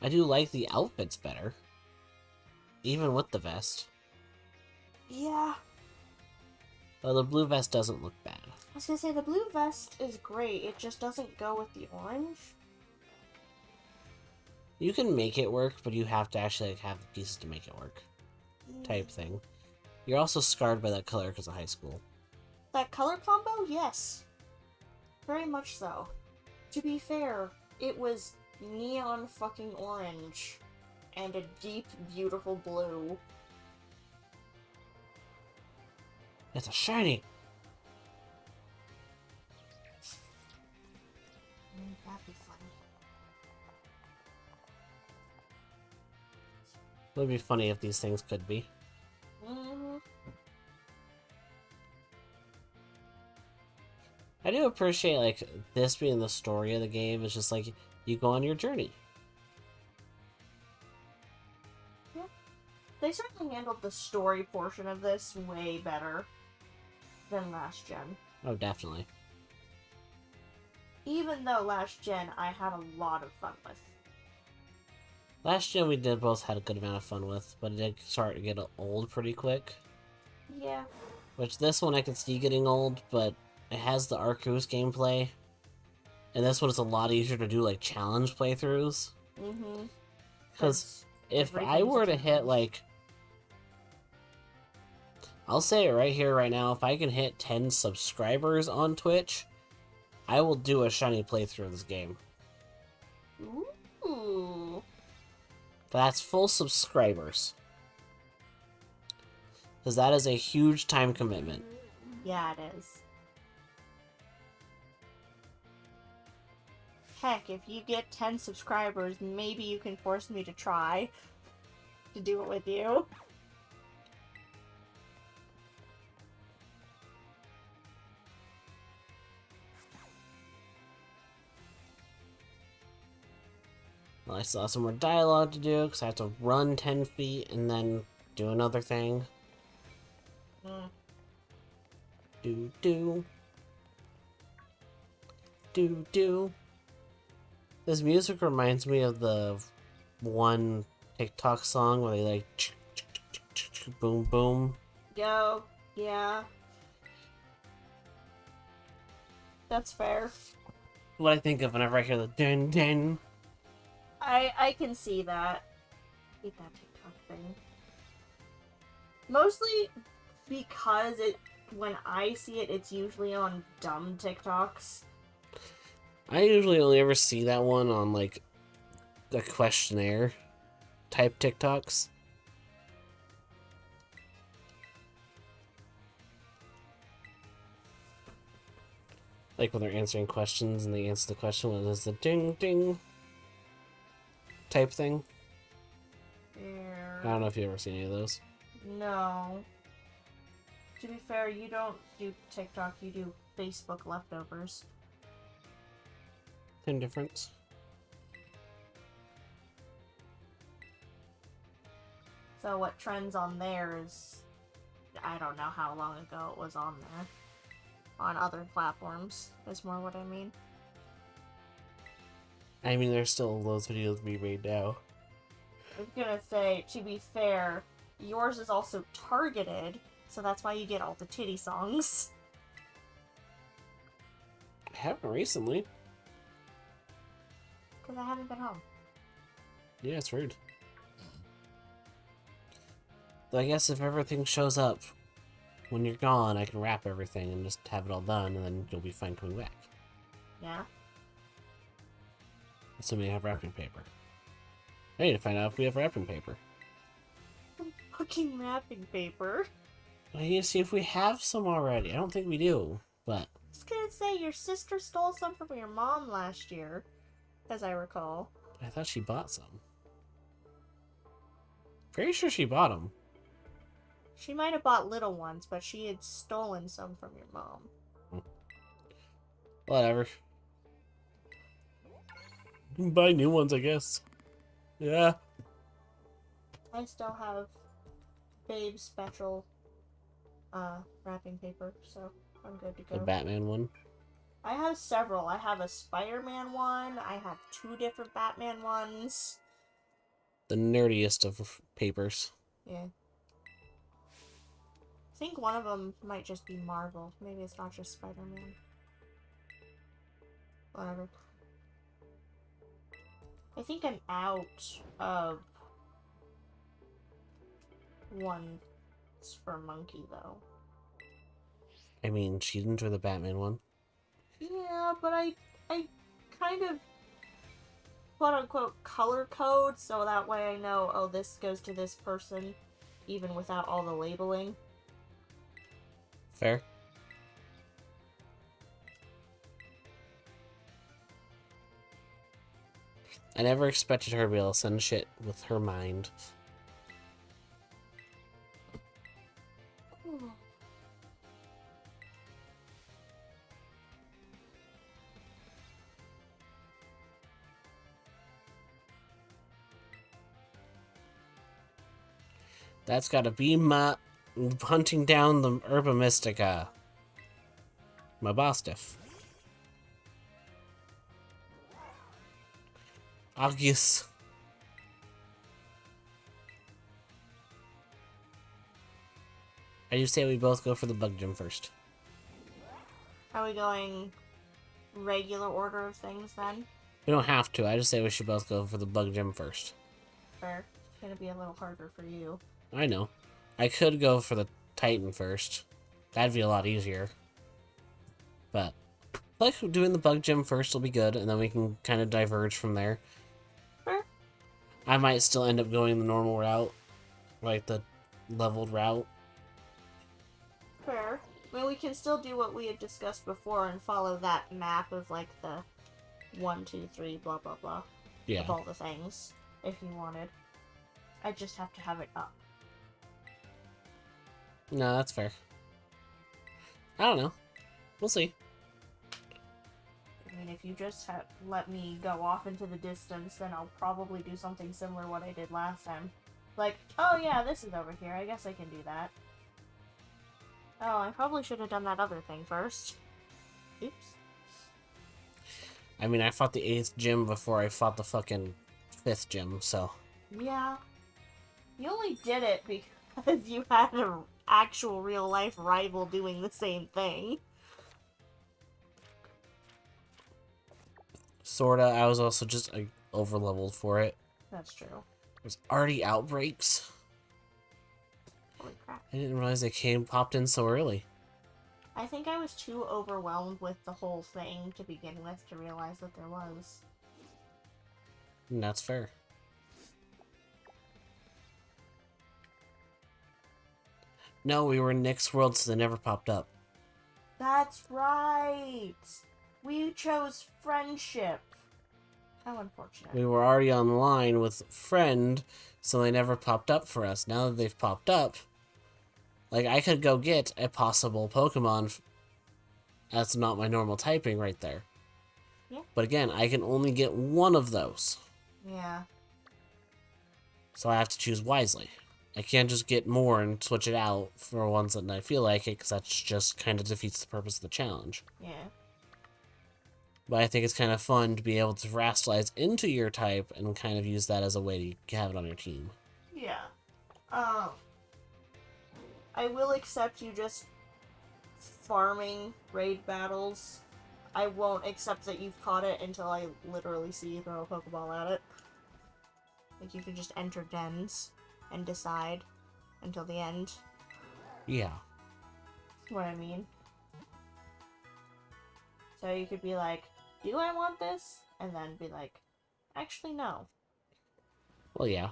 I do like the outfits better. Even with the vest.
Yeah.
Though the blue vest doesn't look bad.
I was gonna say, the blue vest is great, it just doesn't go with the orange.
You can make it work, but you have to actually have the pieces to make it work. Type thing. You're also scarred by that color because of high school.
That color combo? Yes. Very much so. To be fair, it was neon fucking orange and a deep, beautiful blue.
It's a shiny!
That'd be funny.
It would be funny if these things could be. I do appreciate, like, this being the story of the game. It's just like, you go on your journey.
Yep. They certainly handled the story portion of this way better than last gen.
Oh, definitely.
Even though last gen I had a lot of fun with.
Last gen we did both had a good amount of fun with, but it did start to get old pretty quick.
Yeah.
Which this one I could see getting old, but it has the Arceus gameplay. And this one is a lot easier to do, like, challenge playthroughs.
Mm-hmm.
Because if I were to hit, like... I'll say it right here, right now. If I can hit 10 subscribers on Twitch, I will do a shiny playthrough of this game.
Ooh.
That's full subscribers. Because that is a huge time commitment.
Yeah, it is. Heck, if you get 10 subscribers, maybe you can force me to try to do it with you.
Well, I still have some more dialogue to do, because I have to run 10 feet and then do another thing. Do. This music reminds me of the one TikTok song where they like boom boom.
Yo, yeah. That's fair.
What I think of whenever I hear the dun dun.
I can see that. I hate that TikTok thing. Mostly because when I see it, it's usually on dumb TikToks.
I usually only ever see that one on, like, the questionnaire type TikToks. Like when they're answering questions and they answer the question when it's the ding ding type thing.
Yeah.
I don't know if you've ever seen any of those.
No. To be fair, you don't do TikTok, you do Facebook leftovers.
Same difference.
So what trends on there is... I don't know how long ago it was on there. On other platforms, is more what I mean.
I mean, there's still those videos to be made now.
I was gonna say, to be fair, yours is also targeted, so that's why you get all the titty songs.
I haven't recently.
Because I haven't been home.
Yeah, it's rude. But I guess if everything shows up when you're gone, I can wrap everything and just have it all done, and then you'll be fine coming back.
Yeah?
Assuming I have wrapping paper. I need to find out if we have wrapping paper.
Fucking wrapping paper.
I need to see if we have some already. I don't think we do, but...
I was gonna say, your sister stole some from your mom last year, as I recall.
I thought she bought some. Pretty sure she bought them.
She might have bought little ones, but she had stolen some from your mom.
Whatever. You can buy new ones, I guess. Yeah.
I still have Babe's special wrapping paper, so I'm good to go.
The Batman one.
I have several. I have a Spider-Man one. I have 2 different Batman ones.
The nerdiest of papers.
Yeah. I think one of them might just be Marvel. Maybe it's not just Spider-Man. Whatever. I think I'm out of ones for Monkey, though.
I mean, she didn't enjoy the Batman one.
Yeah, but I kind of quote-unquote color code, so that way I know, oh, this goes to this person, even without all the labeling.
Fair. I never expected her to be able to send shit with her mind. That's gotta be my hunting down the Herba Mystica. My Bostiff. August. I do say we both go for the bug gym first.
Are we going regular order of things then?
We don't have to. I just say we should both go for the bug gym first.
Fair. It's gonna be a little harder for you.
I know. I could go for the Titan first. That'd be a lot easier. But I like doing the bug gym first will be good, and then we can kind of diverge from there.
Fair.
I might still end up going the normal route, like the leveled route.
Fair. I mean, we can still do what we had discussed before and follow that map of, like, the 1, 2, 3, blah, blah, blah.
Yeah.
Of all the things, if you wanted. I just have to have it up.
No, that's fair. I don't know. We'll see.
I mean, if you just let me go off into the distance, then I'll probably do something similar to what I did last time. Like, oh yeah, this is over here. I guess I can do that. Oh, I probably should have done that other thing first. Oops.
I mean, I fought the 8th gym before I fought the fucking 5th gym, so...
Yeah. You only did it because you had an actual real-life rival doing the same thing.
Sorta. I was also just over-leveled for it.
That's true.
There's already outbreaks.
Holy crap.
I didn't realize they popped in so early.
I think I was too overwhelmed with the whole thing to begin with to realize that there was.
And that's fair. No, we were in Nick's world, so they never popped up.
That's right! We chose friendship. How unfortunate.
We were already online with friend, so they never popped up for us. Now that they've popped up, like, I could go get a possible Pokemon that's not my normal typing right there.
Yeah.
But again, I can only get one of those.
Yeah.
So I have to choose wisely. I can't just get more and switch it out for ones that I feel like it, because that just kind of defeats the purpose of the challenge.
Yeah.
But I think it's kind of fun to be able to Terastallize into your type and kind of use that as a way to have it on your team.
Yeah. I will accept you just farming raid battles. I won't accept that you've caught it until I literally see you throw a Pokeball at it. Like, you can just enter dens and decide until the end.
Yeah.
What I mean. So you could be like, do I want this? And then be like, actually, no.
Well, yeah.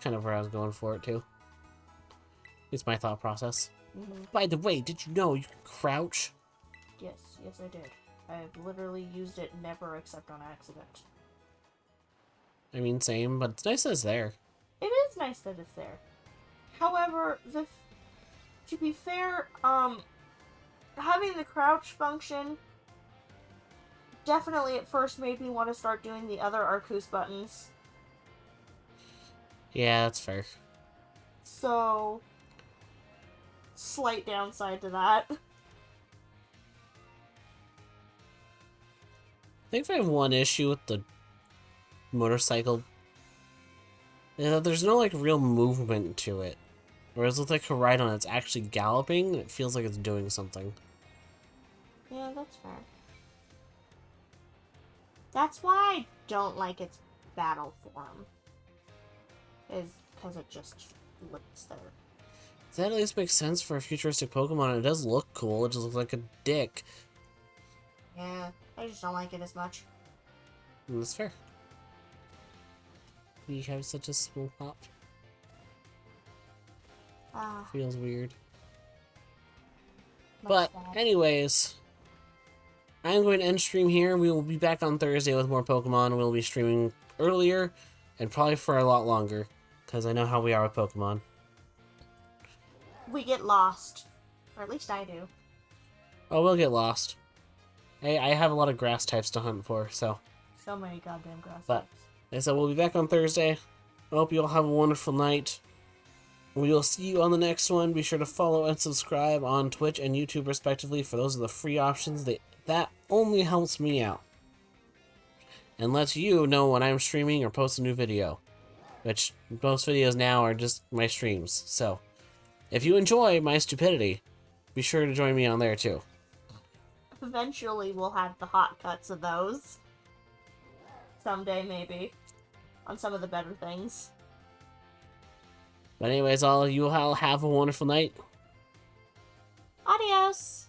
Kind of where I was going for it, too. It's my thought process.
Mm-hmm.
By the way, did you know you can crouch?
Yes, I did. I've literally used it never except on accident.
I mean, same, but it's nice that it's there.
It is nice that it's there. However, to be fair, having the crouch function definitely at first made me want to start doing the other Arceus buttons.
Yeah, that's fair.
So, slight downside to that.
I think if I have one issue with the motorcycle, there's no, like, real movement to it. Whereas with, like, a ride on it's actually galloping, it feels like it's doing something.
Yeah, that's fair. That's why I don't like its battle form. Is because it just floats there.
That at least makes sense for a futuristic Pokemon. It does look cool. It just looks like a dick.
Yeah, I just don't like it as much.
And that's fair. You have such a small pop.
Ah,
Feels weird.
much
But,
sad.
anyways, I'm going to end stream here. We will be back on Thursday with more Pokemon. We'll be streaming earlier and probably for a lot longer, because I know how we are with Pokemon.
We get lost. Or at least I do.
Oh, we'll get lost. I have a lot of grass types to hunt for, so.
So many goddamn grass
But-
types.
And so we'll be back on Thursday. I hope you all have a wonderful night. We will see you on the next one. Be sure to follow and subscribe on Twitch and YouTube, respectively, for those are the free options. That only helps me out. And lets you know when I'm streaming or post a new video. Which, most videos now are just my streams. So, if you enjoy my stupidity, be sure to join me on there, too.
Eventually we'll have the hot cuts of those. Someday, maybe. On some of the better things.
But anyways, you all have a wonderful night.
Adios!